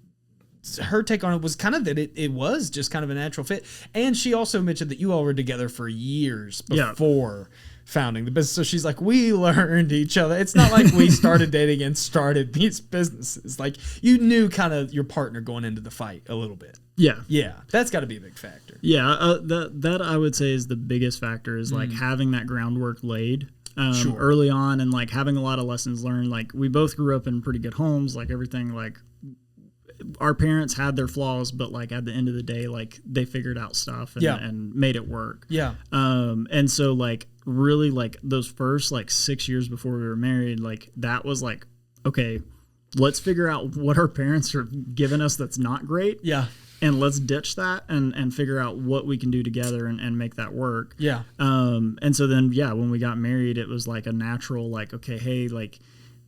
her take on it was kind of that it was just kind of a natural fit. And she also mentioned that you all were together for years before founding the business. So she's like, we learned each other. It's not like we started dating and started these businesses. Like, you knew kind of your partner going into the fight a little bit. Yeah. Yeah. That's got to be a big factor. Yeah. That I would say is the biggest factor, is like having that groundwork laid early on, and like having a lot of lessons learned. Like, we both grew up in pretty good homes, like everything, like our parents had their flaws, but like at the end of the day, like they figured out stuff and made it work. Yeah. And so like really like those first like 6 years before we were married, like that was like, okay, let's figure out what our parents are giving us that's not great. Yeah. And let's ditch that and figure out what we can do together and make that work. Yeah. And so then, when we got married, it was like a natural, like, okay, hey, like,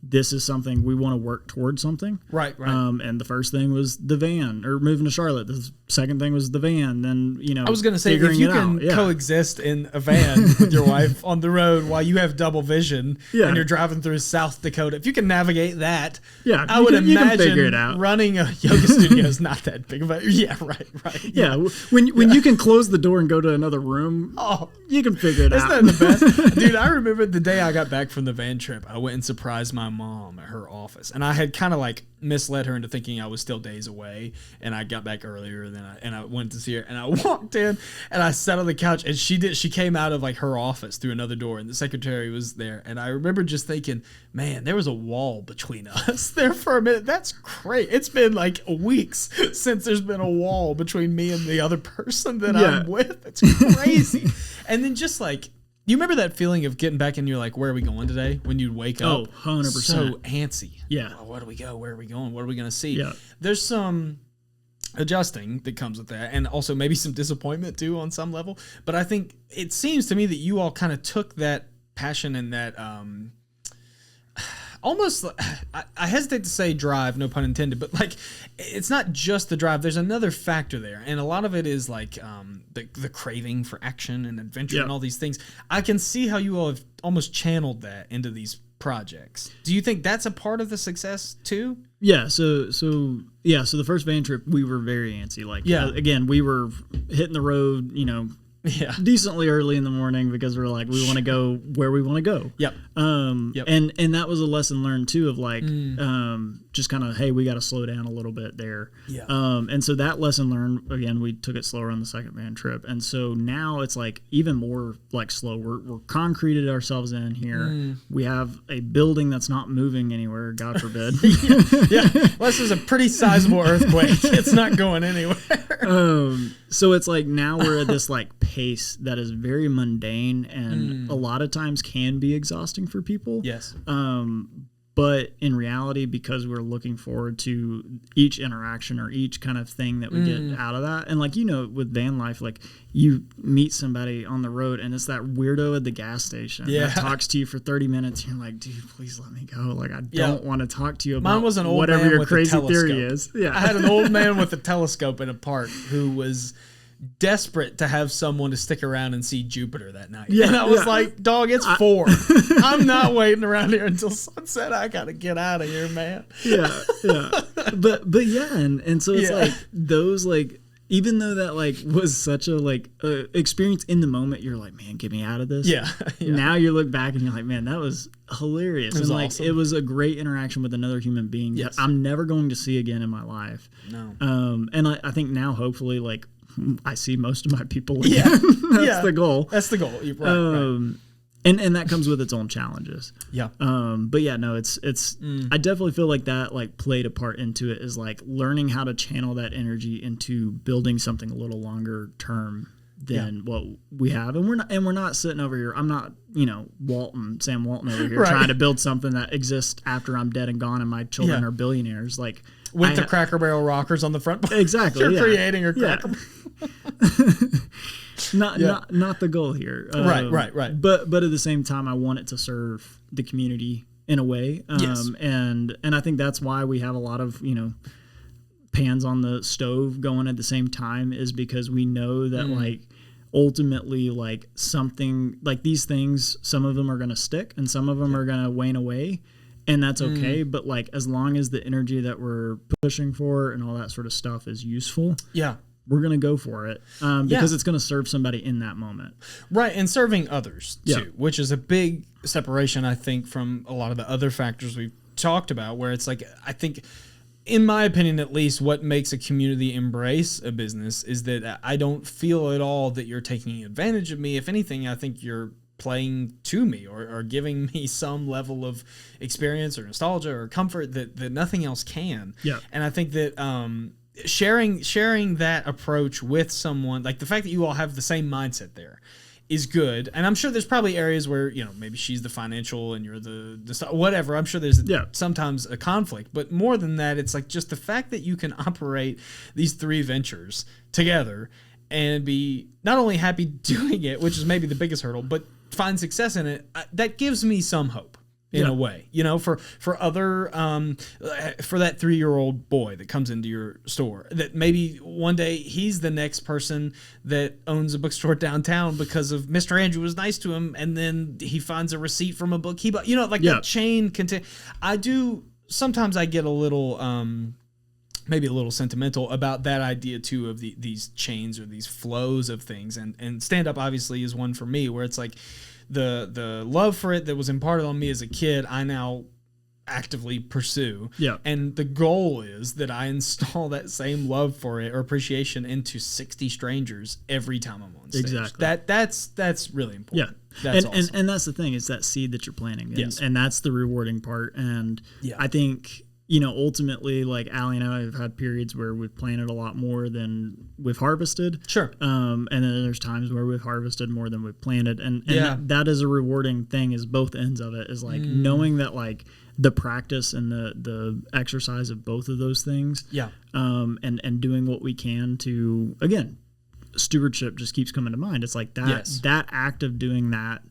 this is something we want to work towards something. Right. And the first thing was the van, or moving to Charlotte. The second thing was the van. Then, I was going to say, if you can coexist in a van with your wife on the road while you have double vision and you're driving through South Dakota, if you can navigate that, I would imagine running a yoga studio is not that big of a, right. Yeah. When you can close the door and go to another room, you can figure it out. Isn't that the best? Dude, I remember the day I got back from the van trip, I went and surprised my mom at her office, and I had kind of like misled her into thinking I was still days away, and I got back earlier than I went to see her, and I walked in and I sat on the couch, and she came out of like her office through another door, and the secretary was there, and I remember just thinking, man, there was a wall between us there for a minute. That's great. It's been like weeks since there's been a wall between me and the other person that I'm with. It's crazy. And then just like, you remember that feeling of getting back and you're like, where are we going today? When you'd wake up. Oh, 100%. So antsy. Yeah. Oh, where do we go? Where are we going? What are we going to see? Yeah. There's some adjusting that comes with that, and also maybe some disappointment too on some level. But I think it seems to me that you all kind of took that passion and that almost, I hesitate to say drive, no pun intended, but like, it's not just the drive. There's another factor there, and a lot of it is like the craving for action and adventure and all these things. I can see how you all have almost channeled that into these projects. Do you think that's a part of the success too? Yeah. So the first van trip, we were very antsy. Like, again, we were hitting the road, decently early in the morning, because we're like, we want to go where we want to go. Yep. And that was a lesson learned too, of like, just kind of, hey, we got to slow down a little bit there. Yeah. And so that lesson learned, again, we took it slower on the second van trip. And so now it's like even more like slow. We're concreted ourselves in here. We have a building that's not moving anywhere, God forbid. Well, this is a pretty sizable earthquake. It's not going anywhere. So it's like now we're at this like pace that is very mundane and a lot of times can be exhausting for people. Yes. But in reality, because we're looking forward to each interaction or each kind of thing that we get out of that. And like, with van life, like you meet somebody on the road and it's that weirdo at the gas station that talks to you for 30 minutes. And you're like, dude, please let me go. Like, I don't want to talk to you about whatever your crazy theory is. Yeah. I had an old man with a telescope in a park who was desperate to have someone to stick around and see Jupiter that night. And I was like, dog, it's 4. I'm not waiting around here until sunset. I gotta get out of here, man. But yeah, and so it's like those, like, even though that like was such a like experience in the moment, you're like, man, get me out of this. Now you look back and you're like, man, that was hilarious. It was awesome. Like, it was a great interaction with another human being that I'm never going to see again in my life. No. And I think now, hopefully, like, I see most of my people again. That's the goal. That's the goal. Right. And that comes with its own challenges. Yeah. But yeah, no, it's I definitely feel like that like played a part into it, is like learning how to channel that energy into building something a little longer term than what we have. And we're not sitting over here. I'm not, Sam Walton over here trying to build something that exists after I'm dead and gone and my children are billionaires. Like, with the Cracker Barrel rockers on the front. Exactly. You're creating a Cracker Barrel. Not the goal here. Right. But at the same time, I want it to serve the community in a way. And I think that's why we have a lot of, pans on the stove going at the same time, is because we know that like ultimately like something like these things, some of them are going to stick and some of them are going to wane away, and that's okay. But like, as long as the energy that we're pushing for and all that sort of stuff is useful, we're going to go for it, because it's going to serve somebody in that moment. Right. And serving others too, which is a big separation, I think, from a lot of the other factors we've talked about, where it's like, I think, in my opinion, at least, what makes a community embrace a business is that I don't feel at all that you're taking advantage of me. If anything, I think you're playing to me or giving me some level of experience or nostalgia or comfort that nothing else can. Yeah. And I think that sharing that approach with someone, like the fact that you all have the same mindset there, is good. And I'm sure there's probably areas where, maybe she's the financial and you're the whatever. I'm sure there's sometimes a conflict, but more than that, it's like just the fact that you can operate these three ventures together and be not only happy doing it, which is maybe the biggest hurdle, but find success in it. That gives me some hope. In a way, for other, for that 3-year-old boy that comes into your store, that maybe one day he's the next person that owns a bookstore downtown because of Mr. Andrew was nice to him, and then he finds a receipt from a book he bought. That chain sometimes I get a little, maybe a little sentimental about that idea too, of these chains or these flows of things, and stand up obviously is one for me, where it's like, the love for it that was imparted on me as a kid, I now actively pursue. Yeah. And the goal is that I install that same love for it or appreciation into 60 strangers every time I'm on stage. Exactly. That's really important. Yeah. That's awesome. And that's the thing, is that seed that you're planting. And that's the rewarding part. And I think, ultimately, like Allie and I have had periods where we've planted a lot more than we've harvested. Sure. And then there's times where we've harvested more than we've planted. And that is a rewarding thing, is both ends of it, is like knowing that like the practice and the exercise of both of those things. Yeah. And doing what we can to, again, stewardship just keeps coming to mind. It's like that act of doing that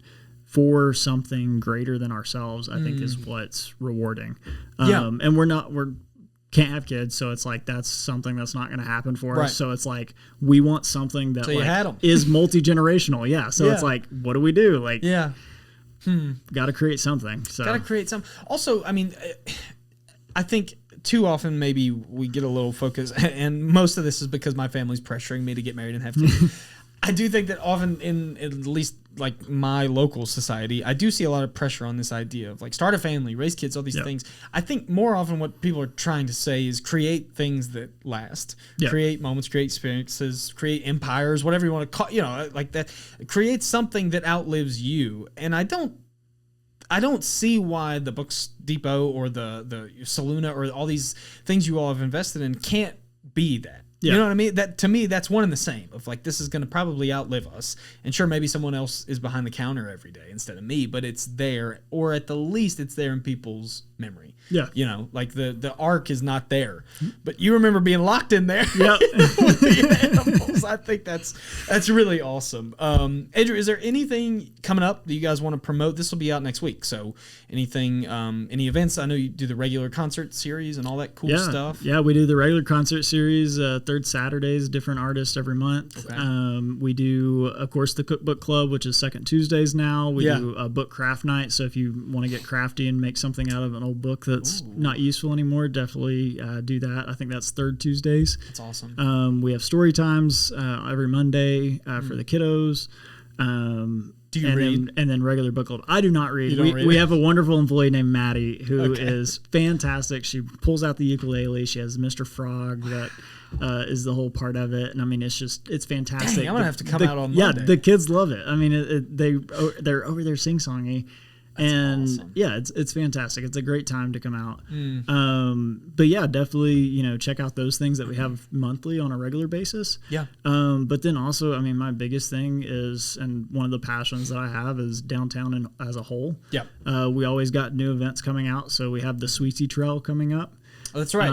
for something greater than ourselves, I think, is what's rewarding. And we can't have kids, so it's like that's something that's not going to happen for us. So it's like we want something that is multi-generational. Yeah. So it's like, what do we do? Like, got to create something. So got to create something. Also, I mean, I think too often maybe we get a little focused, and most of this is because my family's pressuring me to get married and have kids. I do think that often in at least like my local society, I do see a lot of pressure on this idea of like start a family, raise kids, all these things. I think more often what people are trying to say is create things that last, create moments, create experiences, create empires, whatever you want to call, like that, create something that outlives you. And I don't see why the Books Depot or the Saluna or all these things you all have invested in can't be that. You know what I mean? That to me, that's one and the same. Of like, this is going to probably outlive us, and sure, maybe someone else is behind the counter every day instead of me, but it's there, or at the least, it's there in people's memory. Yeah, like the ark is not there, but you remember being locked in there. Yeah, with the animals. I think that's really awesome. Andrew, is there anything coming up that you guys want to promote? This will be out next week, so anything, any events? I know you do the regular concert series and all that cool stuff. Yeah, we do the regular concert series. Third Saturdays, different artists every month. Okay. We do, of course, the Cookbook Club, which is second Tuesdays now. We do a book craft night. So if you want to get crafty and make something out of an old book that's not useful anymore, definitely do that. I think that's third Tuesdays. That's awesome. We have story times every Monday for the kiddos. Do you read? And then regular book club. I do not read. We have a wonderful employee named Maddie who is fantastic. She pulls out the ukulele. She has Mr. Frog that is the whole part of it. And I mean, it's fantastic. Dang, I'm gonna have to come out on Monday. Yeah, the kids love it. I mean, they're over there sing-songy. That's awesome. Yeah, it's fantastic. It's a great time to come out. But yeah, definitely, check out those things that we have monthly on a regular basis. Yeah. But then also, I mean, my biggest thing is, and one of the passions that I have is downtown as a whole. Yeah. We always got new events coming out. So we have the Sweetie Trail coming up. Oh, that's right.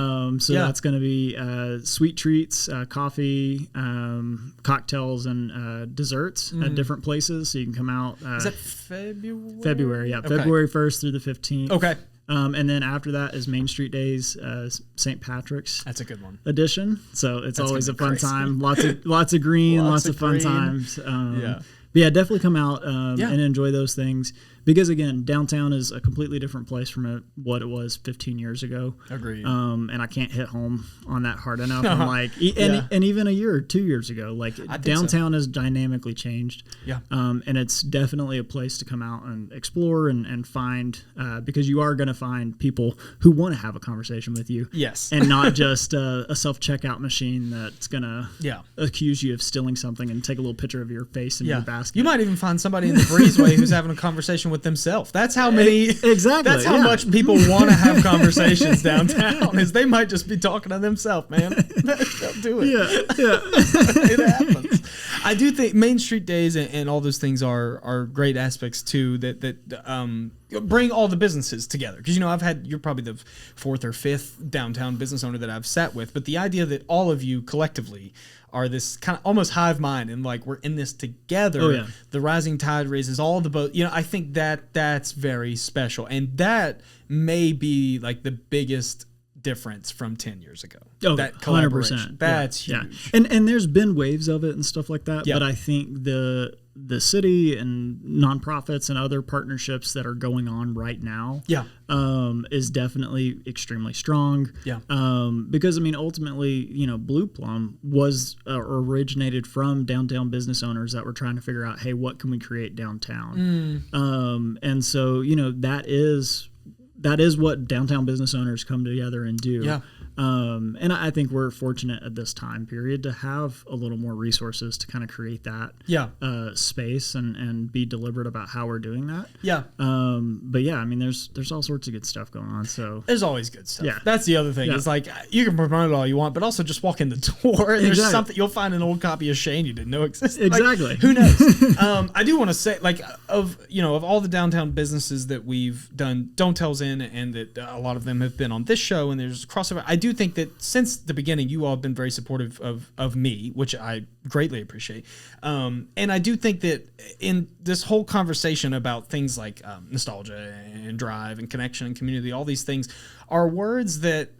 That's going to be sweet treats, coffee, cocktails, and desserts at different places. So you can come out. Is that February? February, yeah. Okay. February 1st through the 15th. Okay. And then after that is Main Street Days, St. Patrick's. That's a good one. Edition. So it's That's always a fun crazy. time. Lots of green, lots of fun green. times. Yeah. But yeah, definitely come out and enjoy those things. Because again, downtown is a completely different place from what it was 15 years ago. Agreed. And I can't hit home on that hard enough. I'm like, and even a year or 2 years ago, like downtown has dynamically changed. Yeah. And it's definitely a place to come out and explore and find, because you are going to find people who want to have a conversation with you. Yes. And not just a self-checkout machine that's going to accuse you of stealing something and take a little picture of your face in your basket. You might even find somebody in the breezeway who's having a conveation with themselves. That's how many. Exactly. That's how much people want to have conversations downtown. Is they might just be talking to themselves, man. They'll do it. Yeah. It happens. I do think Main Street Days and all those things are great aspects too. That bring all the businesses together. Because you're probably the fourth or fifth downtown business owner that I've sat with. But the idea that all of you collectively are this kind of almost hive mind and like we're in this together. Oh, yeah. The rising tide raises all the boat. I think that's very special, and that may be like the biggest difference from 10 years ago. Oh, that collaboration. 100%. That's huge. Yeah. And there's been waves of it and stuff like that. Yeah. But I think the city and nonprofits and other partnerships that are going on right now is definitely extremely strong. Yeah. Because ultimately, Blue Plum was originated from downtown business owners that were trying to figure out, hey, what can we create downtown? And so, that is what downtown business owners come together and do. Yeah. And I think we're fortunate at this time period to have a little more resources to kind of create that space and be deliberate about how we're doing that. Yeah. But yeah, there's all sorts of good stuff going on. So there's always good stuff. Yeah. That's the other thing. Yeah. It's like you can promote it all you want, but also just walk in the door and there's Exactly. something you'll find an old copy of Shane you didn't know existed. Exactly. Like, who knows? I do want to say, like, of all the downtown businesses that we've done Don't Tells in, and that a lot of them have been on this show, and there's crossover. I do think that since the beginning, you all have been very supportive of me, which I greatly appreciate. And I do think that in this whole conversation about things like nostalgia and drive and connection and community, all these things are words that,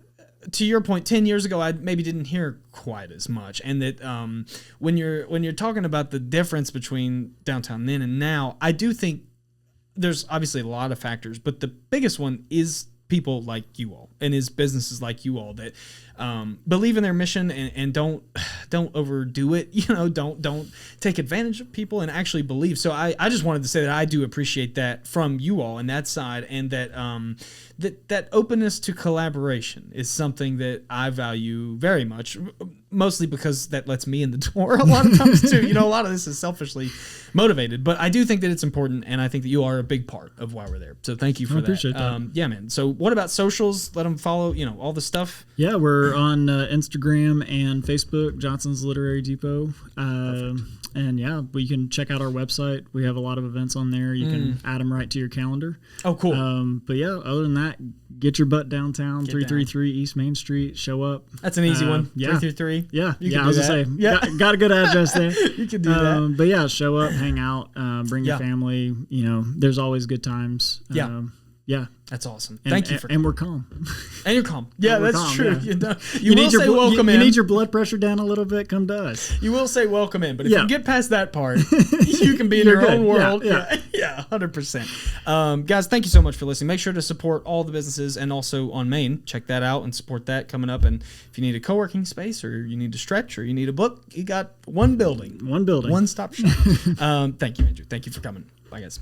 to your point, 10 years ago, I maybe didn't hear quite as much. And that when you're talking about the difference between downtown then and now, I do think there's obviously a lot of factors, but the biggest one is people like you all and is businesses like you all that believe in their mission and don't overdo it. Don't take advantage of people and actually believe. So I just wanted to say that I do appreciate that from you all and that side, and that that openness to collaboration is something that I value very much, mostly because that lets me in the door a lot of times too. A lot of this is selfishly motivated, but I do think that it's important, and I think that you are a big part of why we're there. So thank you for that. Appreciate that. Yeah, man. So what about socials? Let them follow, all the stuff. Yeah, we're on Instagram and Facebook, Johnson's Literary Depot. And yeah, you can check out our website. We have a lot of events on there. You can add them right to your calendar. Oh, cool. But yeah, other than that, get your butt downtown, 333 East Main Street. Show up. That's an easy one. Yeah. 333. Yeah. You I was going to say, Yeah. got a good address there. You can do that. But yeah, show up, hang out, bring your family. There's always good times. Yeah. Yeah. That's awesome. Thank you for and we're calm. And you're calm. Yeah, we're that's calm, true. yeah. You will need say welcome in. You need your blood pressure down a little bit, come to us. You will say welcome in, but if Yeah. you get past that part, you can be in You're your good. own world. Yeah. Yeah, 100%. Guys, thank you so much for listening. Make sure to support all the businesses, and also on Main, check that out and support that coming up. And if you need a co-working space, or you need to stretch, or you need a book, you got one building. One-stop shop. Thank you, Andrew. Thank you for coming. Bye, guys.